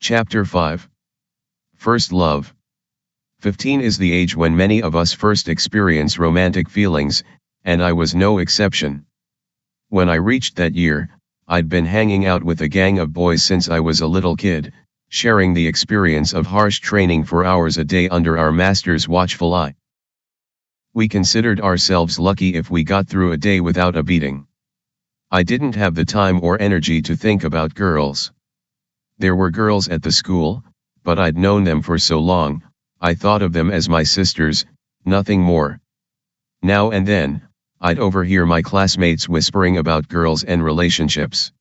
Chapter 5. First Love. 15 is the age when many of us first experience romantic feelings, and I was no exception. When I reached that year, I'd been hanging out with a gang of boys since I was a little kid, sharing the experience of harsh training for hours a day under our master's watchful eye. We considered ourselves lucky if we got through a day without a beating. I didn't have the time or energy to think about girls. There were girls at the school, but I'd known them for so long, I thought of them as my sisters, nothing more. Now and then, I'd overhear my classmates whispering about girls and relationships.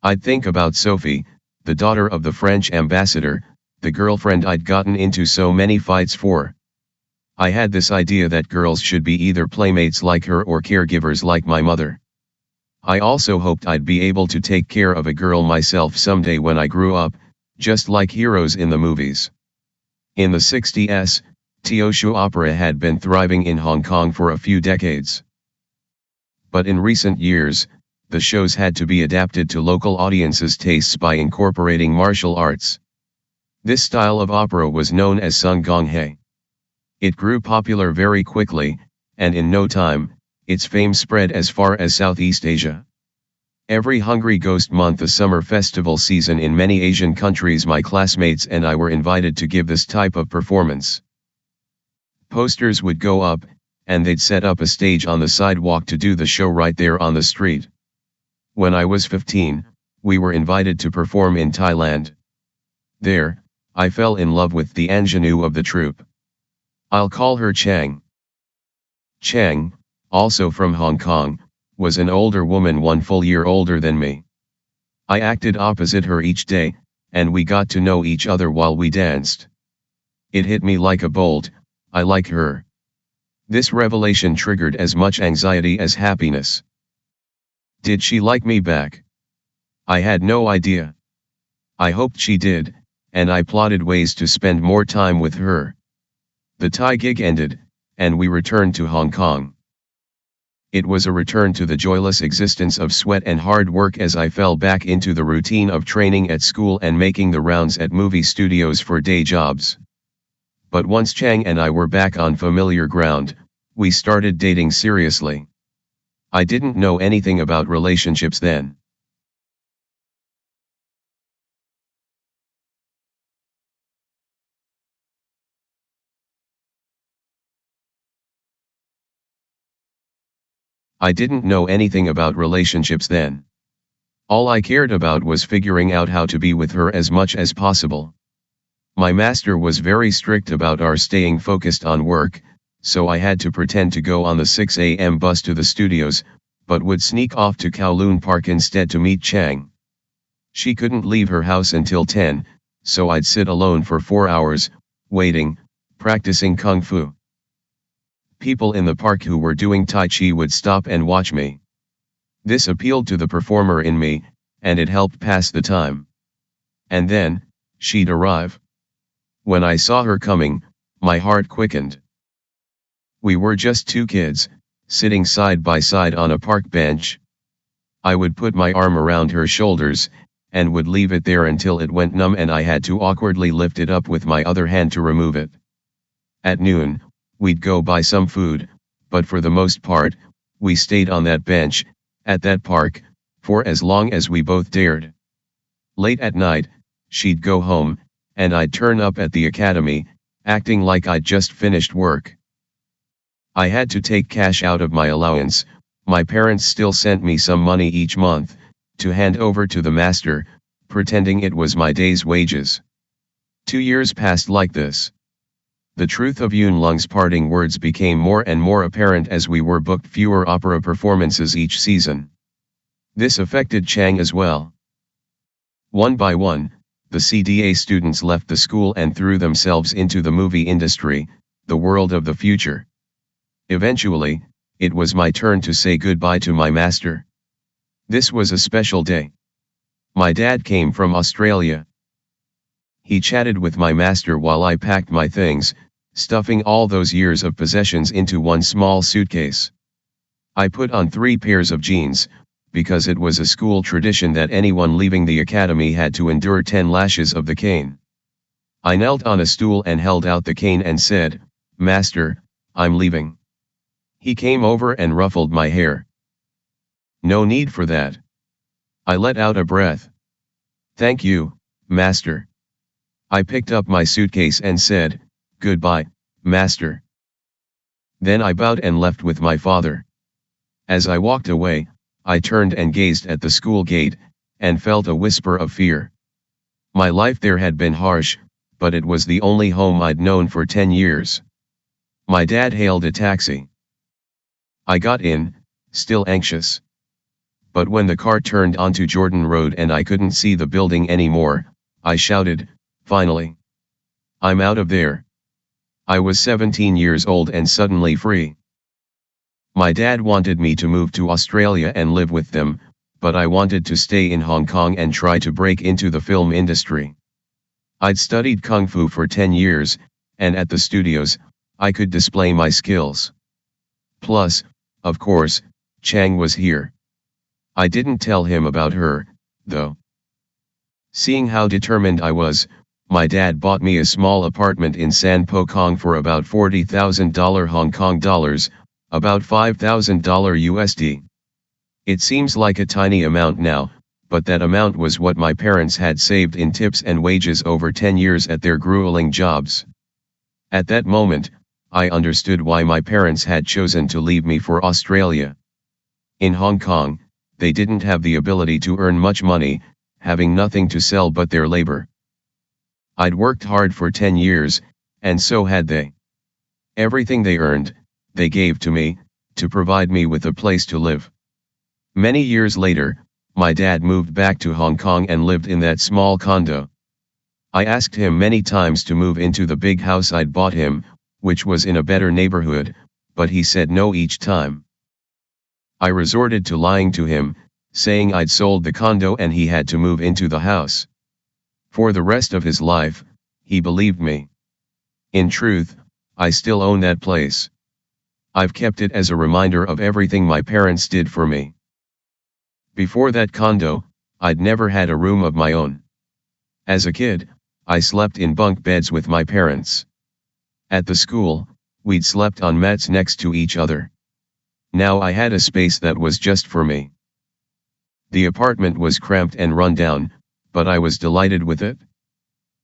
I'd think about Sophie, the daughter of the French ambassador, the girlfriend I'd gotten into so many fights for. I had this idea that girls should be either playmates like her or caregivers like my mother. I also hoped I'd be able to take care of a girl myself someday when I grew up, just like heroes in the movies. In the 60s, Teosho opera had been thriving in Hong Kong for a few decades. But in recent years, the shows had to be adapted to local audiences' tastes by incorporating martial arts. This style of opera was known as Sung Gong Hei. It grew popular very quickly, and in no time, its fame spread as far as Southeast Asia. Every Hungry Ghost Month, the summer festival season in many Asian countries, my classmates and I were invited to give this type of performance. Posters would go up, and they'd set up a stage on the sidewalk to do the show right there on the street. When I was 15, we were invited to perform in Thailand. There, I fell in love with the ingenue of the troupe. I'll call her Chang. Chang, also from Hong Kong, was an older woman, 1 full year older than me. I acted opposite her each day, and we got to know each other while we danced. It hit me like a bolt, I like her. This revelation triggered as much anxiety as happiness. Did she like me back? I had no idea. I hoped she did, and I plotted ways to spend more time with her. The Thai gig ended, and we returned to Hong Kong. It was a return to the joyless existence of sweat and hard work as I fell back into the routine of training at school and making the rounds at movie studios for day jobs. But once Chang and I were back on familiar ground, we started dating seriously. I didn't know anything about relationships then. I didn't know anything about relationships then. All I cared about was figuring out how to be with her as much as possible. My master was very strict about our staying focused on work, so I had to pretend to go on the 6 a.m. bus to the studios, but would sneak off to Kowloon Park instead to meet Chang. She couldn't leave her house until 10, so I'd sit alone for 4 hours, waiting, practicing kung fu. People in the park who were doing Tai Chi would stop and watch me. This appealed to the performer in me, and it helped pass the time. And then, she'd arrive. When I saw her coming, my heart quickened. We were just 2 kids, sitting side by side on a park bench. I would put my arm around her shoulders, and would leave it there until it went numb and I had to awkwardly lift it up with my other hand to remove it. At noon, we'd go buy some food, but for the most part, we stayed on that bench, at that park, for as long as we both dared. Late at night, she'd go home, and I'd turn up at the academy, acting like I'd just finished work. I had to take cash out of my allowance, my parents still sent me some money each month, to hand over to the master, pretending it was my day's wages. 2 years passed like this. The truth of Yun Lung's parting words became more and more apparent as we were booked fewer opera performances each season. This affected Chang as well. One by one, the CDA students left the school and threw themselves into the movie industry, the world of the future. Eventually, it was my turn to say goodbye to my master. This was a special day. My dad came from Australia. He chatted with my master while I packed my things, stuffing all those years of possessions into one small suitcase. I put on 3 pairs of jeans, because it was a school tradition that anyone leaving the academy had to endure 10 lashes of the cane. I knelt on a stool and held out the cane and said, "Master, I'm leaving." He came over and ruffled my hair. "No need for that." I let out a breath. "Thank you, master." I picked up my suitcase and said, "Goodbye, master." Then I bowed and left with my father. As I walked away, I turned and gazed at the school gate, and felt a whisper of fear. My life there had been harsh, but it was the only home I'd known for 10 years. My dad hailed a taxi. I got in, still anxious. But when the car turned onto Jordan Road and I couldn't see the building anymore, I shouted, "Finally! I'm out of there." I was 17 years old and suddenly free. My dad wanted me to move to Australia and live with them, but I wanted to stay in Hong Kong and try to break into the film industry. I'd studied Kung Fu for 10 years, and at the studios, I could display my skills. Plus, of course, Chang was here. I didn't tell him about her, though. Seeing how determined I was, my dad bought me a small apartment in San Po Kong for about $40,000 Hong Kong dollars, about $5,000 USD. It seems like a tiny amount now, but that amount was what my parents had saved in tips and wages over 10 years at their grueling jobs. At that moment, I understood why my parents had chosen to leave me for Australia. In Hong Kong, they didn't have the ability to earn much money, having nothing to sell but their labor. I'd worked hard for 10 years, and so had they. Everything they earned, they gave to me, to provide me with a place to live. Many years later, my dad moved back to Hong Kong and lived in that small condo. I asked him many times to move into the big house I'd bought him, which was in a better neighborhood, but he said no each time. I resorted to lying to him, saying I'd sold the condo and he had to move into the house. For the rest of his life, he believed me. In truth, I still own that place. I've kept it as a reminder of everything my parents did for me. Before that condo, I'd never had a room of my own. As a kid, I slept in bunk beds with my parents. At the school, we'd slept on mats next to each other. Now I had a space that was just for me. The apartment was cramped and run down, but I was delighted with it.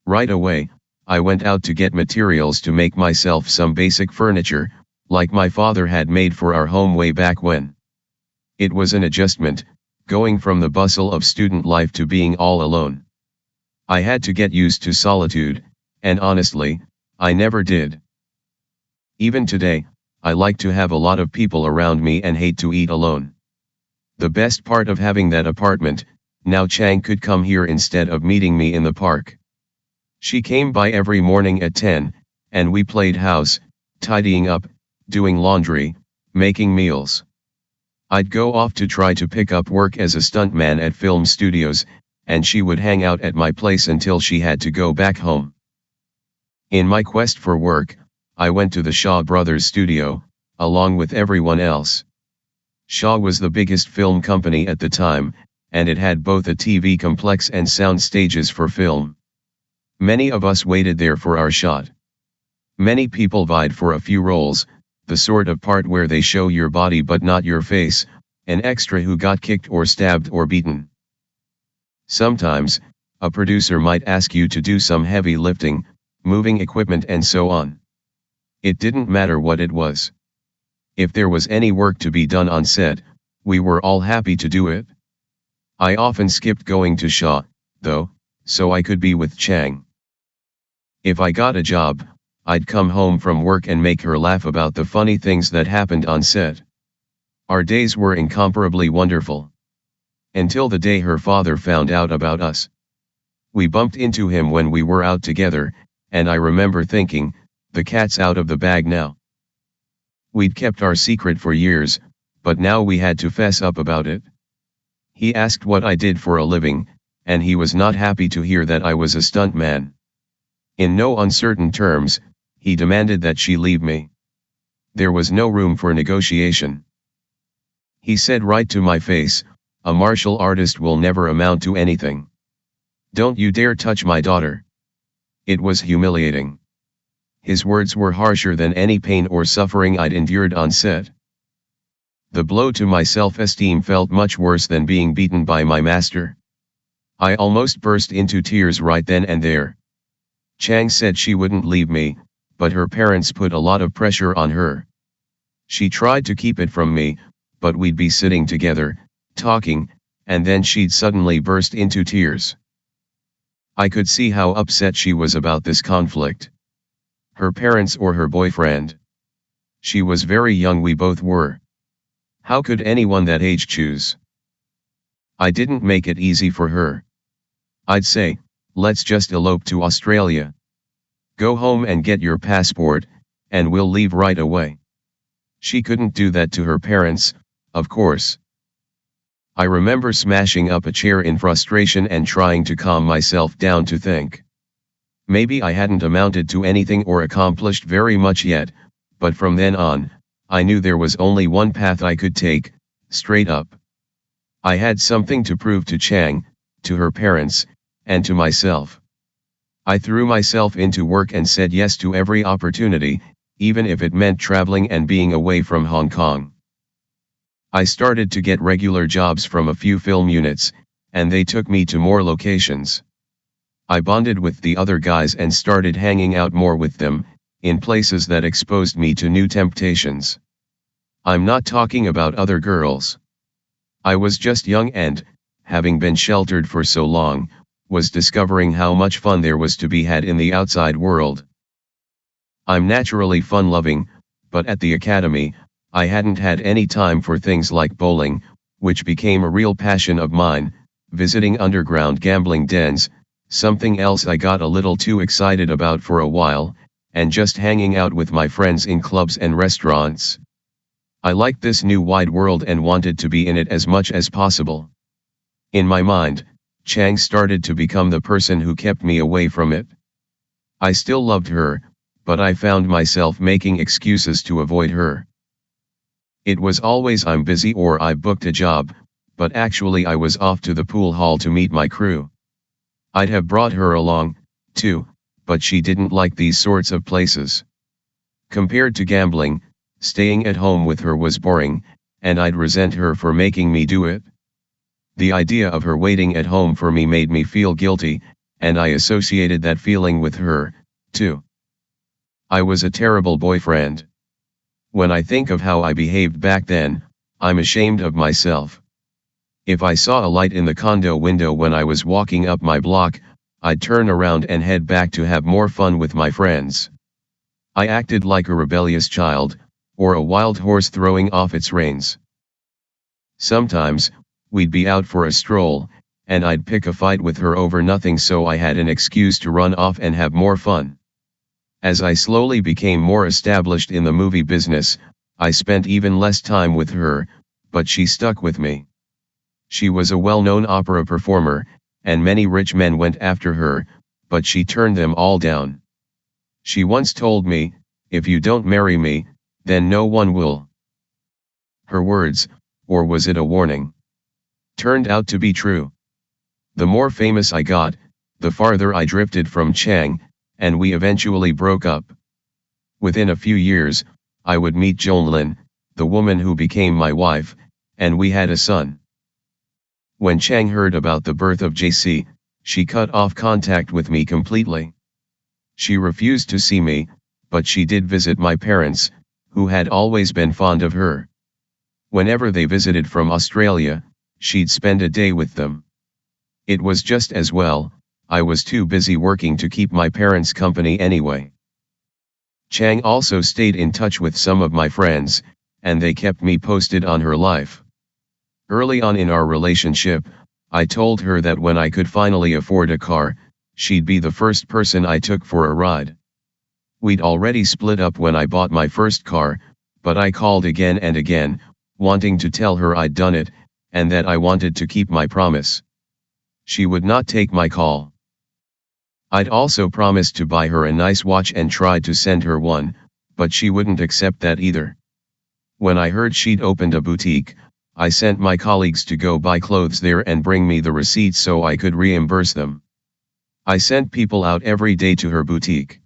Right away, I went out to get materials to make myself some basic furniture, like my father had made for our home way back when. It was an adjustment, going from the bustle of student life to being all alone. I had to get used to solitude, and honestly, I never did. Even today, I like to have a lot of people around me and hate to eat alone. The best part of having that apartment, now Chang could come here instead of meeting me in the park. She came by every morning at 10, and we played house, tidying up, doing laundry, making meals. I'd go off to try to pick up work as a stuntman at film studios, and she would hang out at my place until she had to go back home. In my quest for work, I went to the Shaw Brothers studio, along with everyone else. Shaw was the biggest film company at the time, and it had both a TV complex and sound stages for film. Many of us waited there for our shot. Many people vied for a few roles, the sort of part where they show your body but not your face, an extra who got kicked or stabbed or beaten. Sometimes, a producer might ask you to do some heavy lifting, moving equipment and so on. It didn't matter what it was. If there was any work to be done on set, we were all happy to do it. I often skipped going to Shaw, though, so I could be with Chang. If I got a job, I'd come home from work and make her laugh about the funny things that happened on set. Our days were incomparably wonderful. Until the day her father found out about us. We bumped into him when we were out together, and I remember thinking, the cat's out of the bag now. We'd kept our secret for years, but now we had to fess up about it. He asked what I did for a living, and he was not happy to hear that I was a stuntman. In no uncertain terms, he demanded that she leave me. There was no room for negotiation. He said right to my face, a martial artist will never amount to anything. Don't you dare touch my daughter. It was humiliating. His words were harsher than any pain or suffering I'd endured on set. The blow to my self-esteem felt much worse than being beaten by my master. I almost burst into tears right then and there. Chang said she wouldn't leave me, but her parents put a lot of pressure on her. She tried to keep it from me, but we'd be sitting together, talking, and then she'd suddenly burst into tears. I could see how upset she was about this conflict. Her parents or her boyfriend. She was very young, we both were. How could anyone that age choose? I didn't make it easy for her. I'd say, let's just elope to Australia. Go home and get your passport, and we'll leave right away. She couldn't do that to her parents, of course. I remember smashing up a chair in frustration and trying to calm myself down to think. Maybe I hadn't amounted to anything or accomplished very much yet, but from then on, I knew there was only one path I could take, straight up. I had something to prove to Chang, to her parents, and to myself. I threw myself into work and said yes to every opportunity, even if it meant traveling and being away from Hong Kong. I started to get regular jobs from a few film units, and they took me to more locations. I bonded with the other guys and started hanging out more with them, in places that exposed me to new temptations. I'm not talking about other girls. I was just young and, having been sheltered for so long, was discovering how much fun there was to be had in the outside world. I'm naturally fun-loving, but at the academy, I hadn't had any time for things like bowling, which became a real passion of mine, visiting underground gambling dens, something else I got a little too excited about for a while, and just hanging out with my friends in clubs and restaurants. I liked this new wide world and wanted to be in it as much as possible. In my mind, Chang started to become the person who kept me away from it. I still loved her, but I found myself making excuses to avoid her. It was always I'm busy or I booked a job, but actually I was off to the pool hall to meet my crew. I'd have brought her along, too, but she didn't like these sorts of places. Compared to gambling, staying at home with her was boring, and I'd resent her for making me do it. The idea of her waiting at home for me made me feel guilty, and I associated that feeling with her, too. I was a terrible boyfriend. When I think of how I behaved back then, I'm ashamed of myself. If I saw a light in the condo window when I was walking up my block, I'd turn around and head back to have more fun with my friends. I acted like a rebellious child, or a wild horse throwing off its reins. Sometimes, we'd be out for a stroll, and I'd pick a fight with her over nothing so I had an excuse to run off and have more fun. As I slowly became more established in the movie business, I spent even less time with her, but she stuck with me. She was a well-known opera performer, and many rich men went after her, but she turned them all down. She once told me, "If you don't marry me, then no one will." Her words, or was it a warning, turned out to be true. The more famous I got, the farther I drifted from Chang, and we eventually broke up. Within a few years, I would meet Jonlin, the woman who became my wife, and we had a son. When Chang heard about the birth of JC, she cut off contact with me completely. She refused to see me, but she did visit my parents, who had always been fond of her. Whenever they visited from Australia, she'd spend a day with them. It was just as well, I was too busy working to keep my parents company anyway. Chang also stayed in touch with some of my friends, and they kept me posted on her life. Early on in our relationship, I told her that when I could finally afford a car, she'd be the first person I took for a ride. We'd already split up when I bought my first car, but I called again and again, wanting to tell her I'd done it, and that I wanted to keep my promise. She would not take my call. I'd also promised to buy her a nice watch and tried to send her one, but she wouldn't accept that either. When I heard she'd opened a boutique, I sent my colleagues to go buy clothes there and bring me the receipts so I could reimburse them. I sent people out every day to her boutique.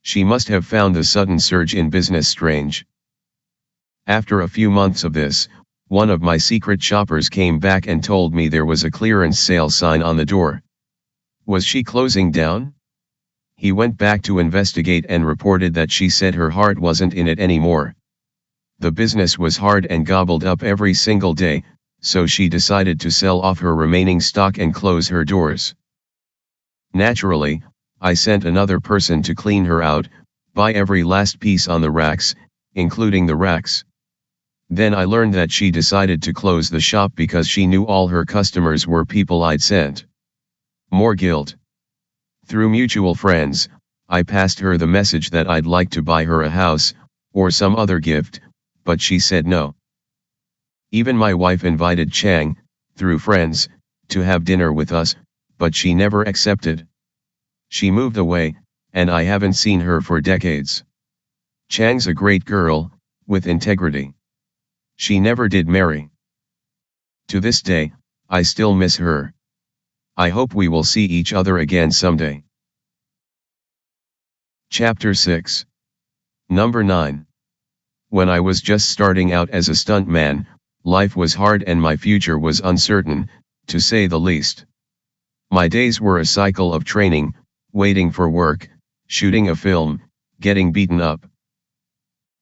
She must have found the sudden surge in business strange. After a few months of this, one of my secret shoppers came back and told me there was a clearance sale sign on the door. Was she closing down? He went back to investigate and reported that she said her heart wasn't in it anymore. The business was hard and gobbled up every single day, so she decided to sell off her remaining stock and close her doors. Naturally, I sent another person to clean her out, buy every last piece on the racks, including the racks. Then I learned that she decided to close the shop because she knew all her customers were people I'd sent. More guilt. Through mutual friends, I passed her the message that I'd like to buy her a house, or some other gift, but she said no. Even my wife invited Chang, through friends, to have dinner with us, but she never accepted. She moved away, and I haven't seen her for decades. Chang's a great girl, with integrity. She never did marry. To this day, I still miss her. I hope we will see each other again someday. Chapter 6. Number 9. When I was just starting out as a stuntman, life was hard and my future was uncertain, to say the least. My days were a cycle of training, waiting for work, shooting a film, getting beaten up.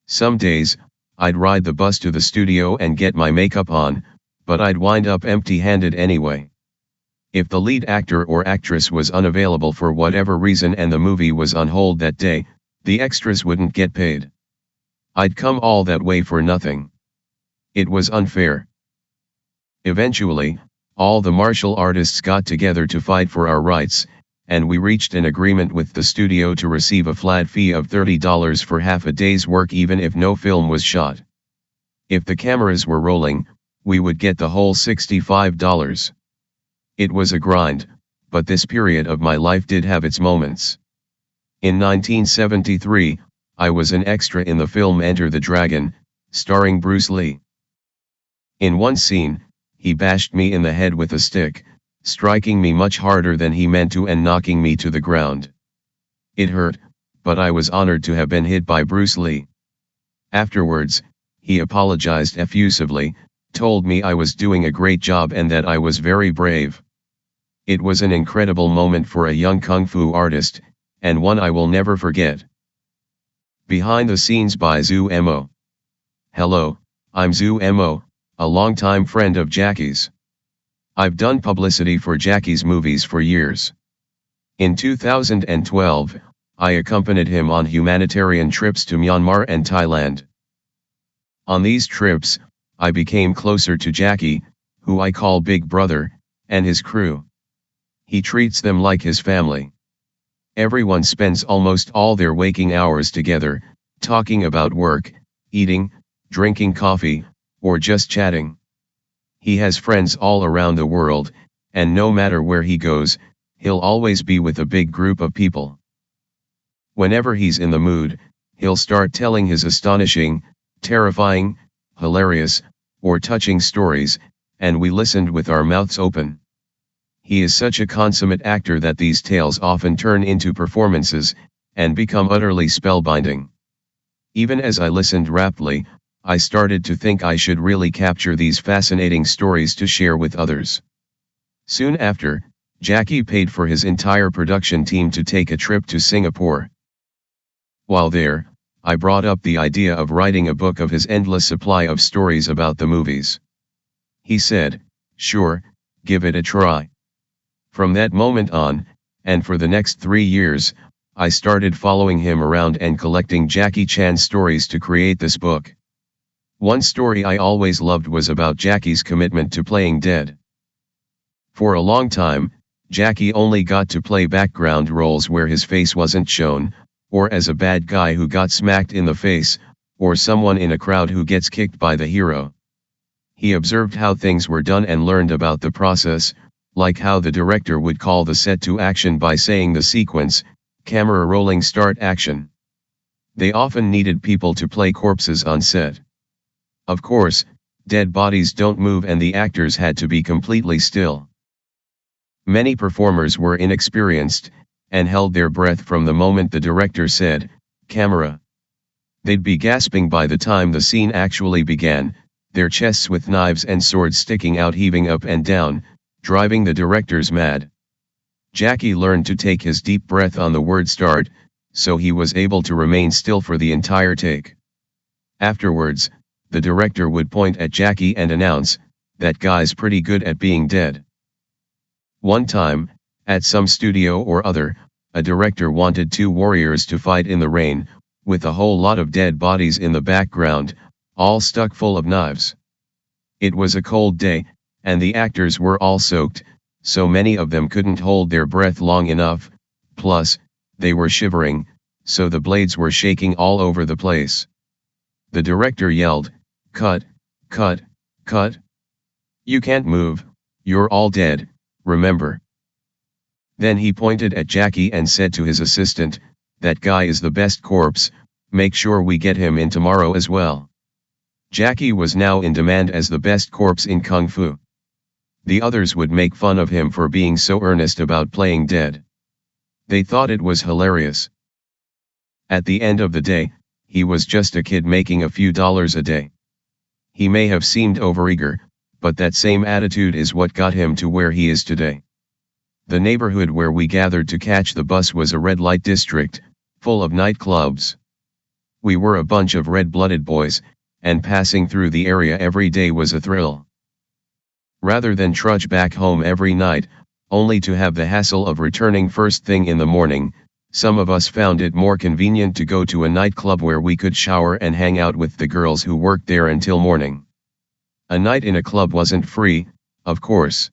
Some days, I'd ride the bus to the studio and get my makeup on, but I'd wind up empty-handed anyway. If the lead actor or actress was unavailable for whatever reason and the movie was on hold that day, the extras wouldn't get paid. I'd come all that way for nothing. It was unfair. Eventually, all the martial artists got together to fight for our rights, and we reached an agreement with the studio to receive a flat fee of $30 for half a day's work even if no film was shot. If the cameras were rolling, we would get the whole $65. It was a grind, but this period of my life did have its moments. In 1973, I was an extra in the film Enter the Dragon, starring Bruce Lee. In one scene, he bashed me in the head with a stick, striking me much harder than he meant to and knocking me to the ground. It hurt, but I was honored to have been hit by Bruce Lee. Afterwards, he apologized effusively, told me I was doing a great job and that I was very brave. It was an incredible moment for a young kung fu artist, and one I will never forget. Behind the scenes by Zhu Mo. Hello, I'm Zhu Mo, a longtime friend of Jackie's. I've done publicity for Jackie's movies for years. In 2012, I accompanied him on humanitarian trips to Myanmar and Thailand. On these trips, I became closer to Jackie, who I call Big Brother, and his crew. He treats them like his family. Everyone spends almost all their waking hours together, talking about work, eating, drinking coffee, or just chatting. He has friends all around the world, and no matter where he goes, he'll always be with a big group of people. Whenever he's in the mood, he'll start telling his astonishing, terrifying, hilarious, or touching stories, and we listened with our mouths open. He is such a consummate actor that these tales often turn into performances, and become utterly spellbinding. Even as I listened raptly, I started to think I should really capture these fascinating stories to share with others. Soon after, Jackie paid for his entire production team to take a trip to Singapore. While there, I brought up the idea of writing a book of his endless supply of stories about the movies. He said, "Sure, give it a try." From that moment on, and for the next 3 years, I started following him around and collecting Jackie Chan's stories to create this book. One story I always loved was about Jackie's commitment to playing dead. For a long time, Jackie only got to play background roles where his face wasn't shown, or as a bad guy who got smacked in the face, or someone in a crowd who gets kicked by the hero. He observed how things were done and learned about the process, like how the director would call the set to action by saying the sequence, camera rolling start action. They often needed people to play corpses on set. Of course, dead bodies don't move and the actors had to be completely still. Many performers were inexperienced, and held their breath from the moment the director said, "Camera." They'd be gasping by the time the scene actually began, their chests with knives and swords sticking out heaving up and down, driving the directors mad. Jackie learned to take his deep breath on the word start, so he was able to remain still for the entire take. Afterwards, the director would point at Jackie and announce, "That guy's pretty good at being dead." One time, at some studio or other, a director wanted two warriors to fight in the rain, with a whole lot of dead bodies in the background, all stuck full of knives. It was a cold day, and the actors were all soaked, so many of them couldn't hold their breath long enough, plus, they were shivering, so the blades were shaking all over the place. The director yelled, "Cut, cut, cut. You can't move, you're all dead, remember." Then he pointed at Jackie and said to his assistant, "That guy is the best corpse, make sure we get him in tomorrow as well." Jackie was now in demand as the best corpse in Kung Fu. The others would make fun of him for being so earnest about playing dead. They thought it was hilarious. At the end of the day, he was just a kid making a few dollars a day. He may have seemed overeager, but that same attitude is what got him to where he is today. The neighborhood where we gathered to catch the bus was a red light district, full of nightclubs. We were a bunch of red-blooded boys, and passing through the area every day was a thrill. Rather than trudge back home every night, only to have the hassle of returning first thing in the morning, some of us found it more convenient to go to a nightclub where we could shower and hang out with the girls who worked there until morning. A night in a club wasn't free, of course.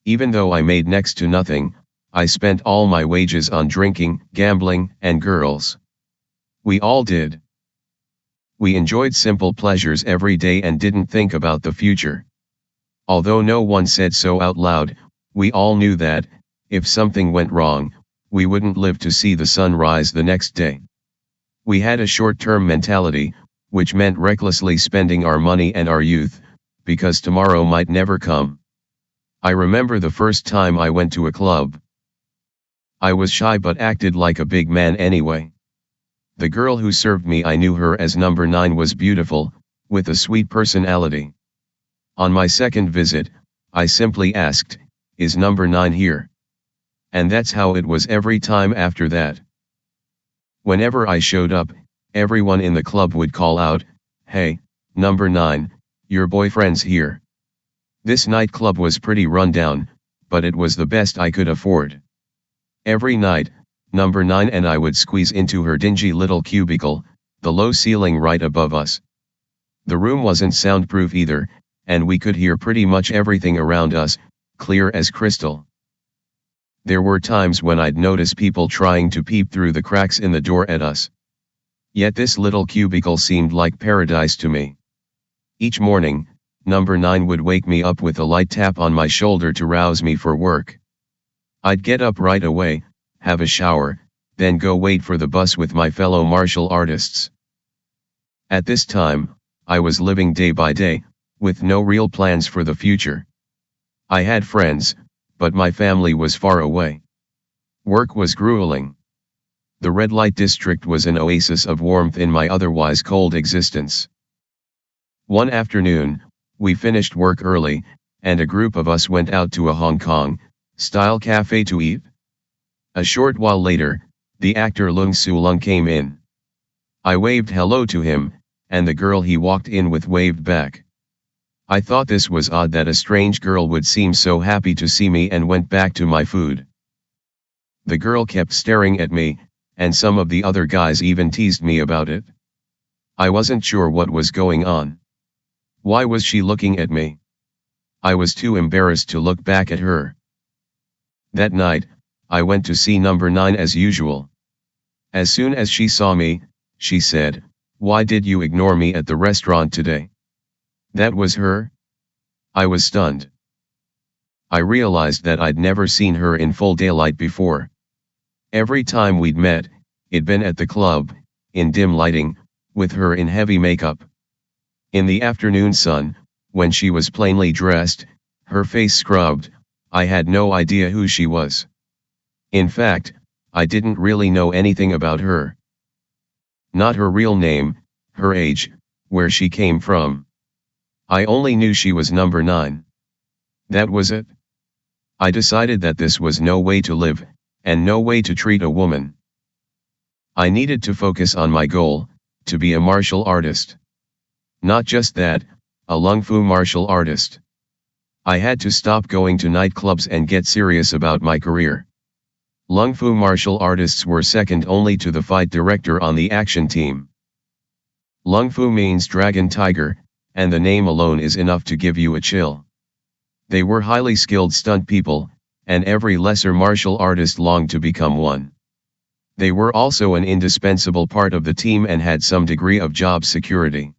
Even though I made next to nothing, I spent all my wages on drinking, gambling, and girls. We all did. We enjoyed simple pleasures every day and didn't think about the future. Although no one said so out loud, we all knew that, if something went wrong, we wouldn't live to see the sun rise the next day. We had a short-term mentality, which meant recklessly spending our money and our youth, because tomorrow might never come. I remember the first time I went to a club. I was shy but acted like a big man anyway. The girl who served me, I knew her as number 9, was beautiful, with a sweet personality. On my second visit, I simply asked, "Is number 9 here?" And that's how it was every time after that. Whenever I showed up, everyone in the club would call out, "Hey, number 9, your boyfriend's here." This nightclub was pretty run down, but it was the best I could afford. Every night, number 9 and I would squeeze into her dingy little cubicle, the low ceiling right above us. The room wasn't soundproof either, and we could hear pretty much everything around us, clear as crystal. There were times when I'd notice people trying to peep through the cracks in the door at us. Yet this little cubicle seemed like paradise to me. Each morning, number 9 would wake me up with a light tap on my shoulder to rouse me for work. I'd get up right away, have a shower, then go wait for the bus with my fellow martial artists. At this time, I was living day by day, with no real plans for the future. I had friends, but my family was far away. Work was grueling. The red light district was an oasis of warmth in my otherwise cold existence. One afternoon, we finished work early, and a group of us went out to a Hong Kong-style cafe to eat. A short while later, the actor Leung Soo Lung came in. I waved hello to him, and the girl he walked in with waved back. I thought this was odd that a strange girl would seem so happy to see me, and went back to my food. The girl kept staring at me, and some of the other guys even teased me about it. I wasn't sure what was going on. Why was she looking at me? I was too embarrassed to look back at her. That night, I went to see number 9 as usual. As soon as she saw me, she said, "Why did you ignore me at the restaurant today?" That was her? I was stunned. I realized that I'd never seen her in full daylight before. Every time we'd met, it'd been at the club, in dim lighting, with her in heavy makeup. In the afternoon sun, When she was plainly dressed, her face scrubbed, I had no idea who she was. In fact, I didn't really know anything about her. Not her real name, her age, where she came from. I only knew she was number 9. That was it. I decided that this was no way to live, and no way to treat a woman. I needed to focus on my goal, to be a martial artist. Not just that, a Lung Fu martial artist. I had to stop going to nightclubs and get serious about my career. Lung Fu martial artists were second only to the fight director on the action team. Lung Fu means dragon tiger, and the name alone is enough to give you a chill. They were highly skilled stunt people, and every lesser martial artist longed to become one. They were also an indispensable part of the team and had some degree of job security.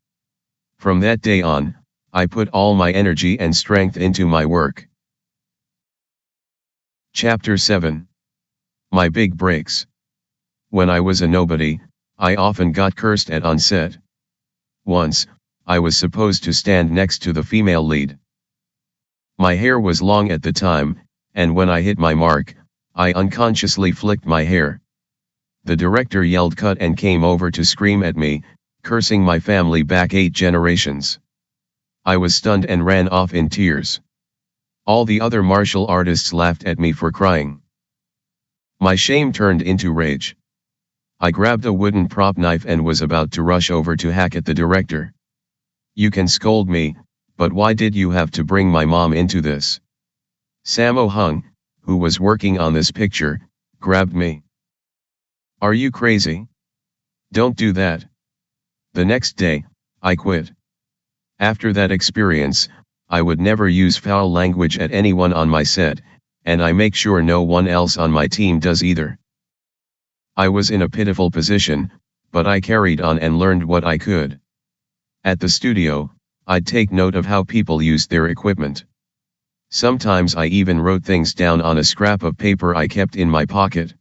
From that day on, I put all my energy and strength into my work. Chapter 7. My big breaks. When I was a nobody, I often got cursed at on set. Once, I was supposed to stand next to the female lead. My hair was long at the time, and when I hit my mark, I unconsciously flicked my hair. The director yelled cut and came over to scream at me, cursing my family back 8 generations. I was stunned and ran off in tears. All the other martial artists laughed at me for crying. My shame turned into rage. I grabbed a wooden prop knife and was about to rush over to hack at the director. "You can scold me, but why did you have to bring my mom into this?" Sammo Hung, who was working on this picture, grabbed me. "Are you crazy? Don't do that." The next day, I quit. After that experience, I would never use foul language at anyone on my set, and I make sure no one else on my team does either. I was in a pitiful position, but I carried on and learned what I could. At the studio, I'd take note of how people used their equipment. Sometimes I even wrote things down on a scrap of paper I kept in my pocket.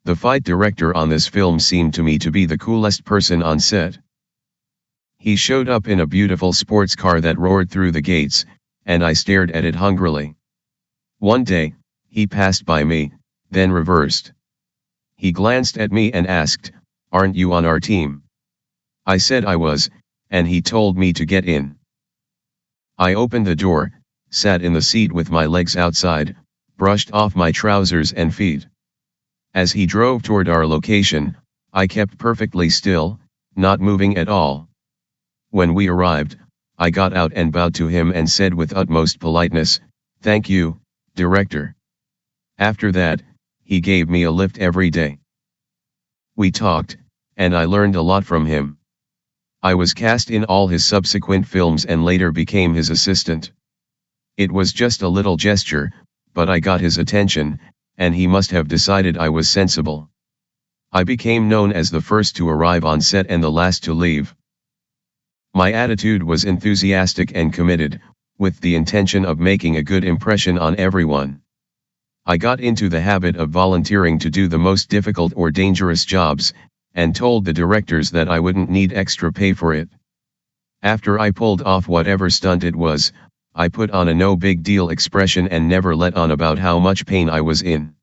The fight director on this film seemed to me to be the coolest person on set. He showed up in a beautiful sports car that roared through the gates, and I stared at it hungrily. One day, he passed by me, then reversed. He glanced at me and asked, "Aren't you on our team?" I said I was, and he told me to get in. I opened the door, sat in the seat with my legs outside, brushed off my trousers and feet. As he drove toward our location, I kept perfectly still, not moving at all. When we arrived, I got out and bowed to him and said with utmost politeness, "Thank you, director." After that, he gave me a lift every day. We talked, and I learned a lot from him. I was cast in all his subsequent films and later became his assistant. It was just a little gesture, but I got his attention, and he must have decided I was sensible. I became known as the first to arrive on set and the last to leave. My attitude was enthusiastic and committed, with the intention of making a good impression on everyone. I got into the habit of volunteering to do the most difficult or dangerous jobs, and told the directors that I wouldn't need extra pay for it. After I pulled off whatever stunt it was, I put on a no big deal expression and never let on about how much pain I was in.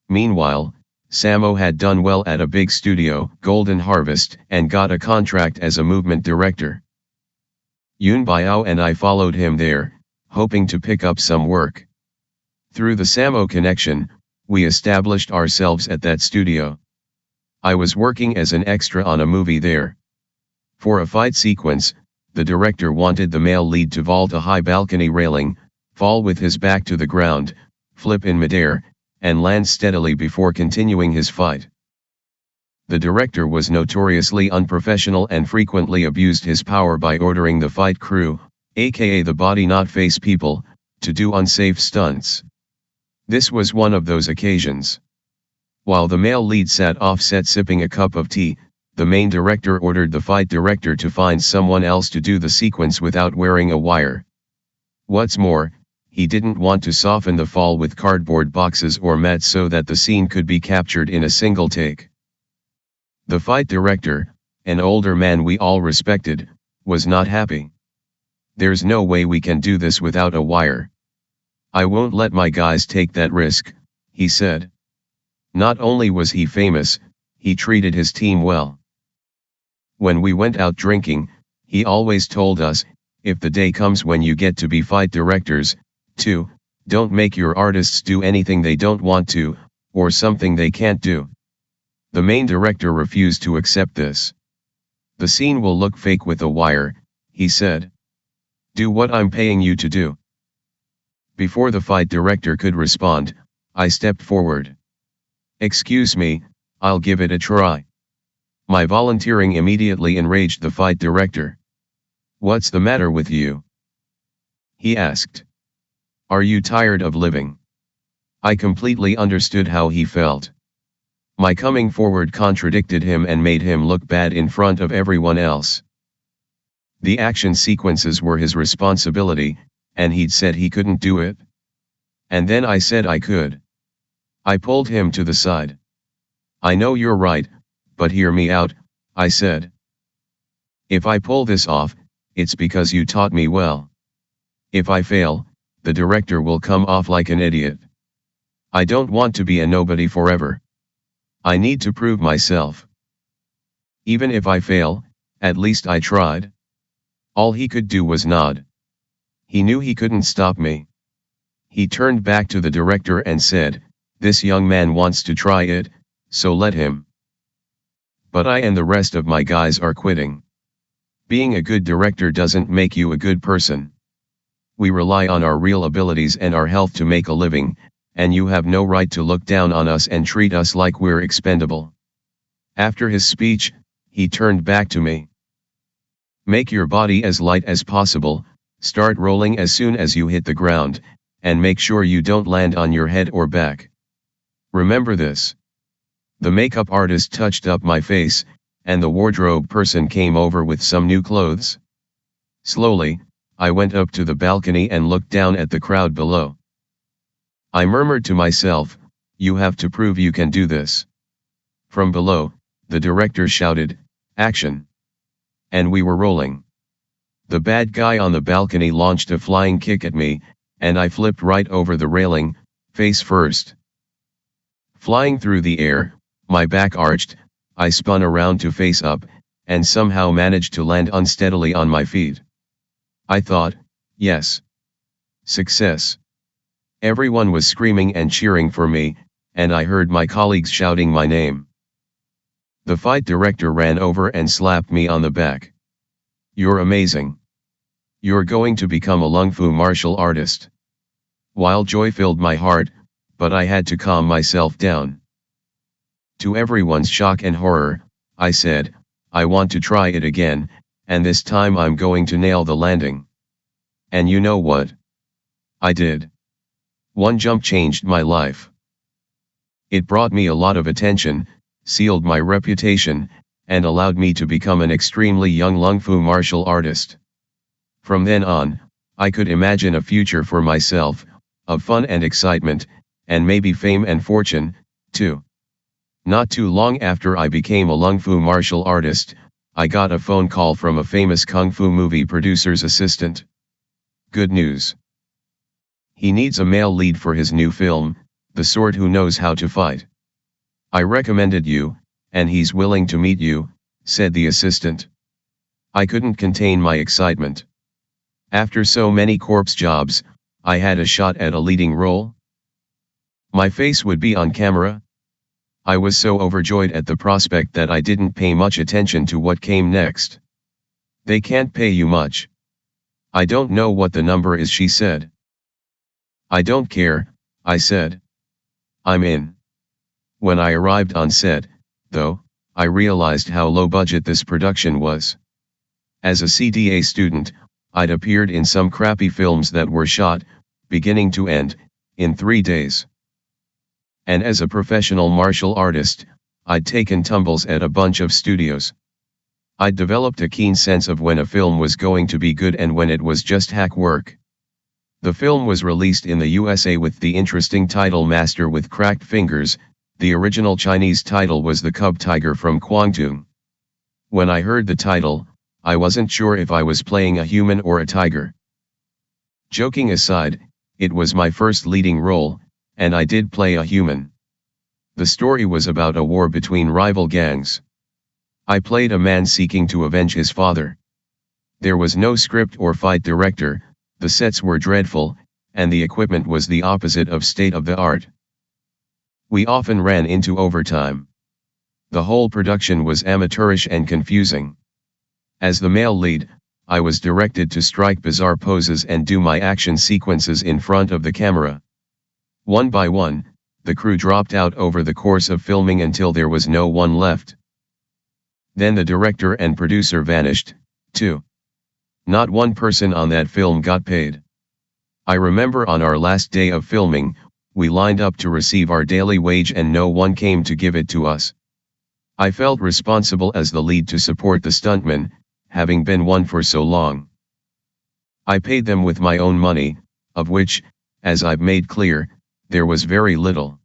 Meanwhile, Sammo had done well at a big studio, Golden Harvest, and got a contract as a movement director. Yoon Biao and I followed him there, hoping to pick up some work. Through the Sammo connection, we established ourselves at that studio. I was working as an extra on a movie there. For a fight sequence, the director wanted the male lead to vault a high balcony railing, fall with his back to the ground, flip in midair, and land steadily before continuing his fight. The director was notoriously unprofessional and frequently abused his power by ordering the fight crew, aka the body not face people, to do unsafe stunts. This was one of those occasions. While the male lead sat off-set sipping a cup of tea, the main director ordered the fight director to find someone else to do the sequence without wearing a wire. What's more, he didn't want to soften the fall with cardboard boxes or mats so that the scene could be captured in a single take. The fight director, an older man we all respected, was not happy. There's no way we can do this without a wire. I won't let my guys take that risk, he said. Not only was he famous, he treated his team well. When we went out drinking, he always told us, if the day comes when you get to be fight directors, don't make your artists do anything they don't want to, or something they can't do. The main director refused to accept this. The scene will look fake with a wire, he said. Do what I'm paying you to do. Before the fight director could respond, I stepped forward. Excuse me, I'll give it a try. My volunteering immediately enraged the fight director. What's the matter with you? He asked. Are you tired of living? I completely understood how he felt. My coming forward contradicted him and made him look bad in front of everyone else. The action sequences were his responsibility, and he'd said he couldn't do it. And then I said I could. I pulled him to the side. I know you're right, but hear me out, I said. If I pull this off, it's because you taught me well. If I fail, the director will come off like an idiot. I don't want to be a nobody forever. I need to prove myself. Even if I fail, at least I tried. All he could do was nod. He knew he couldn't stop me. He turned back to the director and said, "This young man wants to try it, so let him. But I and the rest of my guys are quitting. Being a good director doesn't make you a good person. We rely on our real abilities and our health to make a living, and you have no right to look down on us and treat us like we're expendable." After his speech, he turned back to me. "Make your body as light as possible, start rolling as soon as you hit the ground, and make sure you don't land on your head or back. Remember this." The makeup artist touched up my face, and the wardrobe person came over with some new clothes. Slowly, I went up to the balcony and looked down at the crowd below. I murmured to myself, "You have to prove you can do this." From below, the director shouted, "Action!" And we were rolling. The bad guy on the balcony launched a flying kick at me, and I flipped right over the railing, face first. Flying through the air, my back arched, I spun around to face up, and somehow managed to land unsteadily on my feet. I thought, yes. Success. Everyone was screaming and cheering for me, and I heard my colleagues shouting my name. The fight director ran over and slapped me on the back. "You're amazing. You're going to become a Lung Fu martial artist." While joy filled my heart, but I had to calm myself down. To everyone's shock and horror, I said, "I want to try it again, and this time I'm going to nail the landing." And you know what? I did. One jump changed my life. It brought me a lot of attention, sealed my reputation, and allowed me to become an extremely young Lung Fu martial artist. From then on, I could imagine a future for myself, of fun and excitement, and maybe fame and fortune, too. Not too long after I became a Lung Fu martial artist, I got a phone call from a famous Kung Fu movie producer's assistant. Good news. He needs a male lead for his new film, the sort who knows how to fight. I recommended you, and he's willing to meet you, said the assistant. I couldn't contain my excitement. After so many corpse jobs, I had a shot at a leading role. My face would be on camera. I was so overjoyed at the prospect that I didn't pay much attention to what came next. "They can't pay you much." "I don't know what the number is," she said. "I don't care," I said. "I'm in." When I arrived on set, though, I realized how low budget this production was. As a CDA student, I'd appeared in some crappy films that were shot, beginning to end, in 3 days. And as a professional martial artist, I'd taken tumbles at a bunch of studios. I'd developed a keen sense of when a film was going to be good and when it was just hack work. The film was released in the USA with the interesting title Master with Cracked Fingers. The original Chinese title was The Cub Tiger from Kwangtung. When I heard the title, I wasn't sure if I was playing a human or a tiger. Joking aside, it was my first leading role, and I did play a human. The story was about a war between rival gangs. I played a man seeking to avenge his father. There was no script or fight director, the sets were dreadful, and the equipment was the opposite of state-of-the-art. We often ran into overtime. The whole production was amateurish and confusing. As the male lead, I was directed to strike bizarre poses and do my action sequences in front of the camera. One by one, the crew dropped out over the course of filming until there was no one left. Then the director and producer vanished, too. Not one person on that film got paid. I remember on our last day of filming, we lined up to receive our daily wage and no one came to give it to us. I felt responsible as the lead to support the stuntmen, having been one for so long. I paid them with my own money, of which, as I've made clear, there was very little.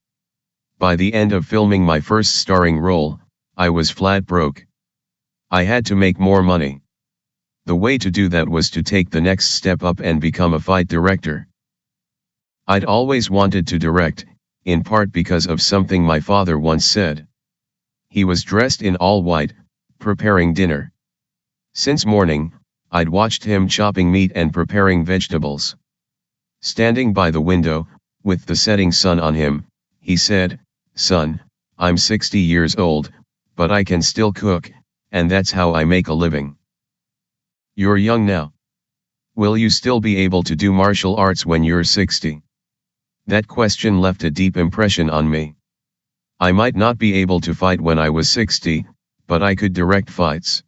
By the end of filming my first starring role, I was flat broke. I had to make more money. The way to do that was to take the next step up and become a fight director. I'd always wanted to direct, in part because of something my father once said. He was dressed in all white, preparing dinner. Since morning, I'd watched him chopping meat and preparing vegetables. Standing by the window, with the setting sun on him, he said, "Son, I'm 60 years old, but I can still cook, and that's how I make a living. You're young now. Will you still be able to do martial arts when you're 60? That question left a deep impression on me. I might not be able to fight when I was 60, but I could direct fights.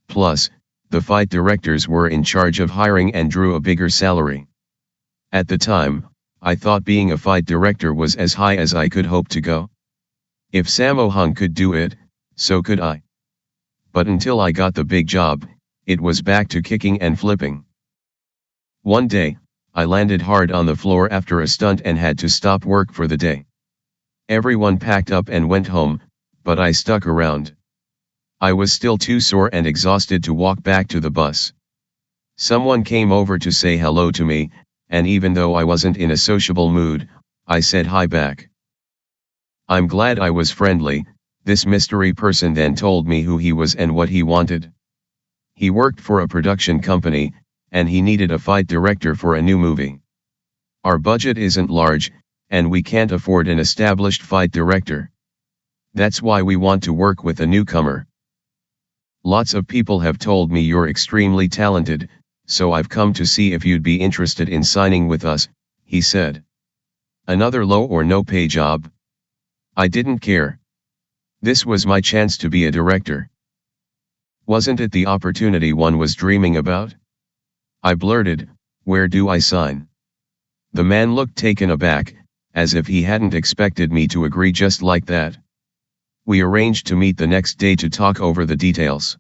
Plus, the fight directors were in charge of hiring and drew a bigger salary. At the time, I thought being a fight director was as high as I could hope to go. If Sammo Hung could do it, so could I. But until I got the big job, it was back to kicking and flipping. One day, I landed hard on the floor after a stunt and had to stop work for the day. Everyone packed up and went home, but I stuck around. I was still too sore and exhausted to walk back to the bus. Someone came over to say hello to me, and even though I wasn't in a sociable mood, I said hi back. I'm glad I was friendly. This mystery person then told me who he was and what he wanted. He worked for a production company, and he needed a fight director for a new movie. Our budget isn't large, and we can't afford an established fight director. That's why we want to work with a newcomer. Lots of people have told me you're extremely talented, so I've come to see if you'd be interested in signing with us, he said. Another low or no pay job? I didn't care. This was my chance to be a director. Wasn't it the opportunity one was dreaming about? I blurted, "Where do I sign?" The man looked taken aback, as if he hadn't expected me to agree just like that. We arranged to meet the next day to talk over the details.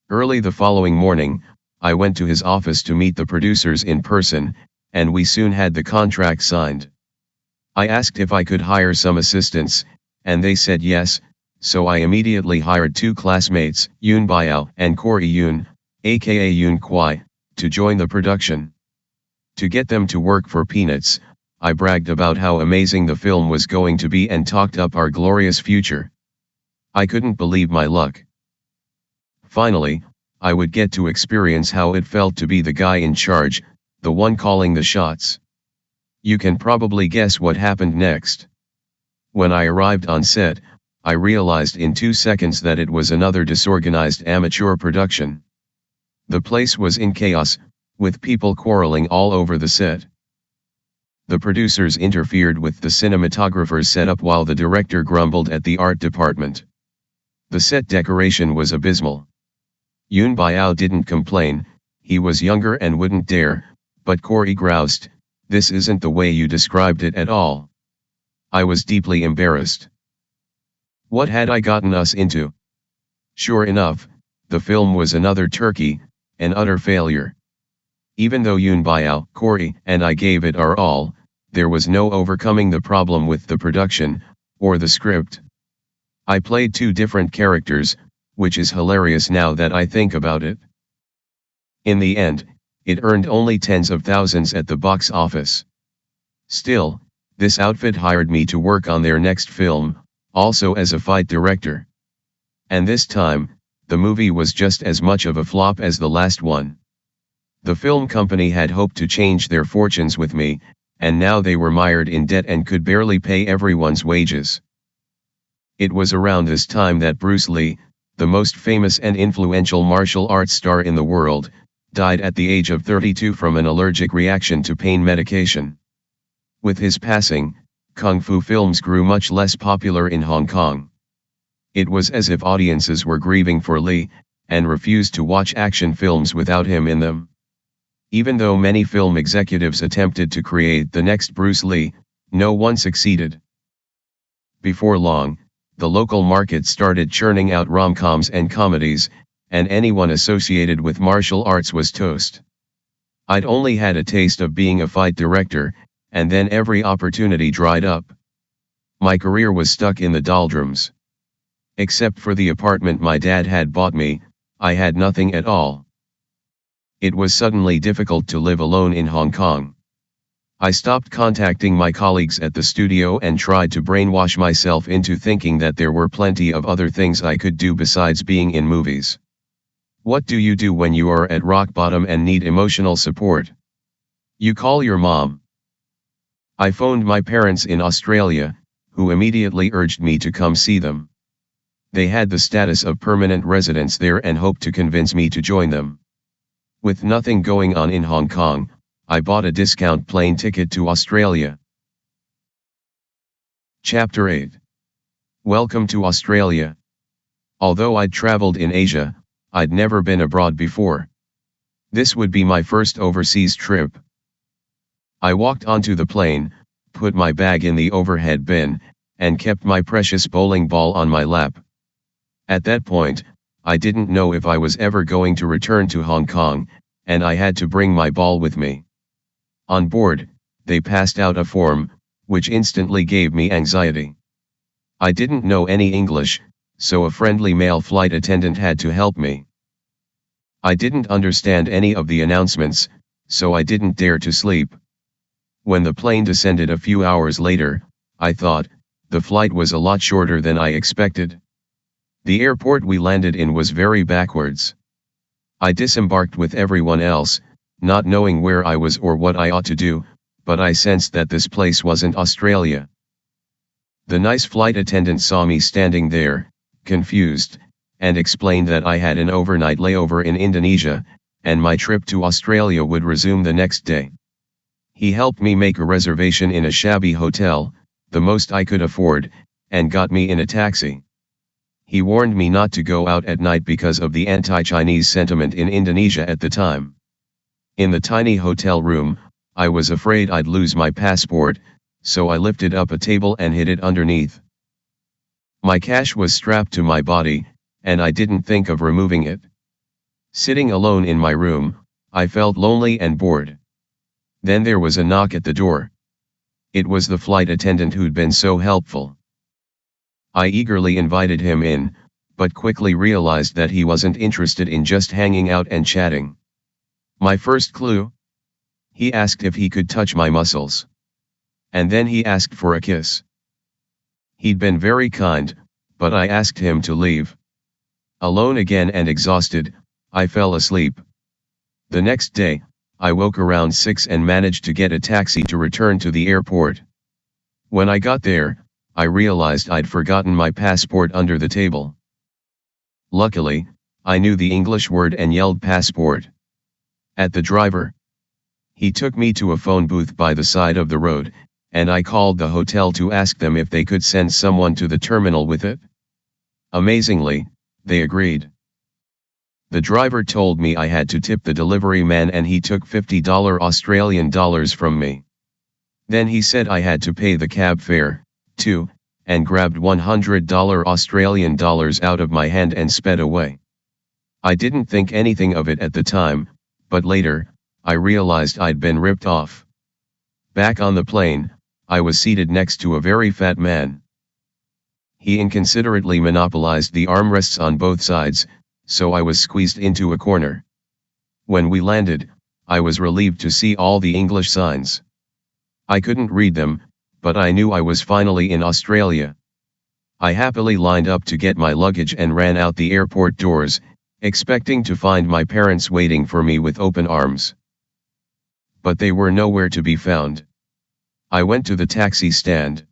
Early the following morning, I went to his office to meet the producers in person, and we soon had the contract signed. I asked if I could hire some assistants, and they said yes, so I immediately hired two classmates, Yoon Byao and Corey Yoon, aka Yoon Kwai, to join the production. To get them to work for peanuts, I bragged about how amazing the film was going to be and talked up our glorious future. I couldn't believe my luck. Finally, I would get to experience how it felt to be the guy in charge, the one calling the shots. You can probably guess what happened next. When I arrived on set, I realized in 2 seconds that it was another disorganized amateur production. The place was in chaos, with people quarreling all over the set. The producers interfered with the cinematographer's setup while the director grumbled at the art department. The set decoration was abysmal. Yoon Byao didn't complain, he was younger and wouldn't dare, but Corey groused, "This isn't the way you described it at all." I was deeply embarrassed. What had I gotten us into? Sure enough, the film was another turkey, an utter failure. Even though Yoon Byao, Corey, and I gave it our all, there was no overcoming the problem with the production, or the script. I played two different characters, which is hilarious now that I think about it. In the end, it earned only tens of thousands at the box office. Still, this outfit hired me to work on their next film, also as a fight director. And this time, the movie was just as much of a flop as the last one. The film company had hoped to change their fortunes with me, and now they were mired in debt and could barely pay everyone's wages. It was around this time that Bruce Lee, the most famous and influential martial arts star in the world, died at the age of 32 from an allergic reaction to pain medication. With his passing, kung fu films grew much less popular in Hong Kong. It was as if audiences were grieving for Lee, and refused to watch action films without him in them. Even though many film executives attempted to create the next Bruce Lee, no one succeeded. Before long, the local market started churning out rom-coms and comedies, and anyone associated with martial arts was toast. I'd only had a taste of being a fight director, and then every opportunity dried up. My career was stuck in the doldrums. Except for the apartment my dad had bought me, I had nothing at all. It was suddenly difficult to live alone in Hong Kong. I stopped contacting my colleagues at the studio and tried to brainwash myself into thinking that there were plenty of other things I could do besides being in movies. What do you do when you are at rock bottom and need emotional support? You call your mom. I phoned my parents in Australia, who immediately urged me to come see them. They had the status of permanent residents there and hoped to convince me to join them. With nothing going on in Hong Kong, I bought a discount plane ticket to Australia. Chapter 8. Welcome to Australia. Although I'd traveled in Asia, I'd never been abroad before. This would be my first overseas trip. I walked onto the plane, put my bag in the overhead bin, and kept my precious bowling ball on my lap. At that point, I didn't know if I was ever going to return to Hong Kong, and I had to bring my ball with me. On board, they passed out a form, which instantly gave me anxiety. I didn't know any English, so a friendly male flight attendant had to help me. I didn't understand any of the announcements, so I didn't dare to sleep. When the plane descended a few hours later, I thought, the flight was a lot shorter than I expected. The airport we landed in was very backwards. I disembarked with everyone else, not knowing where I was or what I ought to do, but I sensed that this place wasn't Australia. The nice flight attendant saw me standing there, confused, and explained that I had an overnight layover in Indonesia, and my trip to Australia would resume the next day. He helped me make a reservation in a shabby hotel, the most I could afford, and got me in a taxi. He warned me not to go out at night because of the anti-Chinese sentiment in Indonesia at the time. In the tiny hotel room, I was afraid I'd lose my passport, so I lifted up a table and hid it underneath. My cash was strapped to my body, and I didn't think of removing it. Sitting alone in my room, I felt lonely and bored. Then there was a knock at the door. It was the flight attendant who'd been so helpful. I eagerly invited him in, but quickly realized that he wasn't interested in just hanging out and chatting. My first clue? He asked if he could touch my muscles. And then he asked for a kiss. He'd been very kind, but I asked him to leave. Alone again and exhausted, I fell asleep. The next day, I woke around 6 and managed to get a taxi to return to the airport. When I got there, I realized I'd forgotten my passport under the table. Luckily, I knew the English word and yelled passport at the driver. He took me to a phone booth by the side of the road, and I called the hotel to ask them if they could send someone to the terminal with it. Amazingly, they agreed. The driver told me I had to tip the delivery man and he took $50 Australian dollars from me. Then he said I had to pay the cab fare, too, and grabbed $100 Australian dollars out of my hand and sped away. I didn't think anything of it at the time, but later, I realized I'd been ripped off. Back on the plane, I was seated next to a very fat man. He inconsiderately monopolized the armrests on both sides, so I was squeezed into a corner. When we landed, I was relieved to see all the English signs. I couldn't read them, but I knew I was finally in Australia. I happily lined up to get my luggage and ran out the airport doors, expecting to find my parents waiting for me with open arms. But they were nowhere to be found. I went to the taxi stand.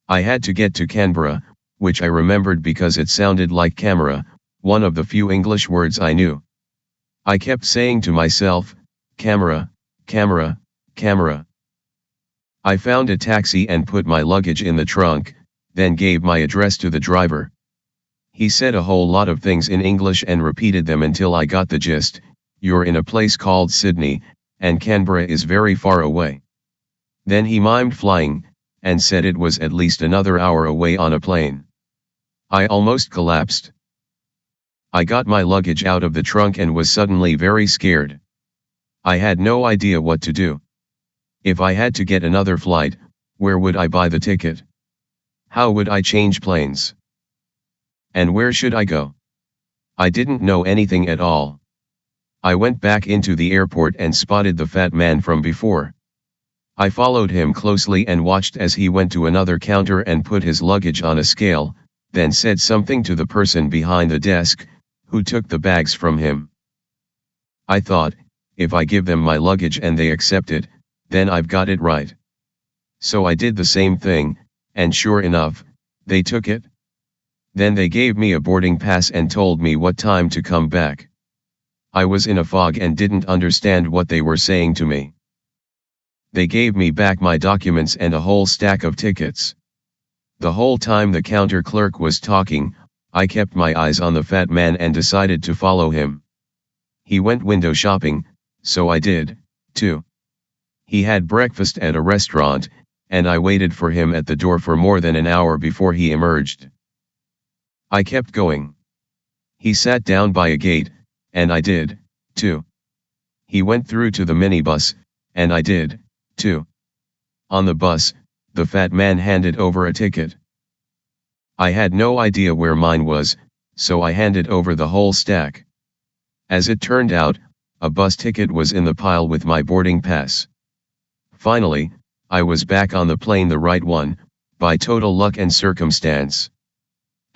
I had to get to Canberra, which I remembered because it sounded like camera, one of the few English words I knew. I kept saying to myself, camera, camera, camera. I found a taxi and put my luggage in the trunk, then gave my address to the driver. He said a whole lot of things in English and repeated them until I got the gist. You're in a place called Sydney, and Canberra is very far away. Then he mimed flying, and said it was at least another hour away on a plane. I almost collapsed. I got my luggage out of the trunk and was suddenly very scared. I had no idea what to do. If I had to get another flight, where would I buy the ticket? How would I change planes? And where should I go? I didn't know anything at all. I went back into the airport and spotted the fat man from before. I followed him closely and watched as he went to another counter and put his luggage on a scale, then said something to the person behind the desk, who took the bags from him. I thought, if I give them my luggage and they accept it, then I've got it right. So I did the same thing, and sure enough, they took it. Then they gave me a boarding pass and told me what time to come back. I was in a fog and didn't understand what they were saying to me. They gave me back my documents and a whole stack of tickets. The whole time the counter clerk was talking, I kept my eyes on the fat man and decided to follow him. He went window shopping, so I did, too. He had breakfast at a restaurant, and I waited for him at the door for more than an hour before he emerged. I kept going. He sat down by a gate, and I did, too. He went through to the minibus, and I did, too. On the bus, the fat man handed over a ticket. I had no idea where mine was, so I handed over the whole stack. As it turned out, a bus ticket was in the pile with my boarding pass. Finally, I was back on the plane, the right one, by total luck and circumstance.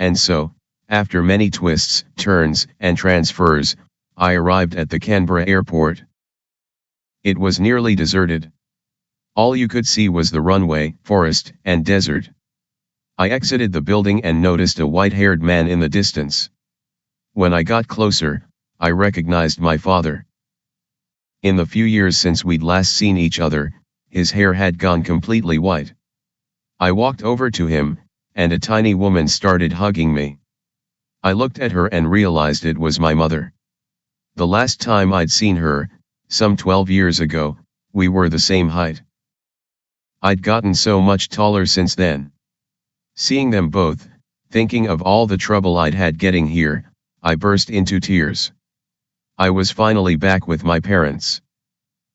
And so, after many twists, turns, and transfers, I arrived at the Canberra airport. It was nearly deserted. All you could see was the runway, forest, and desert. I exited the building and noticed a white-haired man in the distance. When I got closer, I recognized my father. In the few years since we'd last seen each other, his hair had gone completely white. I walked over to him, and a tiny woman started hugging me. I looked at her and realized it was my mother. The last time I'd seen her, some 12 years ago, we were the same height. I'd gotten so much taller since then. Seeing them both, thinking of all the trouble I'd had getting here, I burst into tears. I was finally back with my parents.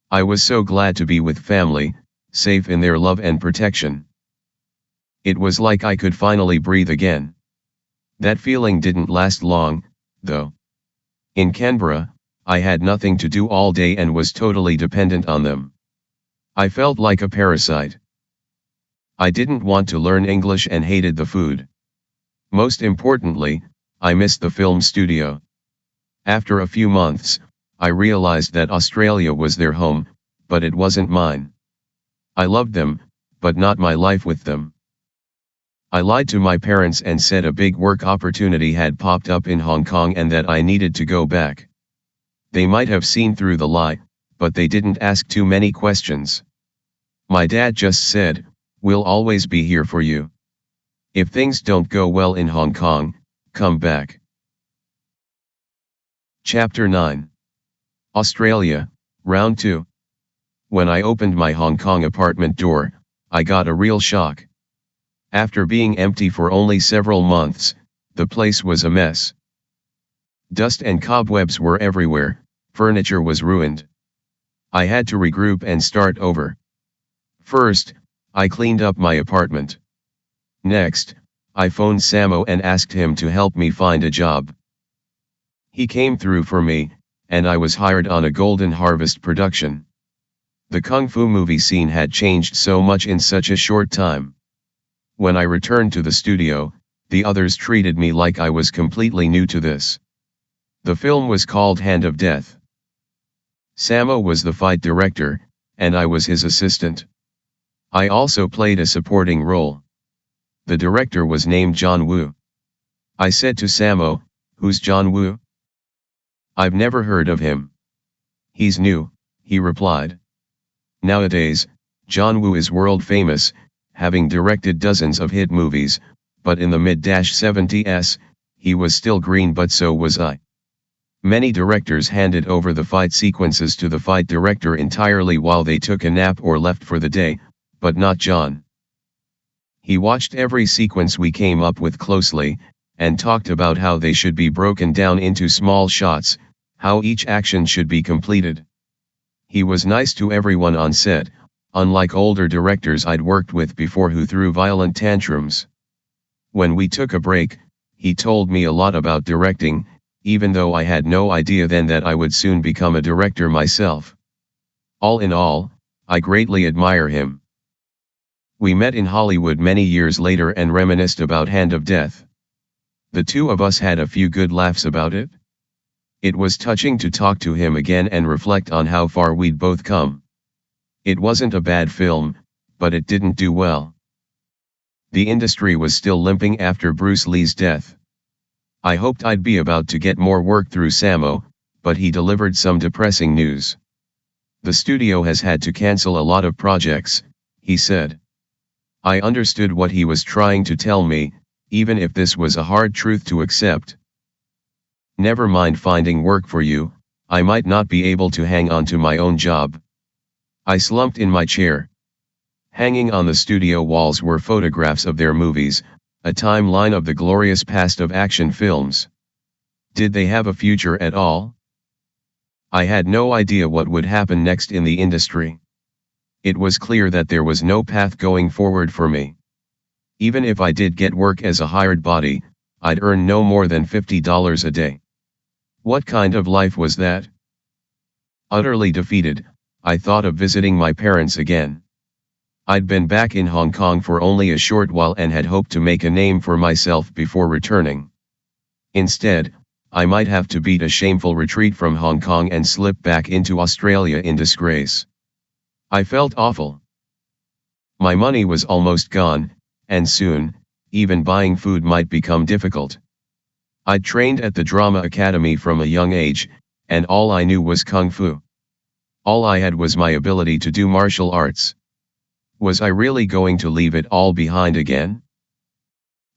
I was so glad to be with family, safe in their love and protection. It was like I could finally breathe again. That feeling didn't last long, though. In Canberra, I had nothing to do all day and was totally dependent on them. I felt like a parasite. I didn't want to learn English and hated the food. Most importantly, I missed the film studio. After a few months, I realized that Australia was their home, but it wasn't mine. I loved them, but not my life with them. I lied to my parents and said a big work opportunity had popped up in Hong Kong and that I needed to go back. They might have seen through the lie, but they didn't ask too many questions. My dad just said, "We'll always be here for you. If things don't go well in Hong Kong, come back." Chapter 9. Australia, Round 2. When I opened my Hong Kong apartment door, I got a real shock. After being empty for only several months, the place was a mess. Dust and cobwebs were everywhere, furniture was ruined. I had to regroup and start over. First, I cleaned up my apartment. Next, I phoned Samo and asked him to help me find a job. He came through for me, and I was hired on a Golden Harvest production. The kung fu movie scene had changed so much in such a short time. When I returned to the studio, the others treated me like I was completely new to this. The film was called Hand of Death. Samo was the fight director, and I was his assistant. I also played a supporting role. The director was named John Woo. I said to Samo, "Who's John Woo? I've never heard of him." "He's new," he replied. Nowadays, John Woo is world famous, having directed dozens of hit movies, but in the mid-70s, he was still green, but so was I. Many directors handed over the fight sequences to the fight director entirely while they took a nap or left for the day, but not John. He watched every sequence we came up with closely, and talked about how they should be broken down into small shots, how each action should be completed. He was nice to everyone on set, unlike older directors I'd worked with before who threw violent tantrums. When we took a break, he told me a lot about directing, even though I had no idea then that I would soon become a director myself. All in all, I greatly admire him. We met in Hollywood many years later and reminisced about Hand of Death. The two of us had a few good laughs about it. It was touching to talk to him again and reflect on how far we'd both come. It wasn't a bad film, but it didn't do well. The industry was still limping after Bruce Lee's death. I hoped I'd be about to get more work through Samo, but he delivered some depressing news. "The studio has had to cancel a lot of projects," he said. I understood what he was trying to tell me, even if this was a hard truth to accept. Never mind finding work for you, I might not be able to hang on to my own job. I slumped in my chair. Hanging on the studio walls were photographs of their movies, a timeline of the glorious past of action films. Did they have a future at all? I had no idea what would happen next in the industry. It was clear that there was no path going forward for me. Even if I did get work as a hired body, I'd earn no more than $50 a day. What kind of life was that? Utterly defeated, I thought of visiting my parents again. I'd been back in Hong Kong for only a short while and had hoped to make a name for myself before returning. Instead, I might have to beat a shameful retreat from Hong Kong and slip back into Australia in disgrace. I felt awful. My money was almost gone, and soon, even buying food might become difficult. I'd trained at the drama academy from a young age, and all I knew was kung fu. All I had was my ability to do martial arts. Was I really going to leave it all behind again?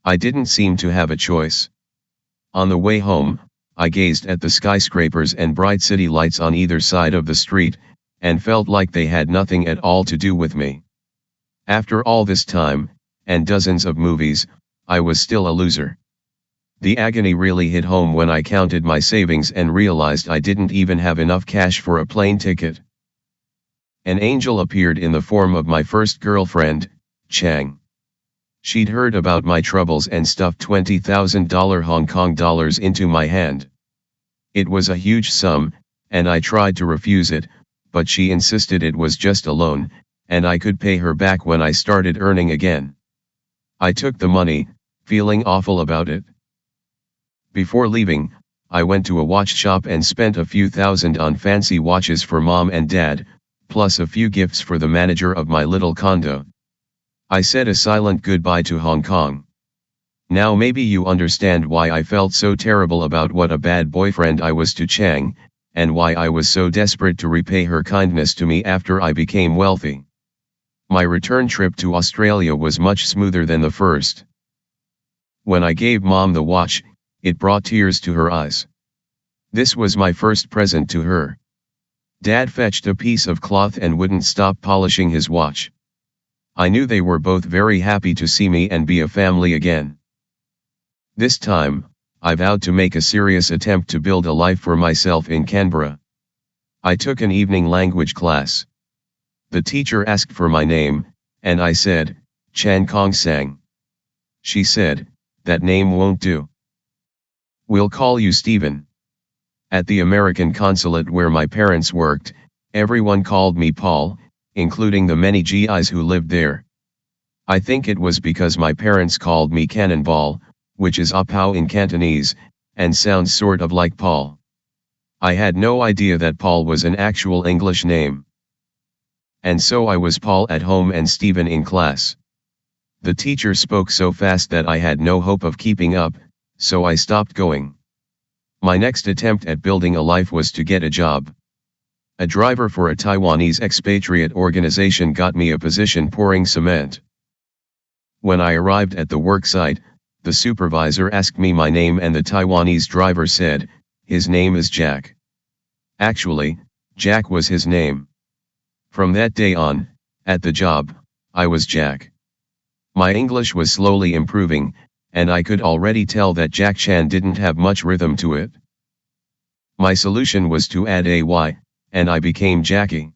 I didn't seem to have a choice. On the way home, I gazed at the skyscrapers and bright city lights on either side of the street, and felt like they had nothing at all to do with me. After all this time, and dozens of movies, I was still a loser. The agony really hit home when I counted my savings and realized I didn't even have enough cash for a plane ticket. An angel appeared in the form of my first girlfriend, Chang. She'd heard about my troubles and stuffed $20,000 Hong Kong dollars into my hand. It was a huge sum, and I tried to refuse it, but she insisted it was just a loan, and I could pay her back when I started earning again. I took the money, feeling awful about it. Before leaving, I went to a watch shop and spent a few thousand on fancy watches for mom and dad, plus a few gifts for the manager of my little condo. I said a silent goodbye to Hong Kong. Now maybe you understand why I felt so terrible about what a bad boyfriend I was to Chang, and why I was so desperate to repay her kindness to me after I became wealthy. My return trip to Australia was much smoother than the first. When I gave Mom the watch, it brought tears to her eyes. This was my first present to her. Dad fetched a piece of cloth and wouldn't stop polishing his watch. I knew they were both very happy to see me and be a family again. This time, I vowed to make a serious attempt to build a life for myself in Canberra. I took an evening language class. The teacher asked for my name, and I said, Chan Kong Sang. She said, "That name won't do. We'll call you Stephen." At the American consulate where my parents worked, everyone called me Paul, including the many GIs who lived there. I think it was because my parents called me Cannonball, which is Apao in Cantonese, and sounds sort of like Paul. I had no idea that Paul was an actual English name. And so I was Paul at home and Stephen in class. The teacher spoke so fast that I had no hope of keeping up, so I stopped going. My next attempt at building a life was to get a job. A driver for a Taiwanese expatriate organization got me a position pouring cement. When I arrived at the work site, the supervisor asked me my name and the Taiwanese driver said, "His name is Jack." Actually, Jack was his name. From that day on, at the job, I was Jack. My English was slowly improving, and I could already tell that Jack Chan didn't have much rhythm to it. My solution was to add a Y, and I became Jackie.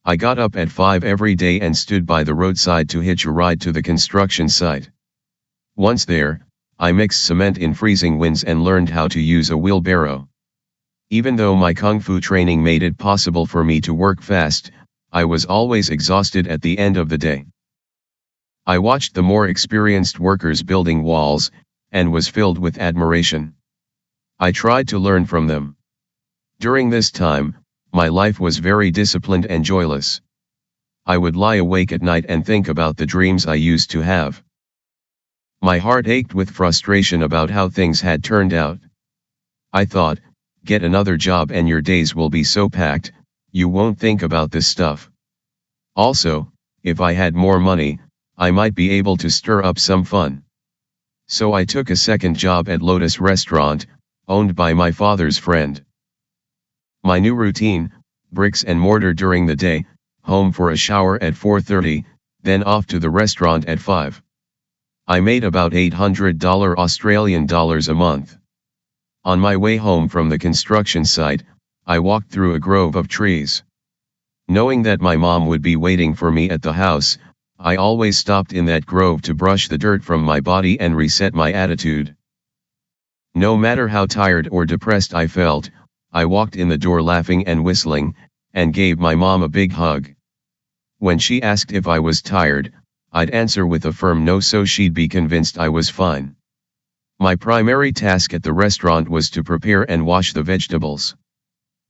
I got up at 5 every day and stood by the roadside to hitch a ride to the construction site. Once there, I mixed cement in freezing winds and learned how to use a wheelbarrow. Even though my kung fu training made it possible for me to work fast, I was always exhausted at the end of the day. I watched the more experienced workers building walls, and was filled with admiration. I tried to learn from them. During this time, my life was very disciplined and joyless. I would lie awake at night and think about the dreams I used to have. My heart ached with frustration about how things had turned out. I thought, get another job and your days will be so packed, you won't think about this stuff. Also, if I had more money, I might be able to stir up some fun. So I took a second job at Lotus Restaurant, owned by my father's friend. My new routine, bricks and mortar during the day, home for a shower at 4:30, then off to the restaurant at 5. I made about $800 Australian dollars a month. On my way home from the construction site, I walked through a grove of trees. Knowing that my mom would be waiting for me at the house, I always stopped in that grove to brush the dirt from my body and reset my attitude. No matter how tired or depressed I felt, I walked in the door laughing and whistling, and gave my mom a big hug. When she asked if I was tired, I'd answer with a firm no so she'd be convinced I was fine. My primary task at the restaurant was to prepare and wash the vegetables.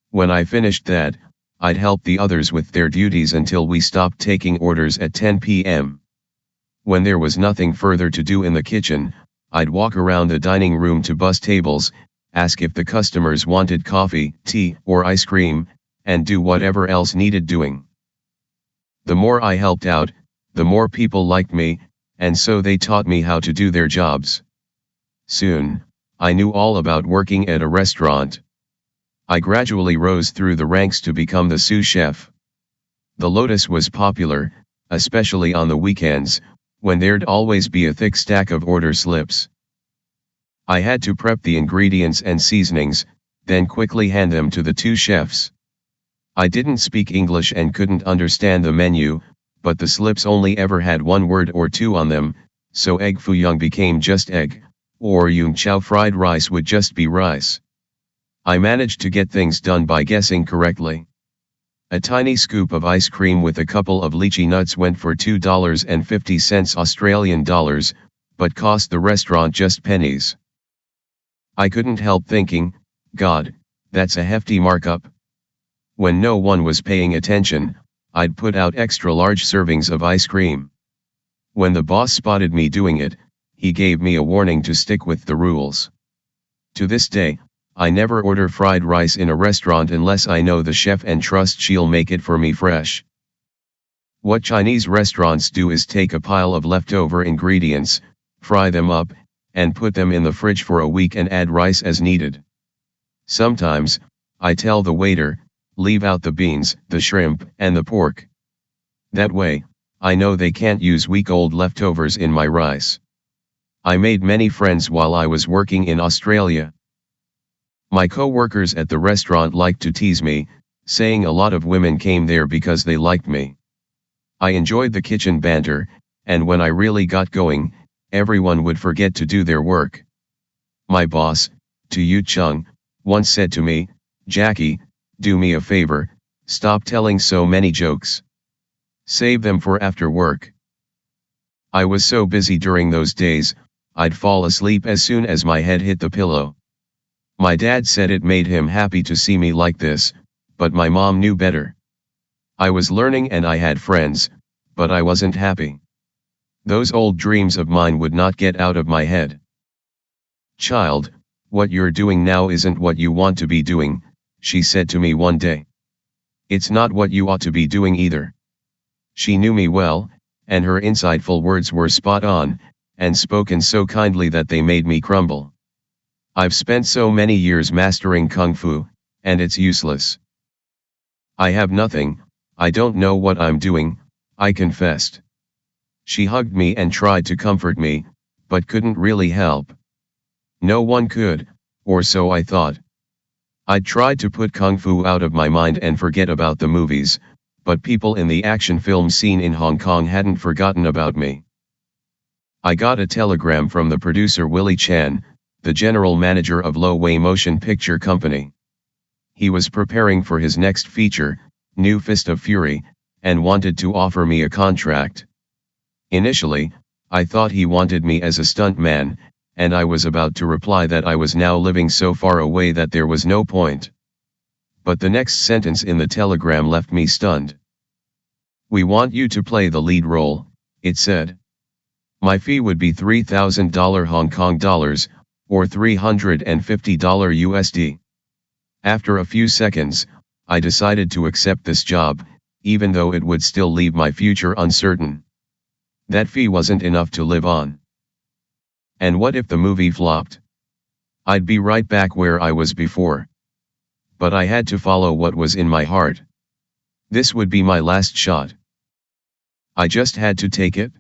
When I finished that, I'd help the others with their duties until we stopped taking orders at 10 p.m. When there was nothing further to do in the kitchen, I'd walk around the dining room to bus tables, ask if the customers wanted coffee, tea, or ice cream, and do whatever else needed doing. The more I helped out, the more people liked me, and so they taught me how to do their jobs. Soon, I knew all about working at a restaurant. I gradually rose through the ranks to become the sous chef. The Lotus was popular, especially on the weekends, when there'd always be a thick stack of order slips. I had to prep the ingredients and seasonings, then quickly hand them to the two chefs. I didn't speak English and couldn't understand the menu, but the slips only ever had one word or two on them, so egg foo young became just egg, or yung chow fried rice would just be rice. I managed to get things done by guessing correctly. A tiny scoop of ice cream with a couple of lychee nuts went for $2.50 Australian dollars, but cost the restaurant just pennies. I couldn't help thinking, God, that's a hefty markup. When no one was paying attention, I'd put out extra large servings of ice cream. When the boss spotted me doing it, he gave me a warning to stick with the rules. To this day, I never order fried rice in a restaurant unless I know the chef and trust she'll make it for me fresh. What Chinese restaurants do is take a pile of leftover ingredients, fry them up, and put them in the fridge for a week and add rice as needed. Sometimes, I tell the waiter, leave out the beans, the shrimp, and the pork. That way, I know they can't use week-old leftovers in my rice. I made many friends while I was working in Australia. My co-workers at the restaurant liked to tease me, saying a lot of women came there because they liked me. I enjoyed the kitchen banter, and when I really got going, everyone would forget to do their work. My boss, Tu Yu Chung, once said to me, "Jackie, do me a favor, stop telling so many jokes. Save them for after work." I was so busy during those days, I'd fall asleep as soon as my head hit the pillow. My dad said it made him happy to see me like this, but my mom knew better. I was learning and I had friends, but I wasn't happy. Those old dreams of mine would not get out of my head. "Child, what you're doing now isn't what you want to be doing," she said to me one day. "It's not what you ought to be doing either." She knew me well, and her insightful words were spot on, and spoken so kindly that they made me crumble. I've spent so many years mastering Kung Fu, and it's useless. I have nothing, I don't know what I'm doing, I confessed. She hugged me and tried to comfort me, but couldn't really help. No one could, or so I thought. I'd tried to put Kung Fu out of my mind and forget about the movies, but people in the action film scene in Hong Kong hadn't forgotten about me. I got a telegram from the producer Willie Chan, the general manager of Lo Wei Motion Picture Company. He was preparing for his next feature, New Fist of Fury, and wanted to offer me a contract. Initially, I thought he wanted me as a stuntman, and I was about to reply that I was now living so far away that there was no point. But the next sentence in the telegram left me stunned. "We want you to play the lead role," it said. My fee would be $3,000 Hong Kong dollars, or $350 USD. After a few seconds, I decided to accept this job, even though it would still leave my future uncertain. That fee wasn't enough to live on. And what if the movie flopped? I'd be right back where I was before. But I had to follow what was in my heart. This would be my last shot. I just had to take it.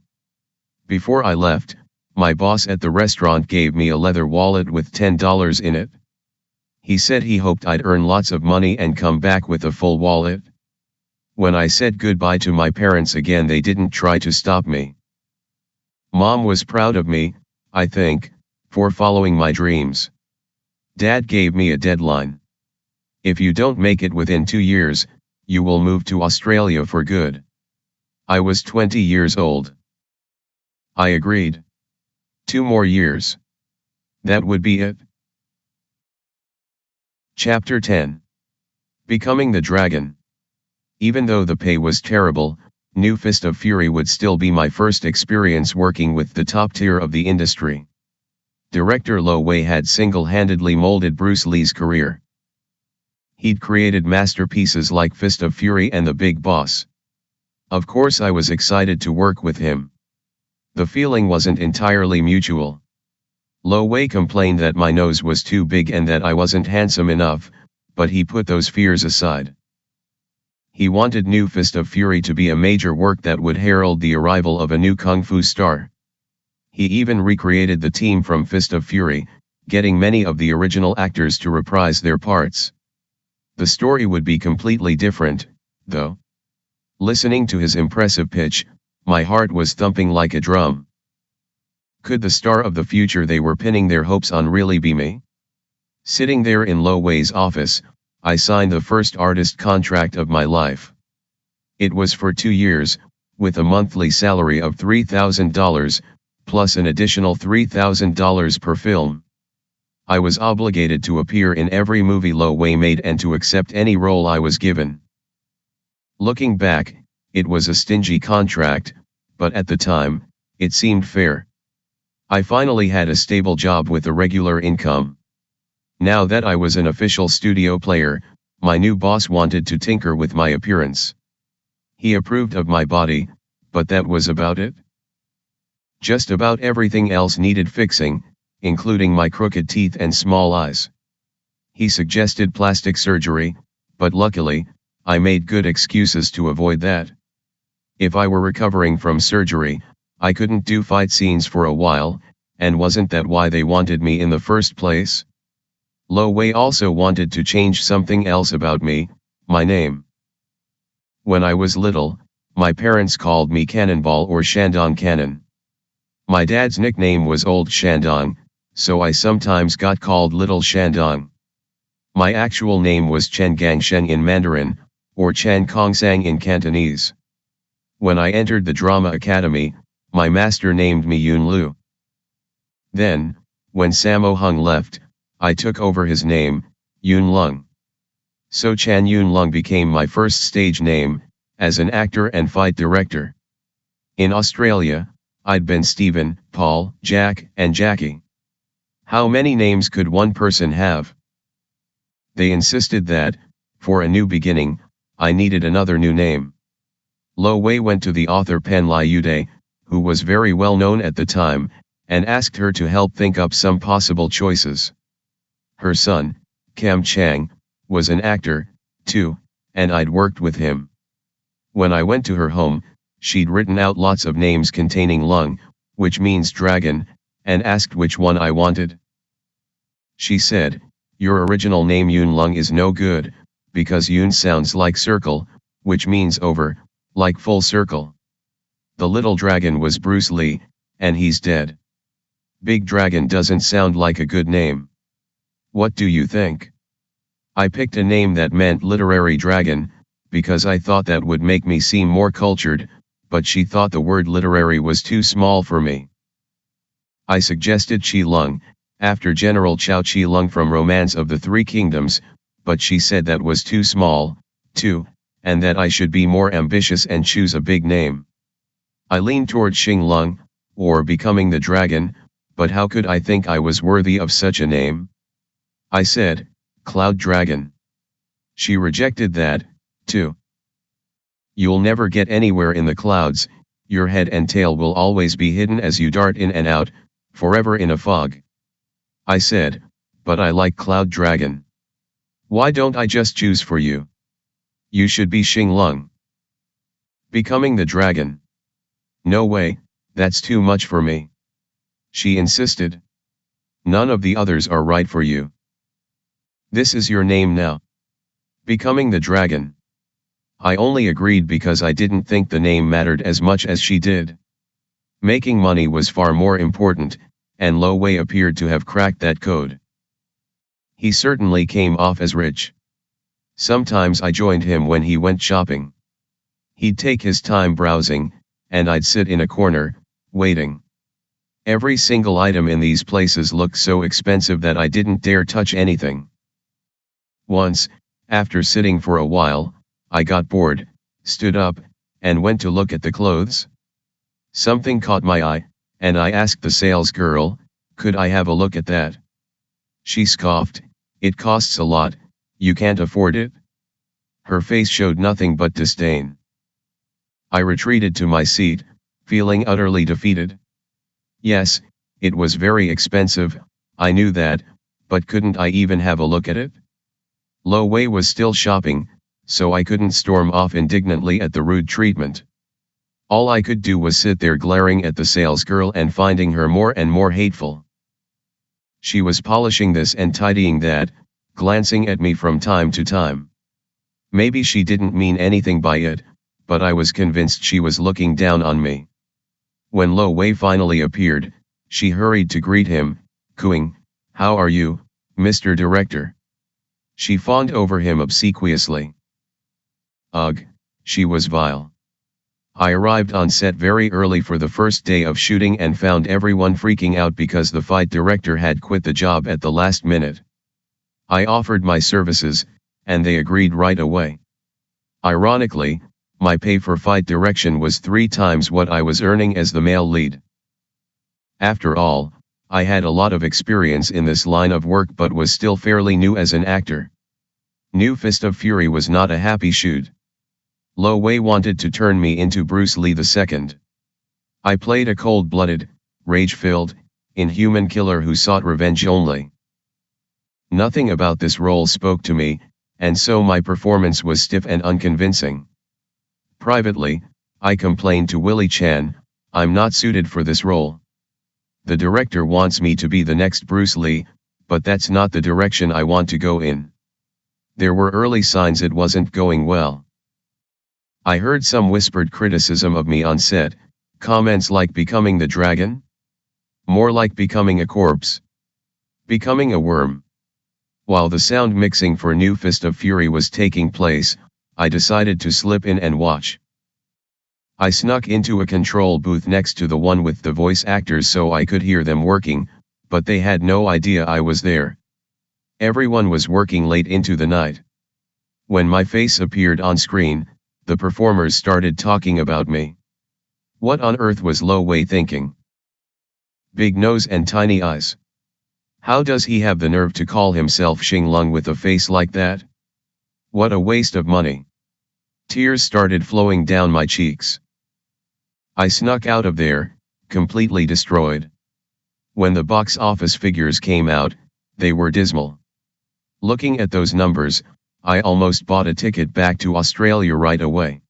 Before I left, my boss at the restaurant gave me a leather wallet with $10 in it. He said he hoped I'd earn lots of money and come back with a full wallet. When I said goodbye to my parents again, they didn't try to stop me. Mom was proud of me, I think, for following my dreams. Dad gave me a deadline. "If you don't make it within 2 years, you will move to Australia for good." I was 20 years old. I agreed. 2 more years. That would be it. Chapter 10. Becoming the Dragon. Even though the pay was terrible, New Fist of Fury would still be my first experience working with the top tier of the industry. Director Lo Wei had single-handedly molded Bruce Lee's career. He'd created masterpieces like Fist of Fury and The Big Boss. Of course I was excited to work with him. The feeling wasn't entirely mutual. Lo Wei complained that my nose was too big and that I wasn't handsome enough, but he put those fears aside. He wanted New Fist of Fury to be a major work that would herald the arrival of a new kung fu star. He even recreated the team from Fist of Fury, getting many of the original actors to reprise their parts. The story would be completely different, though. Listening to his impressive pitch, my heart was thumping like a drum. Could the star of the future they were pinning their hopes on really be me? Sitting there in Lo Wei's office, I signed the first artist contract of my life. It was for 2 years, with a monthly salary of $3,000, plus an additional $3,000 per film. I was obligated to appear in every movie Lo Wei made and to accept any role I was given. Looking back, it was a stingy contract, but at the time, it seemed fair. I finally had a stable job with a regular income. Now that I was an official studio player, my new boss wanted to tinker with my appearance. He approved of my body, but that was about it. Just about everything else needed fixing, including my crooked teeth and small eyes. He suggested plastic surgery, but luckily, I made good excuses to avoid that. If I were recovering from surgery, I couldn't do fight scenes for a while, and wasn't that why they wanted me in the first place? Lo Wei also wanted to change something else about me, my name. When I was little, my parents called me Cannonball or Shandong Cannon. My dad's nickname was Old Shandong, so I sometimes got called Little Shandong. My actual name was Chen Gangshen in Mandarin, or Chan Kongsang in Cantonese. When I entered the drama academy, my master named me Yun Lu. Then, when Sammo Hung left, I took over his name, Yun Lung. So Chan Yun Lung became my first stage name, as an actor and fight director. In Australia, I'd been Stephen, Paul, Jack, and Jackie. How many names could one person have? They insisted that, for a new beginning, I needed another new name. Lo Wei went to the author Pen Liude, who was very well known at the time, and asked her to help think up some possible choices. Her son, Cam Chang, was an actor, too, and I'd worked with him. When I went to her home, she'd written out lots of names containing Lung, which means dragon, and asked which one I wanted. She said, "Your original name Yun Lung is no good, because Yun sounds like circle, which means over, like full circle. The little dragon was Bruce Lee, and he's dead. Big dragon doesn't sound like a good name. What do you think?" I picked a name that meant literary dragon, because I thought that would make me seem more cultured, but she thought the word literary was too small for me. I suggested Qi Lung, after General Chao Qi Lung from Romance of the Three Kingdoms, but she said that was too small, too, and that I should be more ambitious and choose a big name. I leaned toward Xing Lung, or Becoming the Dragon, but how could I think I was worthy of such a name? I said, Cloud Dragon. She rejected that, too. You'll never get anywhere in the clouds, your head and tail will always be hidden as you dart in and out, forever in a fog. I said, but I like Cloud Dragon. Why don't I just choose for you? You should be Xing Lung. Becoming the Dragon. No way, that's too much for me. She insisted. None of the others are right for you. This is your name now. Becoming the Dragon. I only agreed because I didn't think the name mattered as much as she did. Making money was far more important, and Lo Wei appeared to have cracked that code. He certainly came off as rich. Sometimes I joined him when he went shopping. He'd take his time browsing, and I'd sit in a corner, waiting. Every single item in these places looked so expensive that I didn't dare touch anything. Once, after sitting for a while, I got bored, stood up, and went to look at the clothes. Something caught my eye, and I asked the sales girl, could I have a look at that? She scoffed, it costs a lot, you can't afford it? Her face showed nothing but disdain. I retreated to my seat, feeling utterly defeated. Yes, it was very expensive, I knew that, but couldn't I even have a look at it? Lo Wei was still shopping, so I couldn't storm off indignantly at the rude treatment. All I could do was sit there glaring at the salesgirl and finding her more and more hateful. She was polishing this and tidying that, glancing at me from time to time. Maybe she didn't mean anything by it, but I was convinced she was looking down on me. When Lo Wei finally appeared, she hurried to greet him, cooing, "How are you, Mr. Director?" She fawned over him obsequiously. Ugh, she was vile. I arrived on set very early for the first day of shooting and found everyone freaking out because the fight director had quit the job at the last minute. I offered my services, and they agreed right away. Ironically, my pay for fight direction was 3 times what I was earning as the male lead. After all, I had a lot of experience in this line of work but was still fairly new as an actor. New Fist of Fury was not a happy shoot. Lo Wei wanted to turn me into Bruce Lee II. I played a cold-blooded, rage-filled, inhuman killer who sought revenge only. Nothing about this role spoke to me, and so my performance was stiff and unconvincing. Privately, I complained to Willie Chan, I'm not suited for this role. The director wants me to be the next Bruce Lee, but that's not the direction I want to go in. There were early signs it wasn't going well. I heard some whispered criticism of me on set, comments like becoming the dragon? More like becoming a corpse. Becoming a worm. While the sound mixing for New Fist of Fury was taking place, I decided to slip in and watch. I snuck into a control booth next to the one with the voice actors so I could hear them working, but they had no idea I was there. Everyone was working late into the night. When my face appeared on screen, the performers started talking about me. What on earth was Lo Wei thinking? Big nose and tiny eyes. How does he have the nerve to call himself Xing Lung with a face like that? What a waste of money. Tears started flowing down my cheeks. I snuck out of there, completely destroyed. When the box office figures came out, they were dismal. Looking at those numbers, I almost bought a ticket back to Australia right away.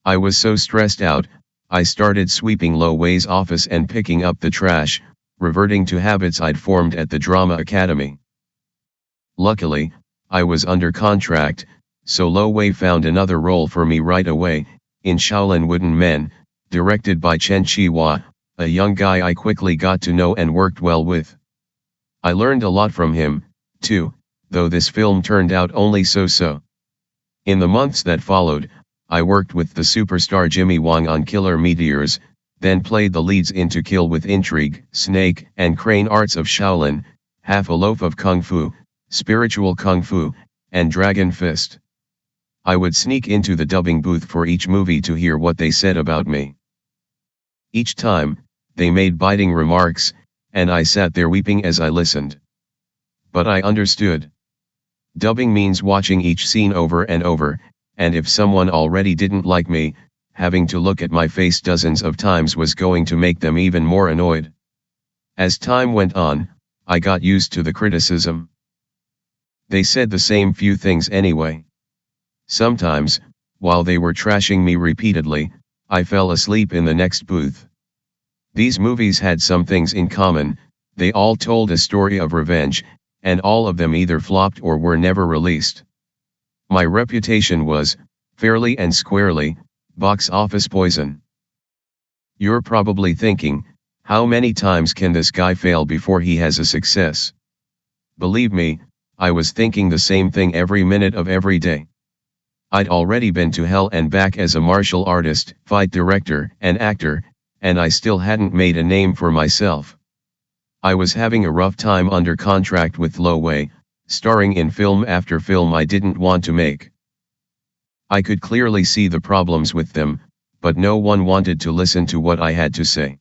I was so stressed out, I started sweeping Lo Wei's office and picking up the trash, reverting to habits I'd formed at the Drama Academy. Luckily, I was under contract, so Lo Wei found another role for me right away, in Shaolin Wooden Men, directed by Chen Qihua, a young guy I quickly got to know and worked well with. I learned a lot from him, too, though this film turned out only so-so. In the months that followed, I worked with the superstar Jimmy Wong on Killer Meteors, then played the leads in To Kill with Intrigue, Snake and Crane Arts of Shaolin, Half a Loaf of Kung Fu, Spiritual Kung Fu, and Dragon Fist. I would sneak into the dubbing booth for each movie to hear what they said about me. Each time, they made biting remarks, and I sat there weeping as I listened. But I understood. Dubbing means watching each scene over and over, and if someone already didn't like me, having to look at my face dozens of times was going to make them even more annoyed. As time went on, I got used to the criticism. They said the same few things anyway. Sometimes, while they were trashing me repeatedly, I fell asleep in the next booth. These movies had some things in common, they all told a story of revenge, and all of them either flopped or were never released. My reputation was, fairly and squarely, box office poison. You're probably thinking, how many times can this guy fail before he has a success? Believe me, I was thinking the same thing every minute of every day. I'd already been to hell and back as a martial artist, fight director, and actor, and I still hadn't made a name for myself. I was having a rough time under contract with Lo Wei, starring in film after film I didn't want to make. I could clearly see the problems with them, but no one wanted to listen to what I had to say.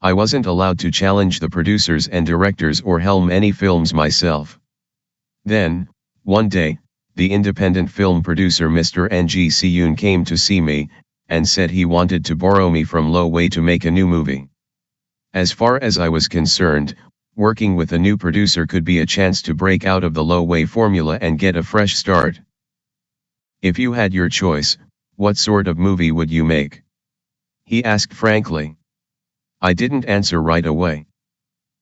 I wasn't allowed to challenge the producers and directors or helm any films myself. Then, one day, the independent film producer Mr. Ng Si-yoon came to see me, and said he wanted to borrow me from Lo Wei to make a new movie. As far as I was concerned, working with a new producer could be a chance to break out of the Lo Wei formula and get a fresh start. If you had your choice, what sort of movie would you make? He asked frankly. I didn't answer right away.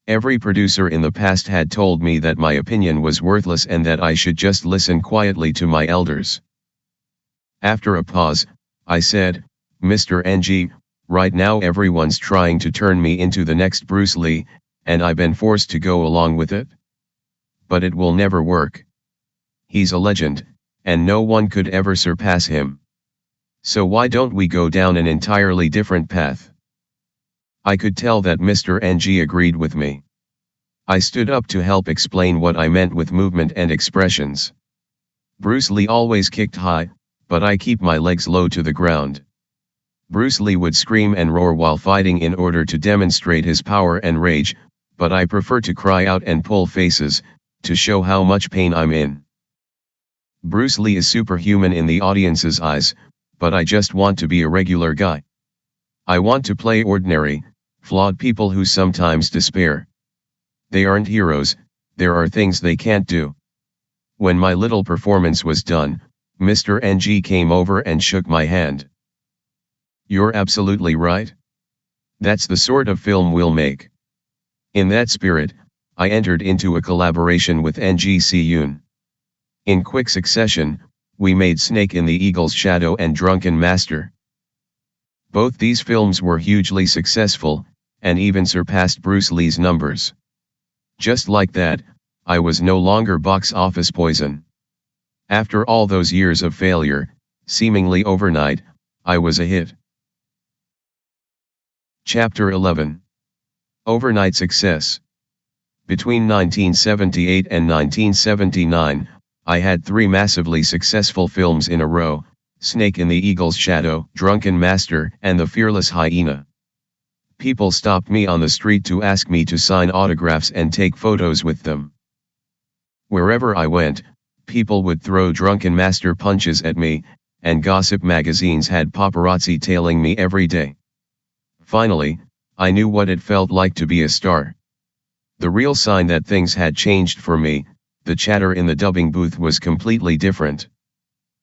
Every producer in the past had told me that my opinion was worthless and that I should just listen quietly to my elders. After a pause, I said, Mr. Ng, right now everyone's trying to turn me into the next Bruce Lee, and I've been forced to go along with it. But it will never work. He's a legend, and no one could ever surpass him. So why don't we go down an entirely different path? I could tell that Mr. Ng agreed with me. I stood up to help explain what I meant with movement and expressions. Bruce Lee always kicked high, but I keep my legs low to the ground. Bruce Lee would scream and roar while fighting in order to demonstrate his power and rage, but I prefer to cry out and pull faces, to show how much pain I'm in. Bruce Lee is superhuman in the audience's eyes, but I just want to be a regular guy. I want to play ordinary, flawed people who sometimes despair. They aren't heroes, there are things they can't do. When my little performance was done, Mr. Ng came over and shook my hand. You're absolutely right. That's the sort of film we'll make. In that spirit, I entered into a collaboration with Ng Si-yoon. In quick succession, we made Snake in the Eagle's Shadow and Drunken Master. Both these films were hugely successful, and even surpassed Bruce Lee's numbers. Just like that, I was no longer box office poison. After all those years of failure, seemingly overnight, I was a hit. Chapter 11. Overnight Success. Between 1978 and 1979, I had 3 massively successful films in a row: Snake in the Eagle's Shadow, Drunken Master, and The Fearless Hyena. People stopped me on the street to ask me to sign autographs and take photos with them. Wherever I went, people would throw Drunken Master punches at me, and gossip magazines had paparazzi tailing me every day. Finally, I knew what it felt like to be a star. The real sign that things had changed for me: the chatter in the dubbing booth was completely different.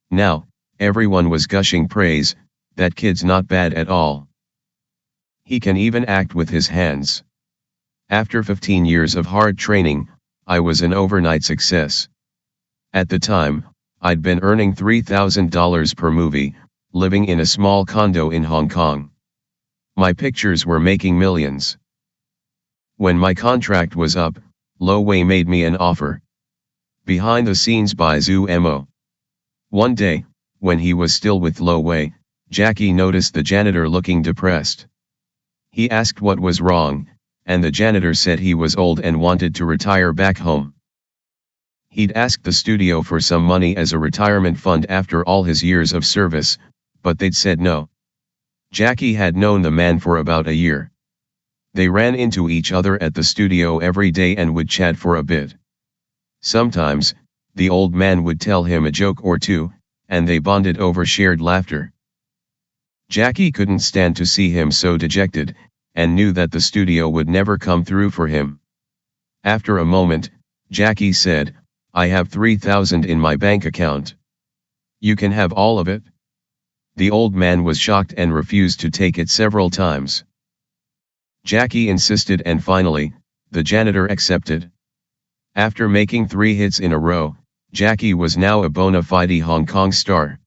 Now, everyone was gushing praise: "That kid's not bad at all. He can even act with his hands." After 15 years of hard training, I was an overnight success. At the time, I'd been earning $3,000 per movie, living in a small condo in Hong Kong. My pictures were making millions. When my contract was up, Lo Wei made me an offer. Behind the scenes by Zhu Mo. One day, when he was still with Lo Wei, Jackie noticed the janitor looking depressed. He asked what was wrong, and the janitor said he was old and wanted to retire back home. He'd asked the studio for some money as a retirement fund after all his years of service, but they'd said no. Jackie had known the man for about a year. They ran into each other at the studio every day and would chat for a bit. Sometimes, the old man would tell him a joke or two, and they bonded over shared laughter. Jackie couldn't stand to see him so dejected, and knew that the studio would never come through for him. After a moment, Jackie said, "I have $3,000 in my bank account. You can have all of it." The old man was shocked and refused to take it several times. Jackie insisted, and finally, the janitor accepted. After making 3 hits in a row, Jackie was now a bona fide Hong Kong star.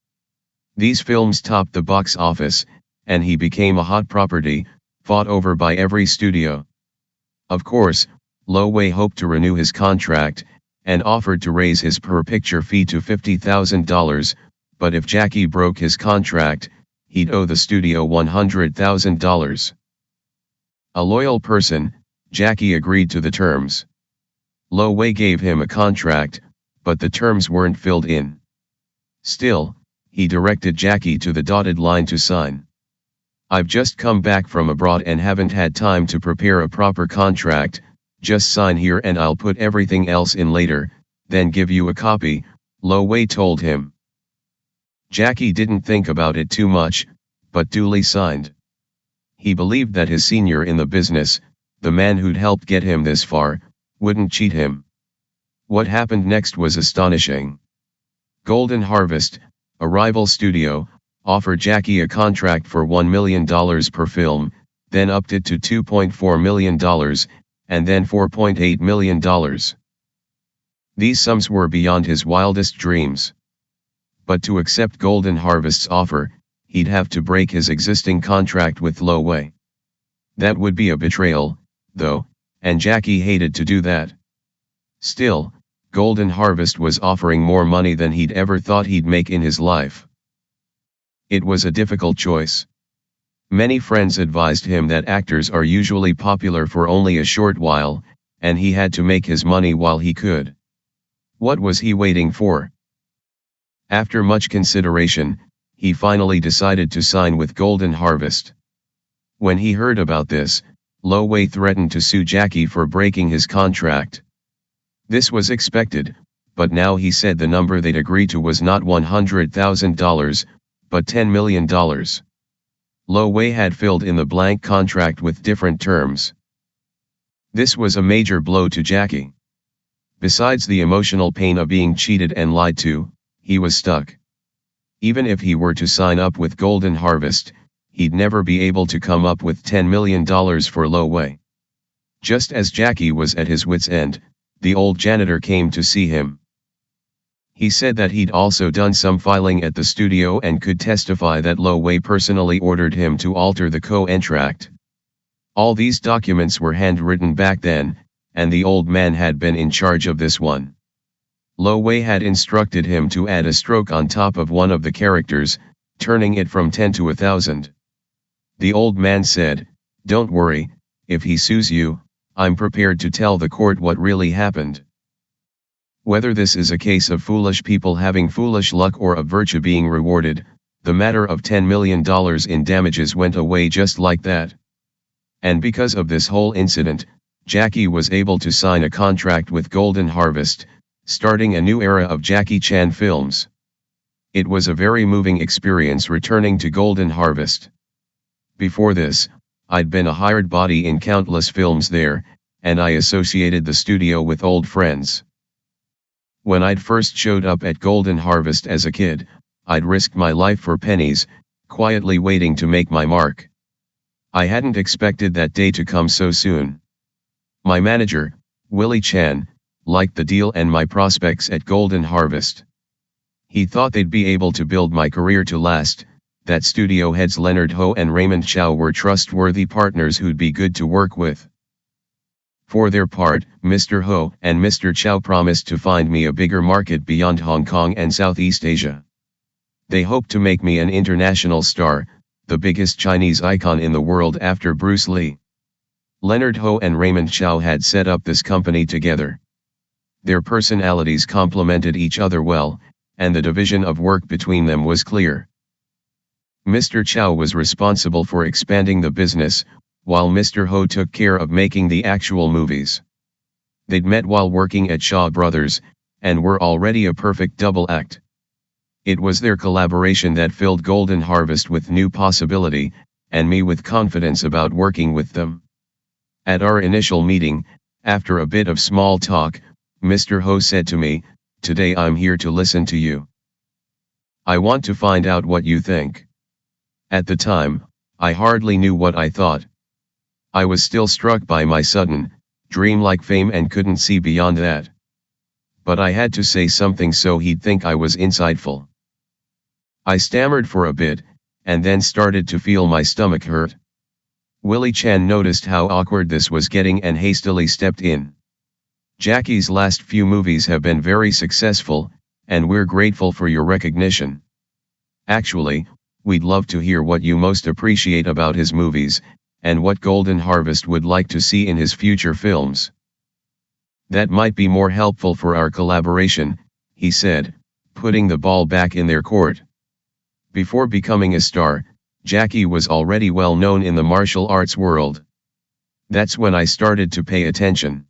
These films topped the box office, and he became a hot property, fought over by every studio. Of course, Lo Wei hoped to renew his contract, and offered to raise his per-picture fee to $50,000, but if Jackie broke his contract, he'd owe the studio $100,000. A loyal person, Jackie agreed to the terms. Lo Wei gave him a contract, but the terms weren't filled in. Still, he directed Jackie to the dotted line to sign. "I've just come back from abroad and haven't had time to prepare a proper contract. Just sign here and I'll put everything else in later, then give you a copy," Lo Wei told him. Jackie didn't think about it too much, but duly signed. He believed that his senior in the business, the man who'd helped get him this far, wouldn't cheat him. What happened next was astonishing. Golden Harvest, a rival studio, offered Jackie a contract for $1 million per film, then upped it to $2.4 million, and then $4.8 million. These sums were beyond his wildest dreams. But to accept Golden Harvest's offer, he'd have to break his existing contract with Lo Wei. That would be a betrayal, though, and Jackie hated to do that. Still, Golden Harvest was offering more money than he'd ever thought he'd make in his life. It was a difficult choice. Many friends advised him that actors are usually popular for only a short while, and he had to make his money while he could. What was he waiting for? After much consideration, he finally decided to sign with Golden Harvest. When he heard about this, Lo Wei threatened to sue Jackie for breaking his contract. This was expected, but now he said the number they'd agree to was not $100,000, but $10 million. Lo Wei had filled in the blank contract with different terms. This was a major blow to Jackie. Besides the emotional pain of being cheated and lied to, he was stuck. Even if he were to sign up with Golden Harvest, he'd never be able to come up with $10 million for Lo Wei. Just as Jackie was at his wit's end, the old janitor came to see him. He said that he'd also done some filing at the studio and could testify that Lo Wei personally ordered him to alter the contract. All these documents were handwritten back then, and the old man had been in charge of this one. Lo Wei had instructed him to add a stroke on top of one of the characters, turning it from 10 to 1,000. The old man said, "Don't worry, if he sues you, I'm prepared to tell the court what really happened." Whether this is a case of foolish people having foolish luck or of virtue being rewarded, the matter of $10 million in damages went away just like that. And because of this whole incident, Jackie was able to sign a contract with Golden Harvest, starting a new era of Jackie Chan films. It was a very moving experience returning to Golden Harvest. Before this, I'd been a hired body in countless films there, and I associated the studio with old friends. When I'd first showed up at Golden Harvest as a kid, I'd risked my life for pennies, quietly waiting to make my mark. I hadn't expected that day to come so soon. My manager, Willie Chan, liked the deal and my prospects at Golden Harvest. He thought they'd be able to build my career to last, that studio heads Leonard Ho and Raymond Chow were trustworthy partners who'd be good to work with. For their part, Mr. Ho and Mr. Chow promised to find me a bigger market beyond Hong Kong and Southeast Asia. They hoped to make me an international star, the biggest Chinese icon in the world after Bruce Lee. Leonard Ho and Raymond Chow had set up this company together. Their personalities complemented each other well, and the division of work between them was clear. Mr. Chow was responsible for expanding the business, while Mr. Ho took care of making the actual movies. They'd met while working at Shaw Brothers, and were already a perfect double act. It was their collaboration that filled Golden Harvest with new possibility, and me with confidence about working with them. At our initial meeting, after a bit of small talk, Mr. Ho said to me, "Today I'm here to listen to you. I want to find out what you think." At the time, I hardly knew what I thought. I was still struck by my sudden, dreamlike fame and couldn't see beyond that. But I had to say something so he'd think I was insightful. I stammered for a bit, and then started to feel my stomach hurt. Willie Chan noticed how awkward this was getting and hastily stepped in. "Jackie's last few movies have been very successful, and we're grateful for your recognition. Actually, we'd love to hear what you most appreciate about his movies, and what Golden Harvest would like to see in his future films. That might be more helpful for our collaboration," he said, putting the ball back in their court. Before becoming a star, Jackie was already well known in the martial arts world. That's when I started to pay attention.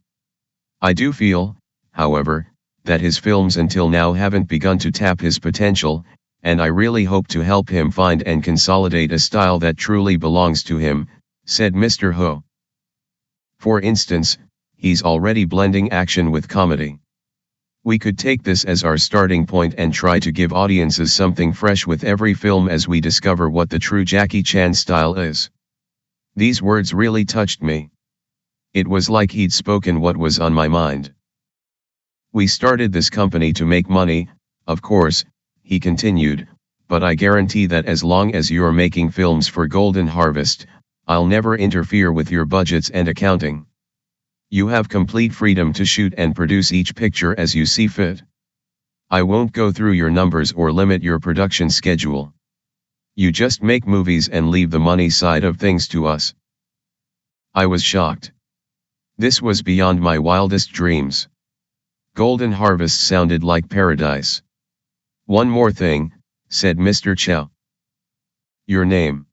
I do feel, however, that his films until now haven't begun to tap his potential, and I really hope to help him find and consolidate a style that truly belongs to him, said Mr. Ho. For instance, he's already blending action with comedy. We could take this as our starting point and try to give audiences something fresh with every film as we discover what the true Jackie Chan style is. These words really touched me. It was like he'd spoken what was on my mind. We started this company to make money, of course, he continued, but I guarantee that as long as you're making films for Golden Harvest, I'll never interfere with your budgets and accounting. You have complete freedom to shoot and produce each picture as you see fit. I won't go through your numbers or limit your production schedule. You just make movies and leave the money side of things to us. I was shocked. This was beyond my wildest dreams. Golden Harvest sounded like paradise. "One more thing," said Mr. Chow. "Your name."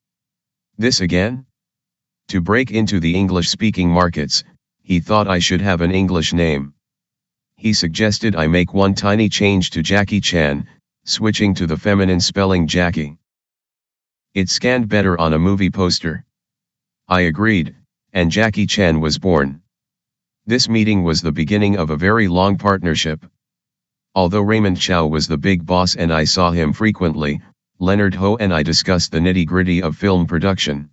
"This again?" To break into the English-speaking markets, he thought I should have an English name. He suggested I make one tiny change to Jackie Chan, switching to the feminine spelling Jackie. It scanned better on a movie poster. I agreed, and Jackie Chan was born. This meeting was the beginning of a very long partnership. Although Raymond Chow was the big boss and I saw him frequently, Leonard Ho and I discussed the nitty-gritty of film production.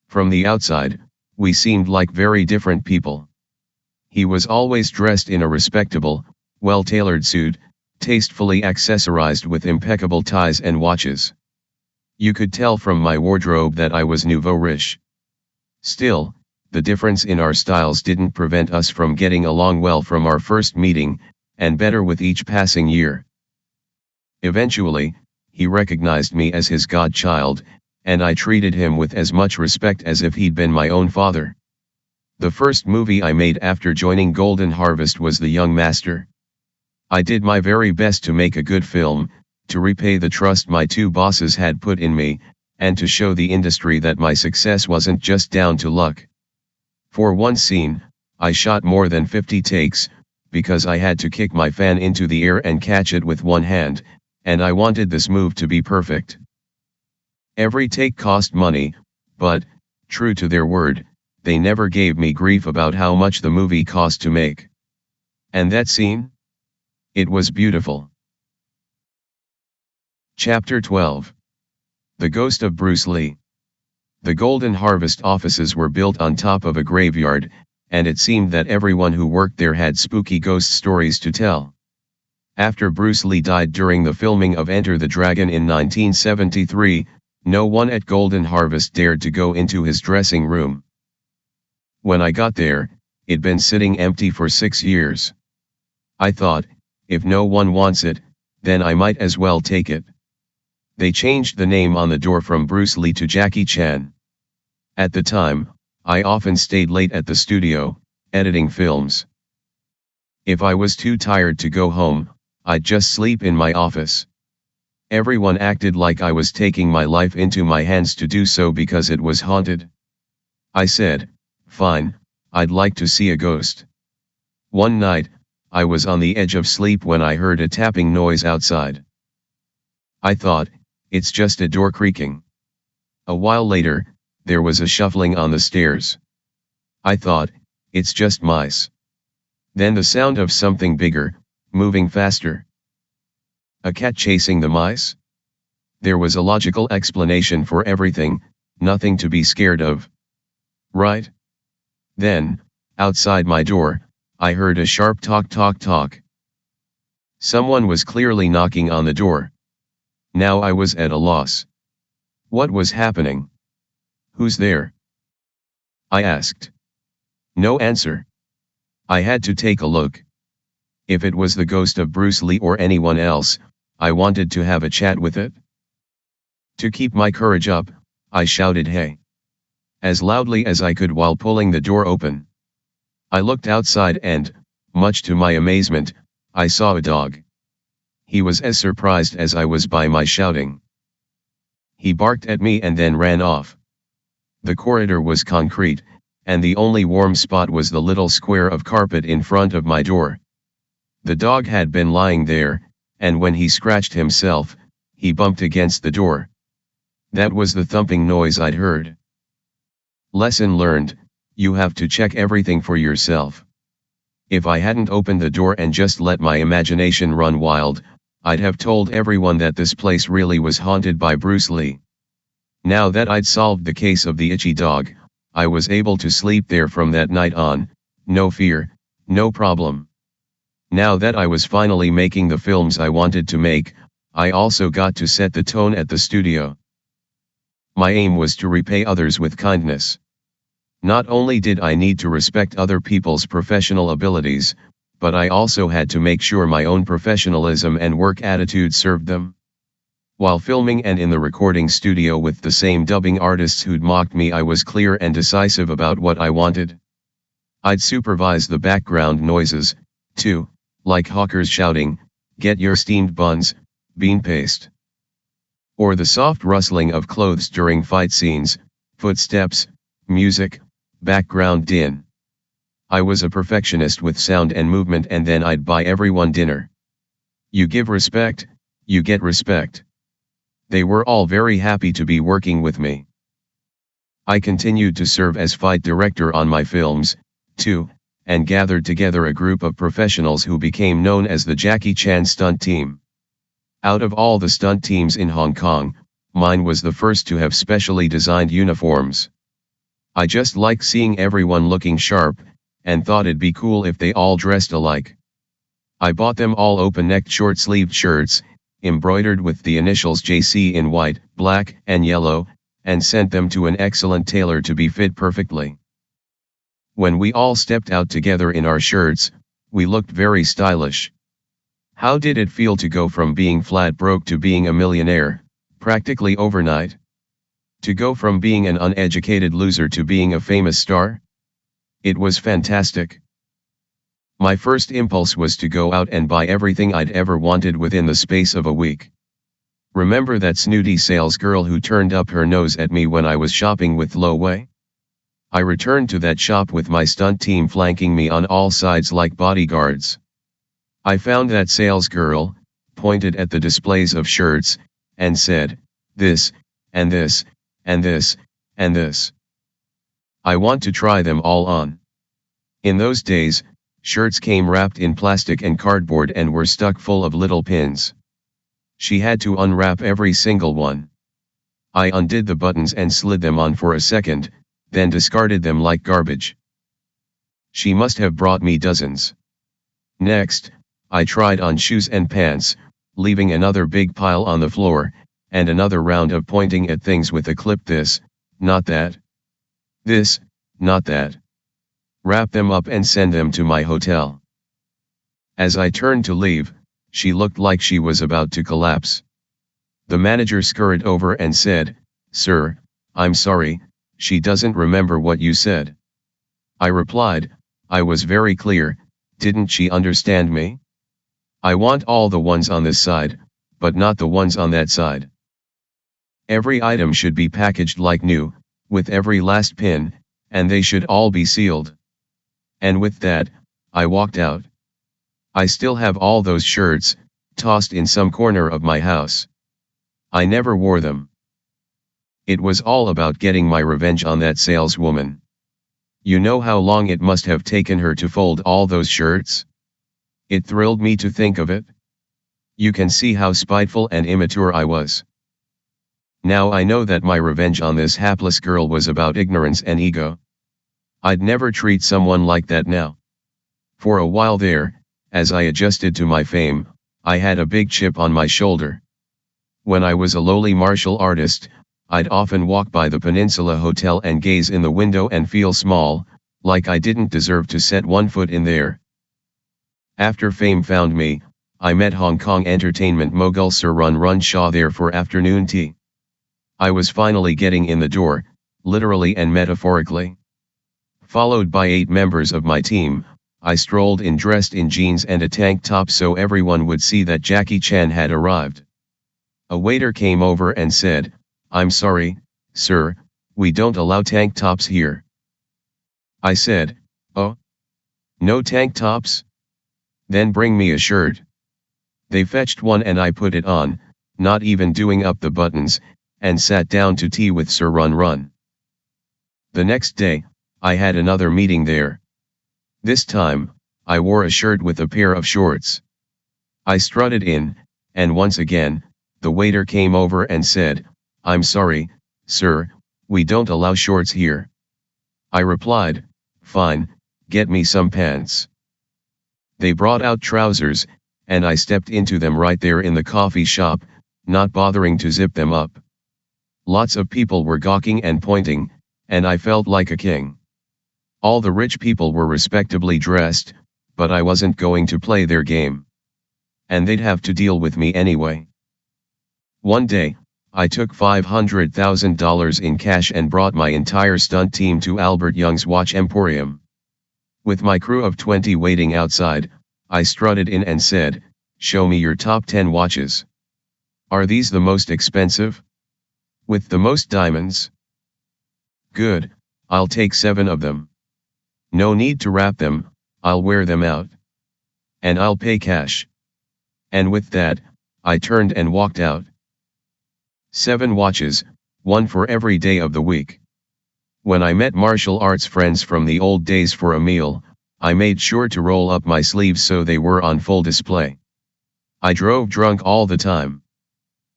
From the outside, we seemed like very different people. He was always dressed in a respectable, well-tailored suit, tastefully accessorized with impeccable ties and watches. You could tell from my wardrobe that I was nouveau riche. Still, the difference in our styles didn't prevent us from getting along well from our first meeting, and better with each passing year. Eventually, he recognized me as his godchild, and I treated him with as much respect as if he'd been my own father. The first movie I made after joining Golden Harvest was The Young Master. I did my very best to make a good film, to repay the trust my two bosses had put in me, and to show the industry that my success wasn't just down to luck. For one scene, I shot more than 50 takes, because I had to kick my fan into the air and catch it with one hand, and I wanted this move to be perfect. Every take cost money, but, true to their word, they never gave me grief about how much the movie cost to make. And that scene? It was beautiful. Chapter 12. The Ghost of Bruce Lee. The Golden Harvest offices were built on top of a graveyard, and it seemed that everyone who worked there had spooky ghost stories to tell. After Bruce Lee died during the filming of Enter the Dragon in 1973, no one at Golden Harvest dared to go into his dressing room. When I got there, it'd been sitting empty for 6 years. I thought, if no one wants it, then I might as well take it. They changed the name on the door from Bruce Lee to Jackie Chan. At the time, I often stayed late at the studio, editing films. If I was too tired to go home, I'd just sleep in my office. Everyone acted like I was taking my life into my hands to do so because it was haunted. I said, fine, I'd like to see a ghost. One night, I was on the edge of sleep when I heard a tapping noise outside. I thought, it's just a door creaking. A while later, there was a shuffling on the stairs. I thought, it's just mice. Then the sound of something bigger, moving faster. A cat chasing the mice? There was a logical explanation for everything, nothing to be scared of. Right? Then, outside my door, I heard a sharp tock tock tock. Someone was clearly knocking on the door. Now I was at a loss. What was happening? Who's there? I asked. No answer. I had to take a look. If it was the ghost of Bruce Lee or anyone else, I wanted to have a chat with it. To keep my courage up, I shouted hey, as loudly as I could while pulling the door open. I looked outside and, much to my amazement, I saw a dog. He was as surprised as I was by my shouting. He barked at me and then ran off. The corridor was concrete, and the only warm spot was the little square of carpet in front of my door. The dog had been lying there, and when he scratched himself, he bumped against the door. That was the thumping noise I'd heard. Lesson learned, you have to check everything for yourself. If I hadn't opened the door and just let my imagination run wild, I'd have told everyone that this place really was haunted by Bruce Lee. Now that I'd solved the case of the itchy dog, I was able to sleep there from that night on, no fear, no problem. Now that I was finally making the films I wanted to make, I also got to set the tone at the studio. My aim was to repay others with kindness. Not only did I need to respect other people's professional abilities, but I also had to make sure my own professionalism and work attitude served them. While filming and in the recording studio with the same dubbing artists who'd mocked me, I was clear and decisive about what I wanted. I'd supervise the background noises, too, like hawkers shouting, "Get your steamed buns, bean paste." Or the soft rustling of clothes during fight scenes, footsteps, music, background din. I was a perfectionist with sound and movement, and then I'd buy everyone dinner. You give respect, you get respect. They were all very happy to be working with me. I continued to serve as fight director on my films, too, and gathered together a group of professionals who became known as the Jackie Chan stunt team. Out of all the stunt teams in Hong Kong, mine was the first to have specially designed uniforms. I just liked seeing everyone looking sharp, and thought it'd be cool if they all dressed alike. I bought them all open-necked short-sleeved shirts, embroidered with the initials JC in white, black, and yellow, and sent them to an excellent tailor to be fit perfectly. When we all stepped out together in our shirts, we looked very stylish. How did it feel to go from being flat broke to being a millionaire, practically overnight? To go from being an uneducated loser to being a famous star? It was fantastic. My first impulse was to go out and buy everything I'd ever wanted within the space of a week. Remember that snooty sales girl who turned up her nose at me when I was shopping with Lo Wei? I returned to that shop with my stunt team flanking me on all sides like bodyguards. I found that sales girl, pointed at the displays of shirts, and said, "This, and this, and this, and this. I want to try them all on." In those days, shirts came wrapped in plastic and cardboard and were stuck full of little pins. She had to unwrap every single one. I undid the buttons and slid them on for a second, then discarded them like garbage. She must have brought me dozens. Next, I tried on shoes and pants, leaving another big pile on the floor, and another round of pointing at things with a clip. This, not that. This, not that. Wrap them up and send them to my hotel. As I turned to leave, she looked like she was about to collapse. The manager scurried over and said, "Sir, I'm sorry, she doesn't remember what you said." I replied, "I was very clear, didn't she understand me? I want all the ones on this side, but not the ones on that side. Every item should be packaged like new, with every last pin, and they should all be sealed." And with that, I walked out. I still have all those shirts, tossed in some corner of my house. I never wore them. It was all about getting my revenge on that saleswoman. You know how long it must have taken her to fold all those shirts? It thrilled me to think of it. You can see how spiteful and immature I was. Now I know that my revenge on this hapless girl was about ignorance and ego. I'd never treat someone like that now. For a while there, as I adjusted to my fame, I had a big chip on my shoulder. When I was a lowly martial artist, I'd often walk by the Peninsula Hotel and gaze in the window and feel small, like I didn't deserve to set one foot in there. After fame found me, I met Hong Kong entertainment mogul Sir Run Run Shaw there for afternoon tea. I was finally getting in the door, literally and metaphorically. Followed by 8 members of my team, I strolled in dressed in jeans and a tank top so everyone would see that Jackie Chan had arrived. A waiter came over and said, "I'm sorry, sir, we don't allow tank tops here." I said, "Oh? No tank tops? Then bring me a shirt." They fetched one and I put it on, not even doing up the buttons, and sat down to tea with Sir Run Run. The next day, I had another meeting there. This time, I wore a shirt with a pair of shorts. I strutted in, and once again, the waiter came over and said, "I'm sorry, sir, we don't allow shorts here." I replied, "Fine, get me some pants." They brought out trousers, and I stepped into them right there in the coffee shop, not bothering to zip them up. Lots of people were gawking and pointing, and I felt like a king. All the rich people were respectably dressed, but I wasn't going to play their game. And they'd have to deal with me anyway. One day, I took $500,000 in cash and brought my entire stunt team to Albert Young's Watch Emporium. With my crew of 20 waiting outside, I strutted in and said, "Show me your top 10 watches. Are these the most expensive? With the most diamonds? Good, I'll take 7 of them. No need to wrap them, I'll wear them out. And I'll pay cash." And with that, I turned and walked out. 7 watches, one for every day of the week. When I met martial arts friends from the old days for a meal, I made sure to roll up my sleeves so they were on full display. I drove drunk all the time.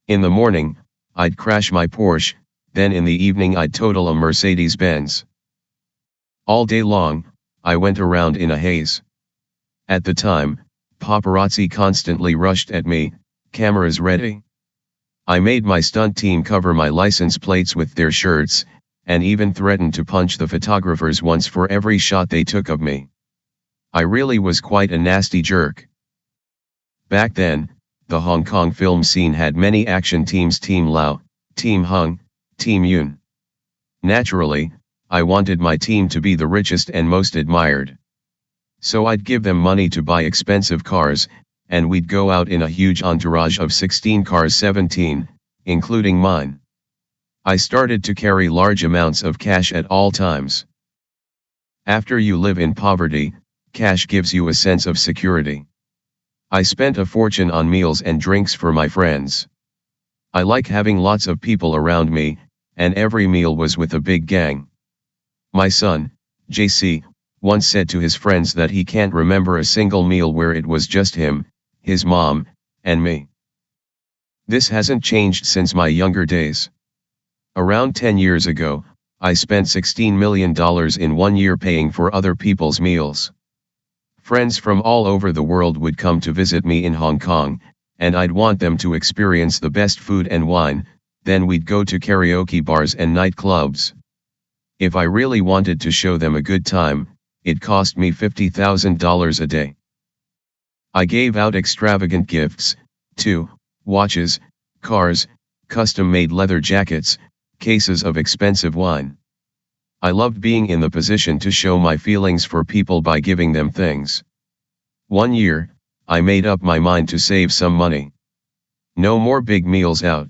In the morning, I'd crash my Porsche, then in the evening I'd total a Mercedes-Benz. All day long, I went around in a haze. At the time, paparazzi constantly rushed at me, "Cameras ready?" I made my stunt team cover my license plates with their shirts, and even threatened to punch the photographers once for every shot they took of me. I really was quite a nasty jerk. Back then, the Hong Kong film scene had many action teams: Team Lao, Team Hung, Team Yun. Naturally, I wanted my team to be the richest and most admired. So I'd give them money to buy expensive cars, and we'd go out in a huge entourage of 16 cars, 17, including mine. I started to carry large amounts of cash at all times. After you live in poverty, cash gives you a sense of security. I spent a fortune on meals and drinks for my friends. I like having lots of people around me, and every meal was with a big gang. My son, JC, once said to his friends that he can't remember a single meal where it was just him, his mom, and me. This hasn't changed since my younger days. Around 10 years ago, I spent $16 million in 1 year paying for other people's meals. Friends from all over the world would come to visit me in Hong Kong, and I'd want them to experience the best food and wine. Then we'd go to karaoke bars and nightclubs. If I really wanted to show them a good time, it cost me $50,000 a day. I gave out extravagant gifts, too: watches, cars, custom-made leather jackets, cases of expensive wine. I loved being in the position to show my feelings for people by giving them things. 1 year, I made up my mind to save some money. No more big meals out.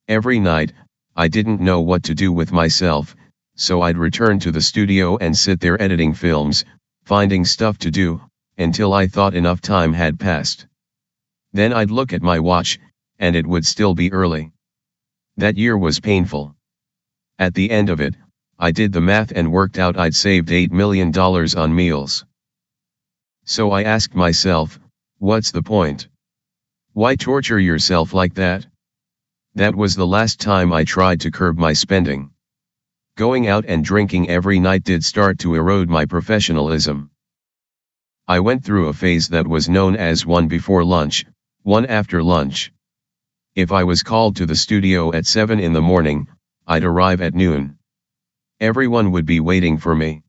Every night, I didn't know what to do with myself, so I'd return to the studio and sit there editing films, finding stuff to do, until I thought enough time had passed. Then I'd look at my watch, and it would still be early. That year was painful. At the end of it, I did the math and worked out I'd saved $8 million on meals. So I asked myself, what's the point? Why torture yourself like that? That was the last time I tried to curb my spending. Going out and drinking every night did start to erode my professionalism. I went through a phase that was known as one before lunch, one after lunch. If I was called to the studio at 7 in the morning, I'd arrive at noon. Everyone would be waiting for me.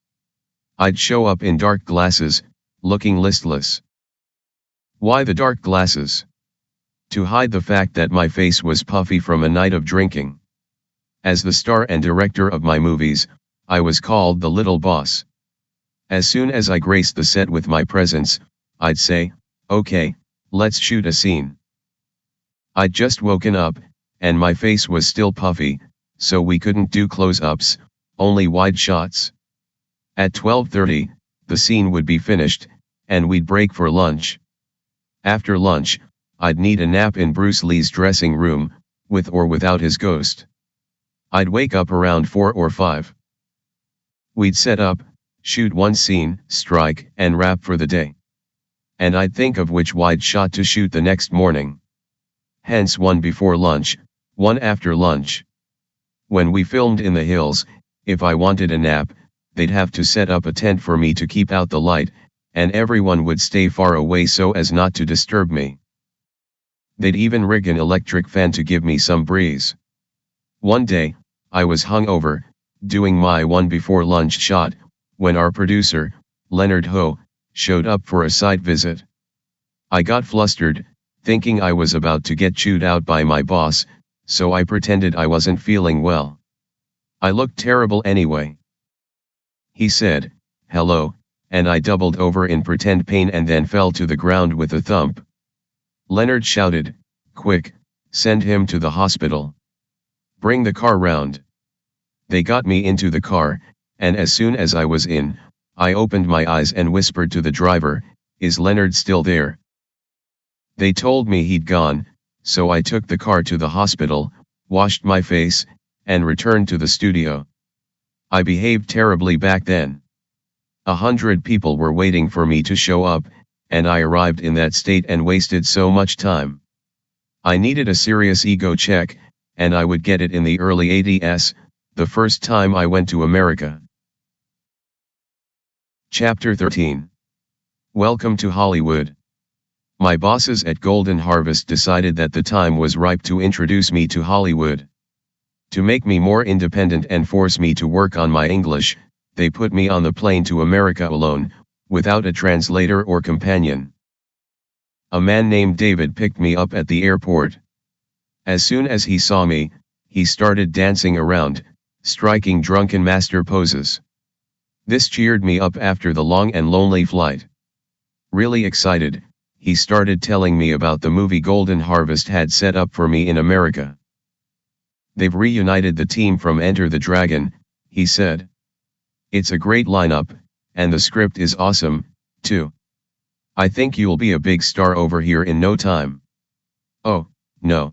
I'd show up in dark glasses, looking listless. Why the dark glasses? To hide the fact that my face was puffy from a night of drinking. As the star and director of my movies, I was called the little boss. As soon as I graced the set with my presence, I'd say, "Okay, let's shoot a scene." I'd just woken up, and my face was still puffy, so we couldn't do close-ups, only wide shots. At 12:30, the scene would be finished, and we'd break for lunch. After lunch, I'd need a nap in Bruce Lee's dressing room, with or without his ghost. I'd wake up around 4 or 5. We'd set up, shoot one scene, strike, and wrap for the day. And I'd think of which wide shot to shoot the next morning. Hence one before lunch, one after lunch. When we filmed in the hills, if I wanted a nap, they'd have to set up a tent for me to keep out the light, and everyone would stay far away so as not to disturb me. They'd even rig an electric fan to give me some breeze. One day, I was hungover, doing my one before lunch shot, when our producer, Leonard Ho, showed up for a site visit. I got flustered, thinking I was about to get chewed out by my boss, so I pretended I wasn't feeling well. I looked terrible anyway. He said, "Hello," and I doubled over in pretend pain and then fell to the ground with a thump. Leonard shouted, "Quick, send him to the hospital. Bring the car round." They got me into the car, and as soon as I was in, I opened my eyes and whispered to the driver, "Is Leonard still there?" They told me he'd gone, so I took the car to the hospital, washed my face, and returned to the studio. I behaved terribly back then. 100 people were waiting for me to show up, and I arrived in that state and wasted so much time. I needed a serious ego check, and I would get it in the early 80s, the first time I went to America. Chapter 13. Welcome to Hollywood. My bosses at Golden Harvest decided that the time was ripe to introduce me to Hollywood. To make me more independent and force me to work on my English, they put me on the plane to America alone, without a translator or companion. A man named David picked me up at the airport. As soon as he saw me, he started dancing around, striking drunken master poses. This cheered me up after the long and lonely flight. Really excited, he started telling me about the movie Golden Harvest had set up for me in America. They've reunited the team from Enter the Dragon, he said. It's a great lineup, and the script is awesome, too. I think you'll be a big star over here in no time. Oh, no.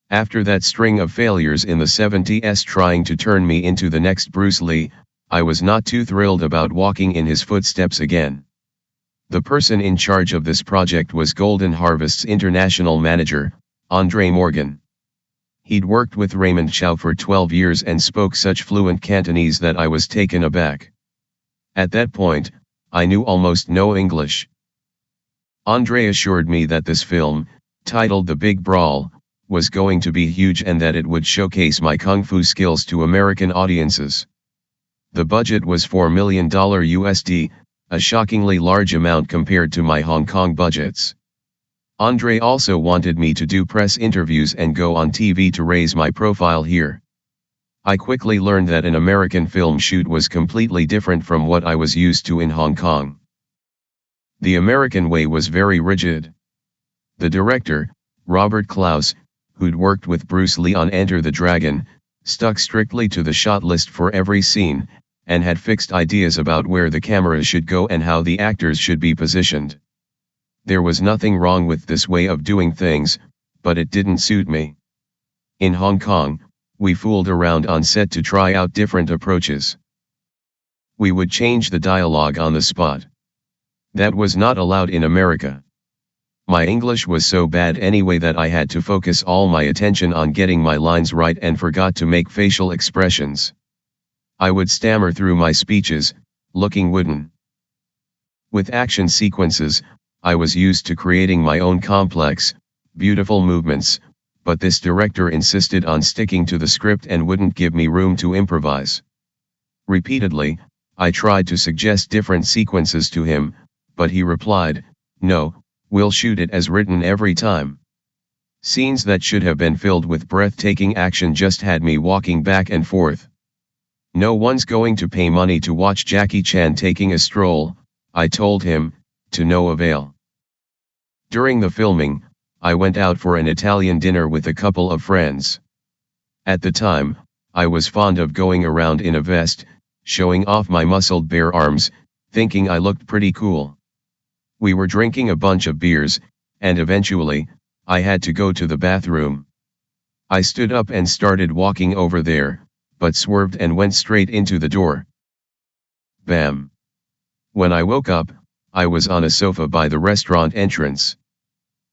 After that string of failures in the 70s trying to turn me into the next Bruce Lee, I was not too thrilled about walking in his footsteps again. The person in charge of this project was Golden Harvest's international manager, Andre Morgan. He'd worked with Raymond Chow for 12 years and spoke such fluent Cantonese that I was taken aback. At that point, I knew almost no English. Andre assured me that this film, titled The Big Brawl, was going to be huge and that it would showcase my kung fu skills to American audiences. The budget was $4 million USD, a shockingly large amount compared to my Hong Kong budgets. Andre also wanted me to do press interviews and go on TV to raise my profile here. I quickly learned that an American film shoot was completely different from what I was used to in Hong Kong. The American way was very rigid. The director, Robert Clouse, who'd worked with Bruce Lee on Enter the Dragon, stuck strictly to the shot list for every scene, and had fixed ideas about where the camera should go and how the actors should be positioned. There was nothing wrong with this way of doing things, but it didn't suit me. In Hong Kong, we fooled around on set to try out different approaches. We would change the dialogue on the spot. That was not allowed in America. My English was so bad anyway that I had to focus all my attention on getting my lines right and forgot to make facial expressions. I would stammer through my speeches, looking wooden. With action sequences, I was used to creating my own complex, beautiful movements, but this director insisted on sticking to the script and wouldn't give me room to improvise. Repeatedly, I tried to suggest different sequences to him, but he replied, "No, we'll shoot it as written every time." Scenes that should have been filled with breathtaking action just had me walking back and forth. "No one's going to pay money to watch Jackie Chan taking a stroll," I told him, to no avail. During the filming, I went out for an Italian dinner with a couple of friends. At the time, I was fond of going around in a vest, showing off my muscled bare arms, thinking I looked pretty cool. We were drinking a bunch of beers, and eventually, I had to go to the bathroom. I stood up and started walking over there, but swerved and went straight into the door. Bam! When I woke up, I was on a sofa by the restaurant entrance.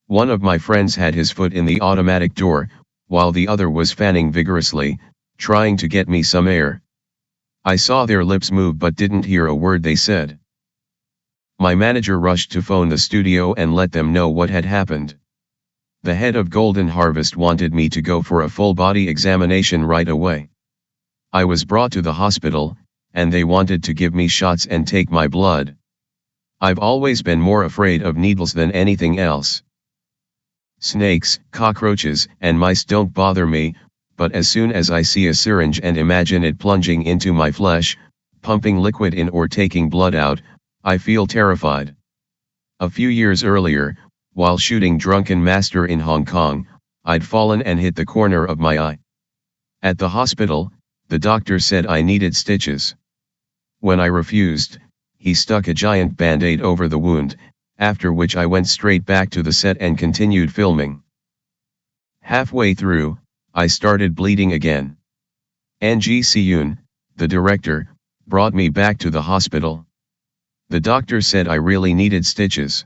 One of my friends had his foot in the automatic door, while the other was fanning vigorously, trying to get me some air. I saw their lips move but didn't hear a word they said. My manager rushed to phone the studio and let them know what had happened. The head of Golden Harvest wanted me to go for a full-body examination right away. I was brought to the hospital, and they wanted to give me shots and take my blood. I've always been more afraid of needles than anything else. Snakes, cockroaches, and mice don't bother me, but as soon as I see a syringe and imagine it plunging into my flesh, pumping liquid in or taking blood out, I feel terrified. A few years earlier, while shooting Drunken Master in Hong Kong, I'd fallen and hit the corner of my eye. At the hospital, the doctor said I needed stitches. When I refused, he stuck a giant band-aid over the wound, after which I went straight back to the set and continued filming. Halfway through, I started bleeding again. Ang Si-yoon, the director, brought me back to the hospital. The doctor said I really needed stitches.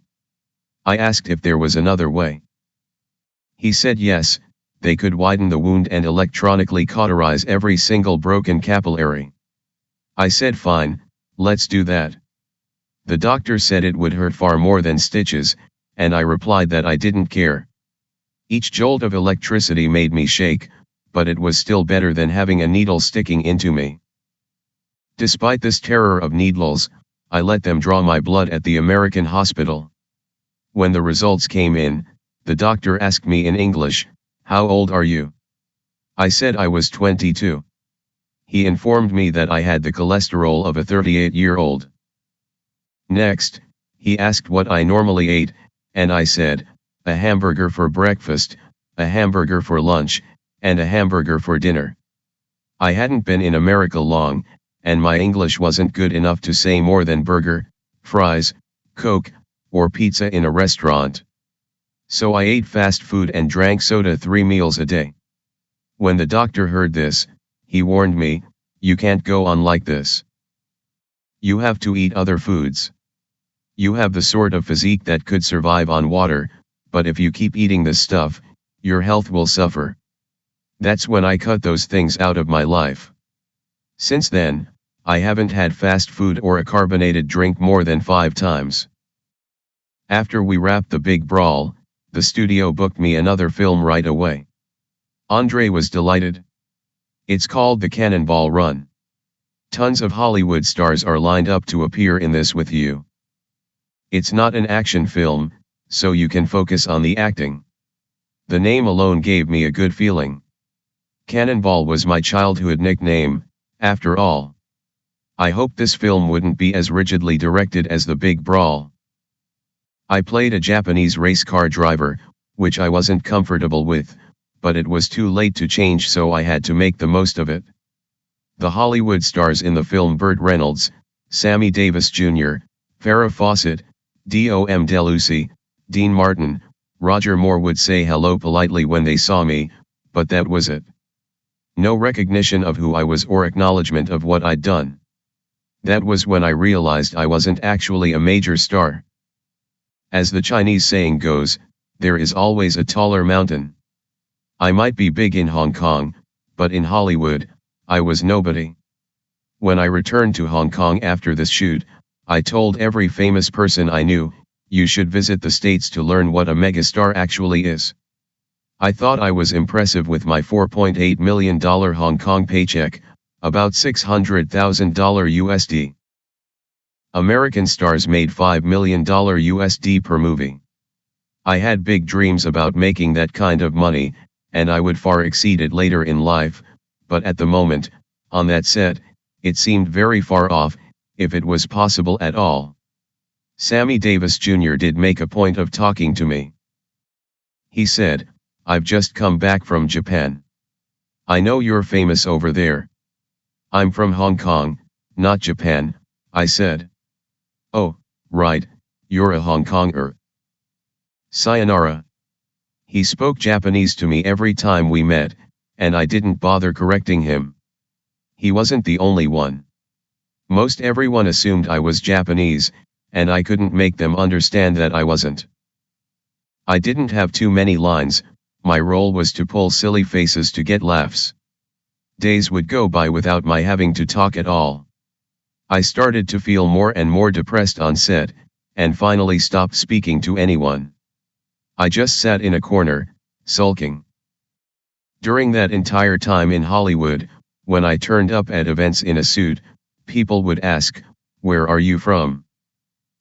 I asked if there was another way. He said yes, they could widen the wound and electronically cauterize every single broken capillary. I said fine, let's do that. The doctor said it would hurt far more than stitches, and I replied that I didn't care. Each jolt of electricity made me shake, but it was still better than having a needle sticking into me. Despite this terror of needles, I let them draw my blood at the American hospital. When the results came in, the doctor asked me in English, "How old are you?" I said I was 22. He informed me that I had the cholesterol of a 38-year-old. Next, he asked what I normally ate, and I said, a hamburger for breakfast, a hamburger for lunch, and a hamburger for dinner. I hadn't been in America long, and my English wasn't good enough to say more than burger, fries, Coke, or pizza in a restaurant. So I ate fast food and drank soda 3 meals a day. When the doctor heard this, he warned me, "You can't go on like this. You have to eat other foods. You have the sort of physique that could survive on water, but if you keep eating this stuff, your health will suffer." That's when I cut those things out of my life. Since then, I haven't had fast food or a carbonated drink more than 5 times. After we wrapped the big brawl, the studio booked me another film right away. Andre was delighted. It's called The Cannonball Run. Tons of Hollywood stars are lined up to appear in this with you. It's not an action film, so you can focus on the acting. The name alone gave me a good feeling. Cannonball was my childhood nickname, after all. I hoped this film wouldn't be as rigidly directed as The Big Brawl. I played a Japanese race car driver, which I wasn't comfortable with, but it was too late to change, so I had to make the most of it. The Hollywood stars in the film: Burt Reynolds, Sammy Davis Jr., Farrah Fawcett, Dom DeLuise, Dean Martin. Roger Moore would say hello politely when they saw me, but that was it. No recognition of who I was or acknowledgement of what I'd done. That was when I realized I wasn't actually a major star. As the Chinese saying goes, there is always a taller mountain. I might be big in Hong Kong, but in Hollywood, I was nobody. When I returned to Hong Kong after this shoot, I told every famous person I knew, "You should visit the States to learn what a megastar actually is." I thought I was impressive with my $4.8 million Hong Kong paycheck, about $600,000 USD. American stars made $5 million USD per movie. I had big dreams about making that kind of money, and I would far exceed it later in life, but at the moment, on that set, it seemed very far off, if it was possible at all. Sammy Davis Jr. did make a point of talking to me. He said, "I've just come back from Japan. I know you're famous over there." "I'm from Hong Kong, not Japan," I said. "Oh, right, you're a Hong Konger. Sayonara." He spoke Japanese to me every time we met, and I didn't bother correcting him. He wasn't the only one. Most everyone assumed I was Japanese, and I couldn't make them understand that I wasn't. I didn't have too many lines. My role was to pull silly faces to get laughs. Days would go by without my having to talk at all. I started to feel more and more depressed on set, and finally stopped speaking to anyone. I just sat in a corner, sulking. During that entire time in Hollywood, when I turned up at events in a suit, people would ask, "Where are you from?"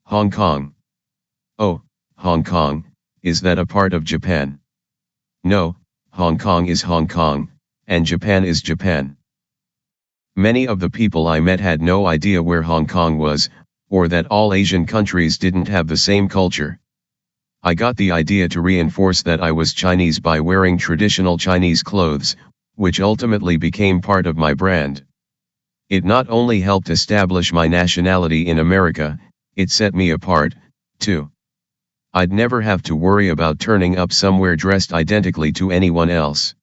"Hong Kong." "Oh, Hong Kong, is that a part of Japan?" "No, Hong Kong is Hong Kong, and Japan is Japan." Many of the people I met had no idea where Hong Kong was, or that all Asian countries didn't have the same culture. I got the idea to reinforce that I was Chinese by wearing traditional Chinese clothes, which ultimately became part of my brand. It not only helped establish my nationality in America, it set me apart, too. I'd never have to worry about turning up somewhere dressed identically to anyone else.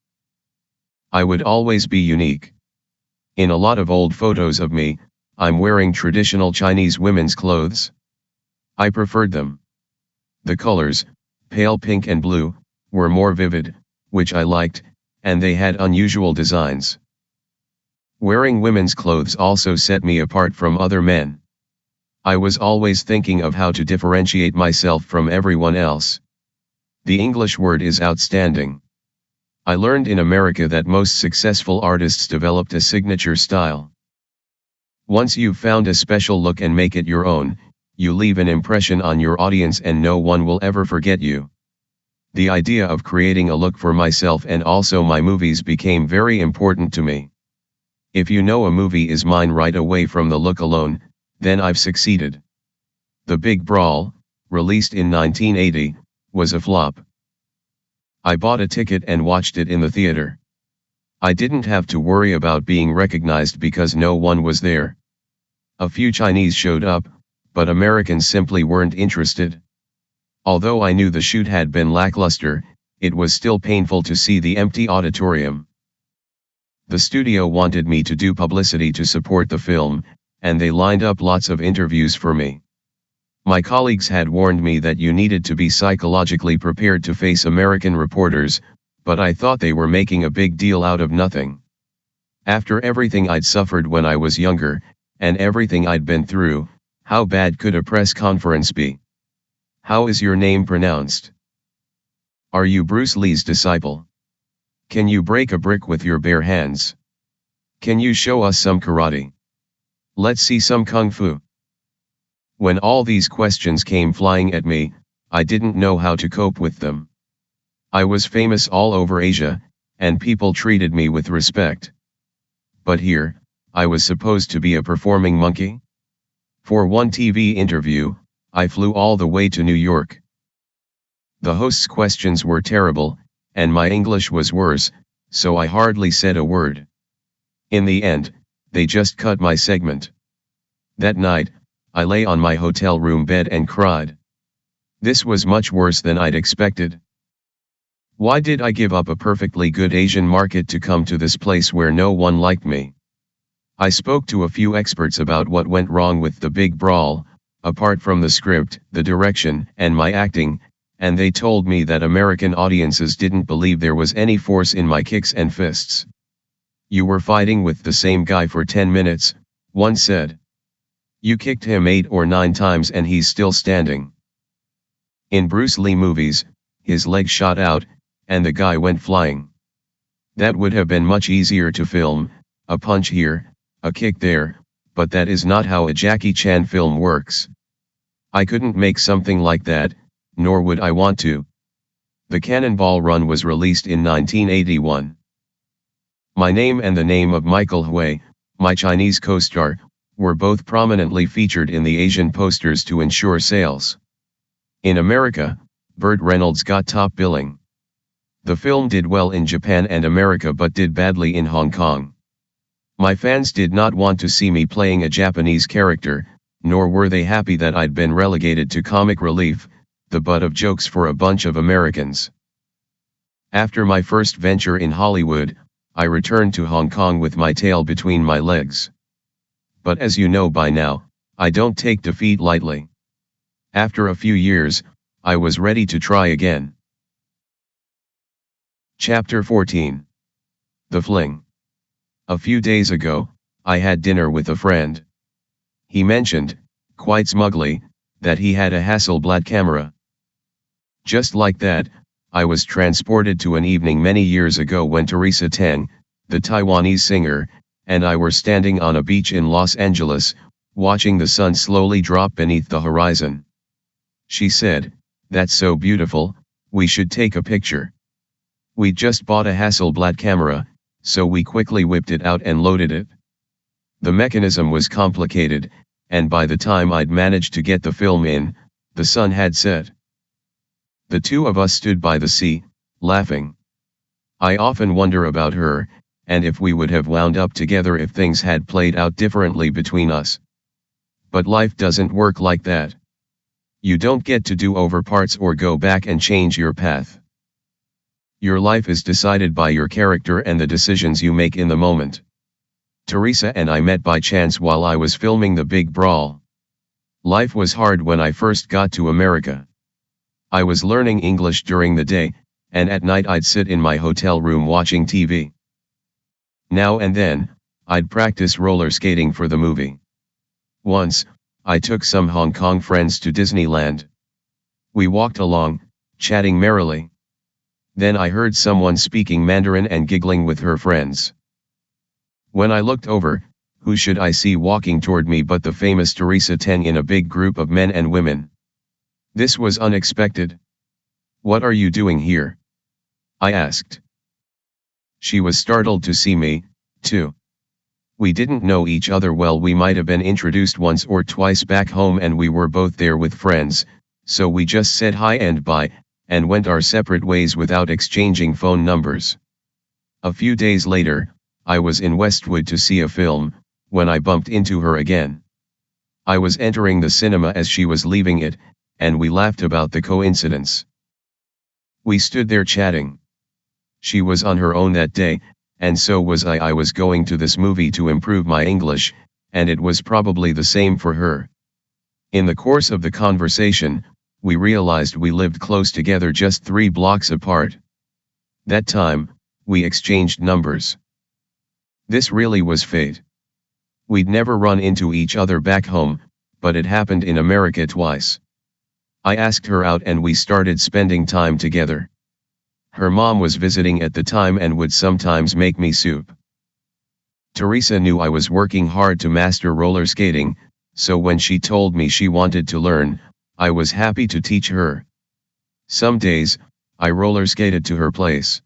I would always be unique. In a lot of old photos of me, I'm wearing traditional Chinese women's clothes. I preferred them. The colors, pale pink and blue, were more vivid, which I liked, and they had unusual designs. Wearing women's clothes also set me apart from other men. I was always thinking of how to differentiate myself from everyone else. The English word is outstanding. I learned in America that most successful artists developed a signature style. Once you've found a special look and make it your own, you leave an impression on your audience and no one will ever forget you. The idea of creating a look for myself and also my movies became very important to me. If you know a movie is mine right away from the look alone, then I've succeeded. The Big Brawl, released in 1980, was a flop. I bought a ticket and watched it in the theater. I didn't have to worry about being recognized because no one was there. A few Chinese showed up, but Americans simply weren't interested. Although I knew the shoot had been lackluster, it was still painful to see the empty auditorium. The studio wanted me to do publicity to support the film, and they lined up lots of interviews for me. My colleagues had warned me that you needed to be psychologically prepared to face American reporters, but I thought they were making a big deal out of nothing. After everything I'd suffered when I was younger, and everything I'd been through, how bad could a press conference be? How is your name pronounced? Are you Bruce Lee's disciple? Can you break a brick with your bare hands? Can you show us some karate? Let's see some kung fu. When all these questions came flying at me, I didn't know how to cope with them. I was famous all over Asia, and people treated me with respect. But here, I was supposed to be a performing monkey? For one TV interview, I flew all the way to New York. The host's questions were terrible, and my English was worse, so I hardly said a word. In the end, they just cut my segment. That night, I lay on my hotel room bed and cried. This was much worse than I'd expected. Why did I give up a perfectly good Asian market to come to this place where no one liked me? I spoke to a few experts about what went wrong with The Big Brawl, apart from the script, the direction, and my acting, and they told me that American audiences didn't believe there was any force in my kicks and fists. You were fighting with the same guy for 10 minutes, one said. You kicked him 8 or 9 times and he's still standing. In Bruce Lee movies, his leg shot out, and the guy went flying. That would have been much easier to film, a punch here, a kick there, but that is not how a Jackie Chan film works. I couldn't make something like that, nor would I want to. The Cannonball Run was released in 1981. My name and the name of Michael Hui, my Chinese co-star, were both prominently featured in the Asian posters to ensure sales. In America, Burt Reynolds got top billing. The film did well in Japan and America but did badly in Hong Kong. My fans did not want to see me playing a Japanese character, nor were they happy that I'd been relegated to comic relief, the butt of jokes for a bunch of Americans. After my first venture in Hollywood, I returned to Hong Kong with my tail between my legs. But as you know by now, I don't take defeat lightly. After a few years, I was ready to try again. Chapter 14. The Fling. A few days ago, I had dinner with a friend. He mentioned, quite smugly, that he had a Hasselblad camera. Just like that, I was transported to an evening many years ago when Teresa Teng, the Taiwanese singer, and I were standing on a beach in Los Angeles, watching the sun slowly drop beneath the horizon. She said, "That's so beautiful, we should take a picture." We'd just bought a Hasselblad camera, so we quickly whipped it out and loaded it. The mechanism was complicated, and by the time I'd managed to get the film in, the sun had set. The two of us stood by the sea, laughing. I often wonder about her, and if we would have wound up together if things had played out differently between us. But life doesn't work like that. You don't get to do over parts or go back and change your path. Your life is decided by your character and the decisions you make in the moment. Teresa and I met by chance while I was filming The Big Brawl. Life was hard when I first got to America. I was learning English during the day, and at night I'd sit in my hotel room watching TV. Now and then, I'd practice roller skating for the movie. Once, I took some Hong Kong friends to Disneyland. We walked along, chatting merrily. Then I heard someone speaking Mandarin and giggling with her friends. When I looked over, who should I see walking toward me but the famous Teresa Teng in a big group of men and women. This was unexpected. "What are you doing here?" I asked. She was startled to see me, too. We didn't know each other well. We might have been introduced once or twice back home and we were both there with friends, so we just said hi and bye, and went our separate ways without exchanging phone numbers. A few days later, I was in Westwood to see a film, when I bumped into her again. I was entering the cinema as she was leaving it, and we laughed about the coincidence. We stood there chatting. She was on her own that day, and so was I. I was going to this movie to improve my English, and it was probably the same for her. In the course of the conversation, we realized we lived close together, just 3 blocks apart. That time, we exchanged numbers. This really was fate. We'd never run into each other back home, but it happened in America twice. I asked her out and we started spending time together. Her mom was visiting at the time and would sometimes make me soup. Teresa knew I was working hard to master roller skating, so when she told me she wanted to learn, I was happy to teach her. Some days, I roller skated to her place.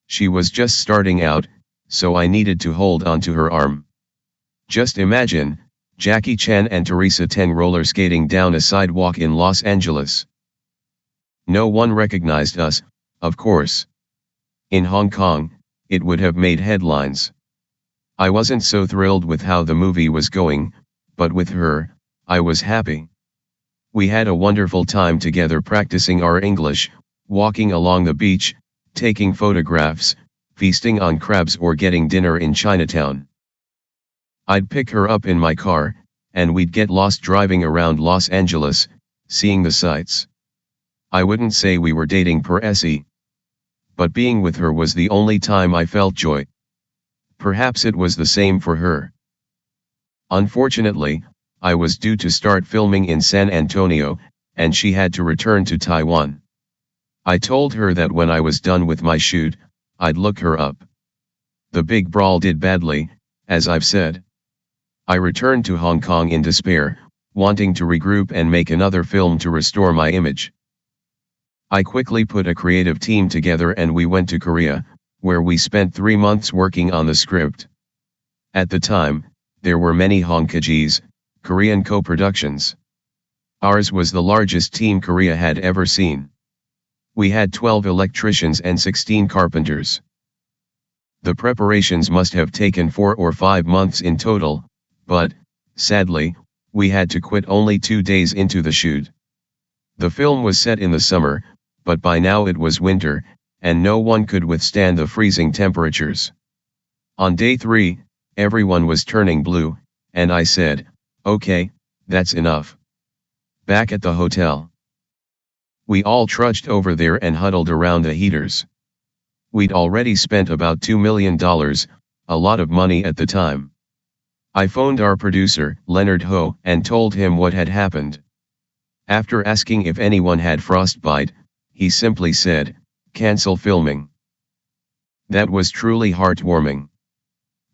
She was just starting out, so I needed to hold onto her arm. Just imagine, Jackie Chan and Teresa Teng roller skating down a sidewalk in Los Angeles. No one recognized us, of course. In Hong Kong, it would have made headlines. I wasn't so thrilled with how the movie was going, but with her, I was happy. We had a wonderful time together practicing our English, walking along the beach, taking photographs, feasting on crabs or getting dinner in Chinatown. I'd pick her up in my car, and we'd get lost driving around Los Angeles, seeing the sights. I wouldn't say we were dating per se. But being with her was the only time I felt joy. Perhaps it was the same for her. Unfortunately, I was due to start filming in San Antonio, and she had to return to Taiwan. I told her that when I was done with my shoot, I'd look her up. The big brawl did badly, as I've said. I returned to Hong Kong in despair, wanting to regroup and make another film to restore my image. I quickly put a creative team together and we went to Korea, where we spent 3 months working on the script. At the time, there were many Hongkongese, Korean co-productions. Ours was the largest team Korea had ever seen. We had 12 electricians and 16 carpenters. The preparations must have taken 4 or 5 months in total, but, sadly, we had to quit only 2 days into the shoot. The film was set in the summer, but by now it was winter, and no one could withstand the freezing temperatures. On day 3, everyone was turning blue, and I said, "Okay, that's enough." Back at the hotel, we all trudged over there and huddled around the heaters. We'd already spent about $2 million, a lot of money at the time. I phoned our producer, Leonard Ho, and told him what had happened. After asking if anyone had frostbite, he simply said, "Cancel filming." That was truly heartwarming.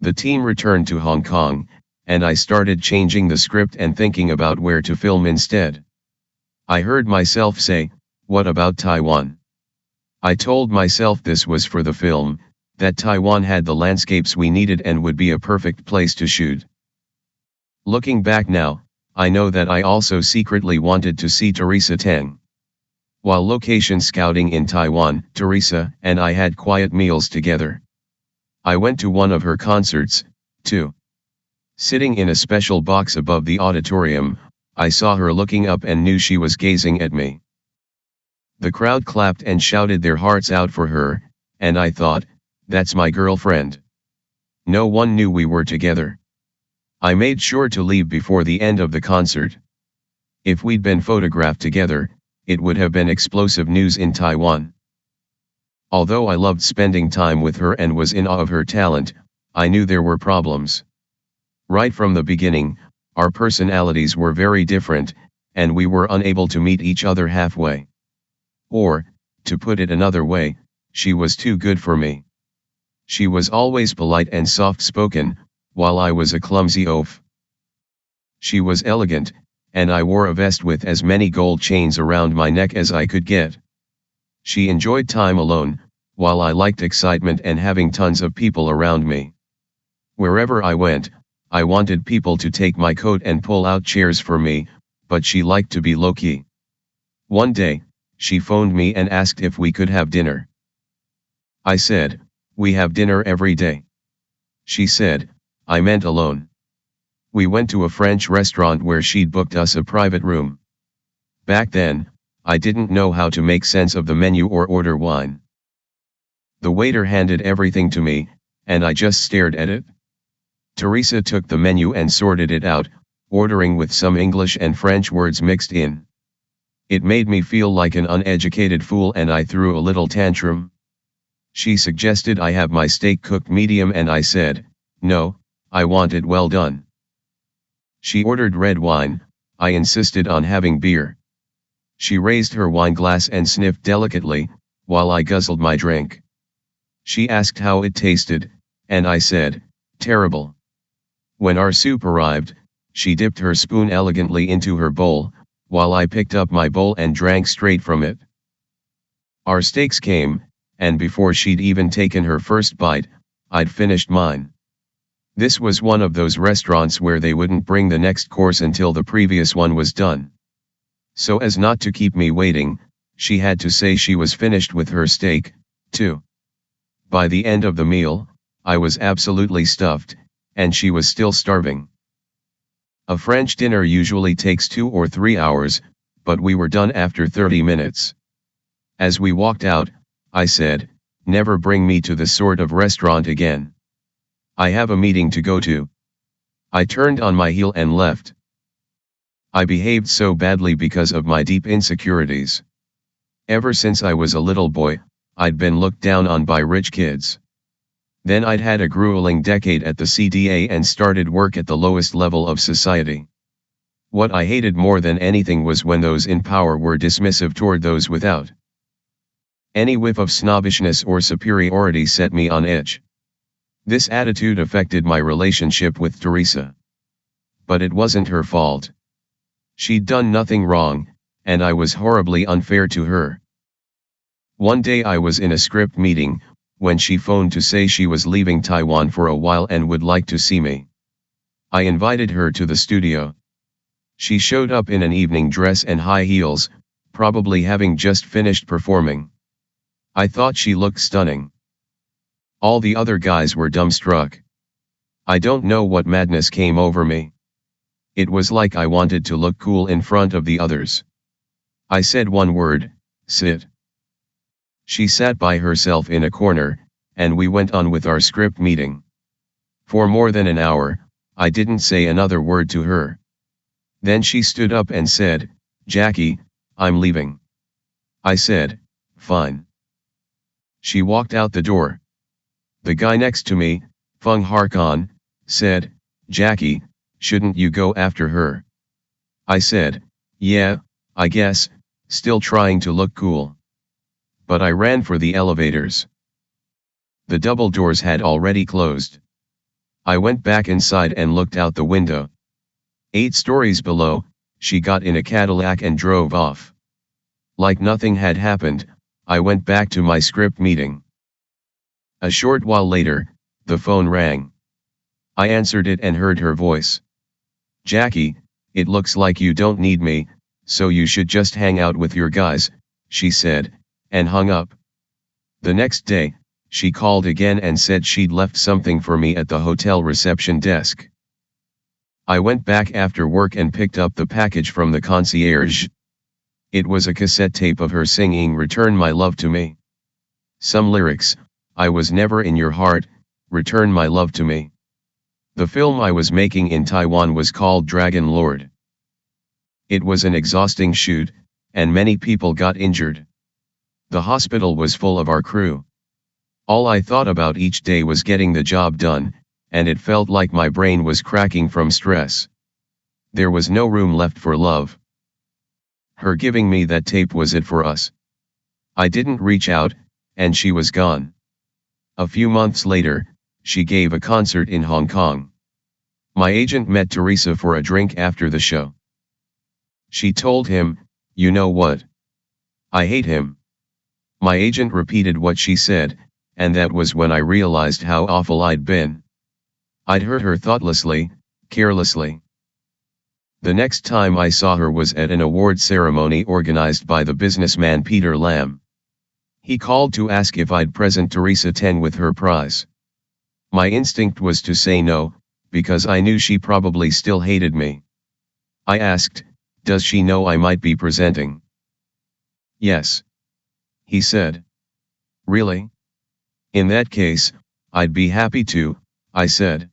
The team returned to Hong Kong, and I started changing the script and thinking about where to film instead. I heard myself say, "What about Taiwan?" I told myself this was for the film, that Taiwan had the landscapes we needed and would be a perfect place to shoot. Looking back now, I know that I also secretly wanted to see Teresa Teng. While location scouting in Taiwan, Teresa and I had quiet meals together. I went to one of her concerts, too. Sitting in a special box above the auditorium, I saw her looking up and knew she was gazing at me. The crowd clapped and shouted their hearts out for her, and I thought, that's my girlfriend. No one knew we were together. I made sure to leave before the end of the concert. If we'd been photographed together, it would have been explosive news in Taiwan. Although I loved spending time with her and was in awe of her talent, I knew there were problems. Right from the beginning, Our personalities were very different, and we were unable to meet each other halfway. Or, to put it another way, she was too good for me. She was always polite and soft-spoken, while I was a clumsy oaf. She was elegant, and I wore a vest with as many gold chains around my neck as I could get. She enjoyed time alone, while I liked excitement and having tons of people around me. Wherever I went, I wanted people to take my coat and pull out chairs for me, but she liked to be low-key. One day, she phoned me and asked if we could have dinner. I said, "We have dinner every day." She said, "I meant alone." We went to a French restaurant where she'd booked us a private room. Back then, I didn't know how to make sense of the menu or order wine. The waiter handed everything to me, and I just stared at it. Teresa took the menu and sorted it out, ordering with some English and French words mixed in. It made me feel like an uneducated fool and I threw a little tantrum. She suggested I have my steak cooked medium and I said, "No, I want it well done." She ordered red wine, I insisted on having beer. She raised her wine glass and sniffed delicately, while I guzzled my drink. She asked how it tasted, and I said, "Terrible." When our soup arrived, she dipped her spoon elegantly into her bowl, while I picked up my bowl and drank straight from it. Our steaks came, and before she'd even taken her first bite, I'd finished mine. This was one of those restaurants where they wouldn't bring the next course until the previous one was done. So as not to keep me waiting, she had to say she was finished with her steak, too. By the end of the meal, I was absolutely stuffed, and she was still starving. A French dinner usually takes 2 or 3 hours, but we were done after 30 minutes. As we walked out, I said, "Never bring me to this sort of restaurant again. I have a meeting to go to." I turned on my heel and left. I behaved so badly because of my deep insecurities. Ever since I was a little boy, I'd been looked down on by rich kids. Then I'd had a grueling decade at the CDA and started work at the lowest level of society. What I hated more than anything was when those in power were dismissive toward those without. Any whiff of snobbishness or superiority set me on edge. This attitude affected my relationship with Teresa. But it wasn't her fault. She'd done nothing wrong, and I was horribly unfair to her. One day I was in a script meeting, when she phoned to say she was leaving Taiwan for a while and would like to see me. I invited her to the studio. She showed up in an evening dress and high heels, probably having just finished performing. I thought she looked stunning. All the other guys were dumbstruck. I don't know what madness came over me. It was like I wanted to look cool in front of the others. I said one word, "Sit." She sat by herself in a corner, and we went on with our script meeting. For more than an hour, I didn't say another word to her. Then she stood up and said, "Jackie, I'm leaving." I said, "Fine." She walked out the door. The guy next to me, Fung Harkon, said, "Jackie, shouldn't you go after her?" I said, "Yeah, I guess," still trying to look cool. But I ran for the elevators. The double doors had already closed. I went back inside and looked out the window. 8 stories below, she got in a Cadillac and drove off. Like nothing had happened, I went back to my script meeting. A short while later, the phone rang. I answered it and heard her voice. "Jackie, it looks like you don't need me, so you should just hang out with your guys," she said, and hung up. The next day, she called again and said she'd left something for me at the hotel reception desk. I went back after work and picked up the package from the concierge. It was a cassette tape of her singing "Return My Love to Me." Some lyrics, "I was never in your heart, return my love to me." The film I was making in Taiwan was called Dragon Lord. It was an exhausting shoot, and many people got injured. The hospital was full of our crew. All I thought about each day was getting the job done, and it felt like my brain was cracking from stress. There was no room left for love. Her giving me that tape was it for us. I didn't reach out, and she was gone. A few months later, she gave a concert in Hong Kong. My agent met Teresa for a drink after the show. She told him, "You know what? I hate him." My agent repeated what she said, and that was when I realized how awful I'd been. I'd hurt her thoughtlessly, carelessly. The next time I saw her was at an award ceremony organized by the businessman Peter Lam. He called to ask if I'd present Teresa 10 with her prize. My instinct was to say no, because I knew she probably still hated me. I asked, "Does she know I might be presenting?" "Yes," he said. "Really? In that case, I'd be happy to," I said.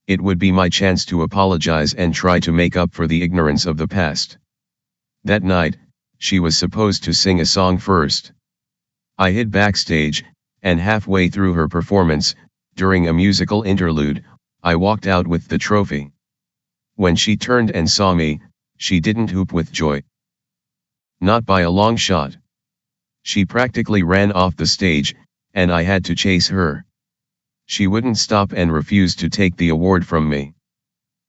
It would be my chance to apologize and try to make up for the ignorance of the past. That night, she was supposed to sing a song first. I hid backstage, and halfway through her performance, during a musical interlude, I walked out with the trophy. When she turned and saw me, she didn't whoop with joy. Not by a long shot. She practically ran off the stage, and I had to chase her. She wouldn't stop and refused to take the award from me.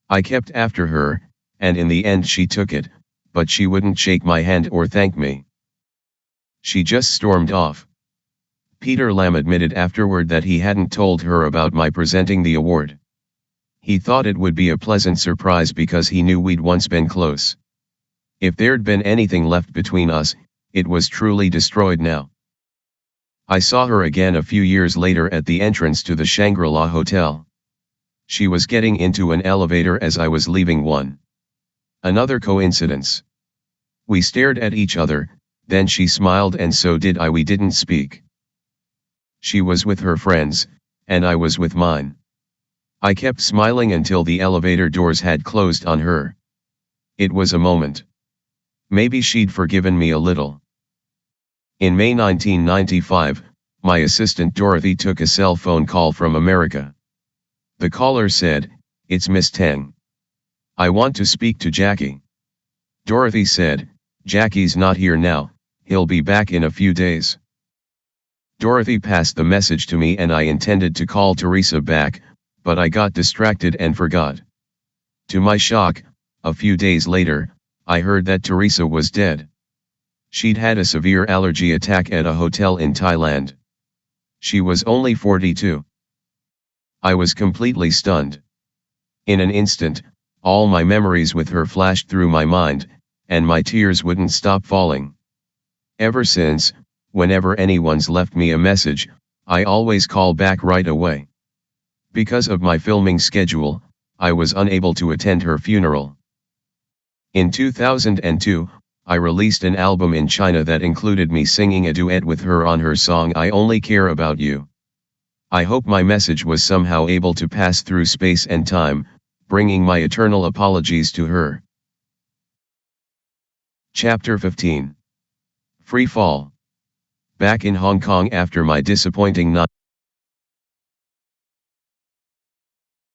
I kept after her, and in the end she took it, but she wouldn't shake my hand or thank me. She just stormed off. Peter Lam admitted afterward that he hadn't told her about my presenting the award. He thought it would be a pleasant surprise because he knew we'd once been close. If there'd been anything left between us, it was truly destroyed now. I saw her again a few years later at the entrance to the Shangri-La Hotel. She was getting into an elevator as I was leaving one. Another coincidence. We stared at each other, then she smiled and so did I. We didn't speak. She was with her friends, and I was with mine. I kept smiling until the elevator doors had closed on her. It was a moment. Maybe she'd forgiven me a little. In May 1995, my assistant Dorothy took a cell phone call from America. The caller said, "It's Miss Teng. I want to speak to Jackie." Dorothy said, "Jackie's not here now, he'll be back in a few days." Dorothy passed the message to me and I intended to call Teresa back, but I got distracted and forgot. To my shock, a few days later, I heard that Teresa was dead. She'd had a severe allergy attack at a hotel in Thailand. She was only 42. I was completely stunned. In an instant, all my memories with her flashed through my mind, and my tears wouldn't stop falling. Ever since, whenever anyone's left me a message, I always call back right away. Because of my filming schedule, I was unable to attend her funeral. In 2002, I released an album in China that included me singing a duet with her on her song "I Only Care About You." I hope my message was somehow able to pass through space and time, bringing my eternal apologies to her. Chapter 15. Free Fall. Back in Hong Kong after my disappointing night.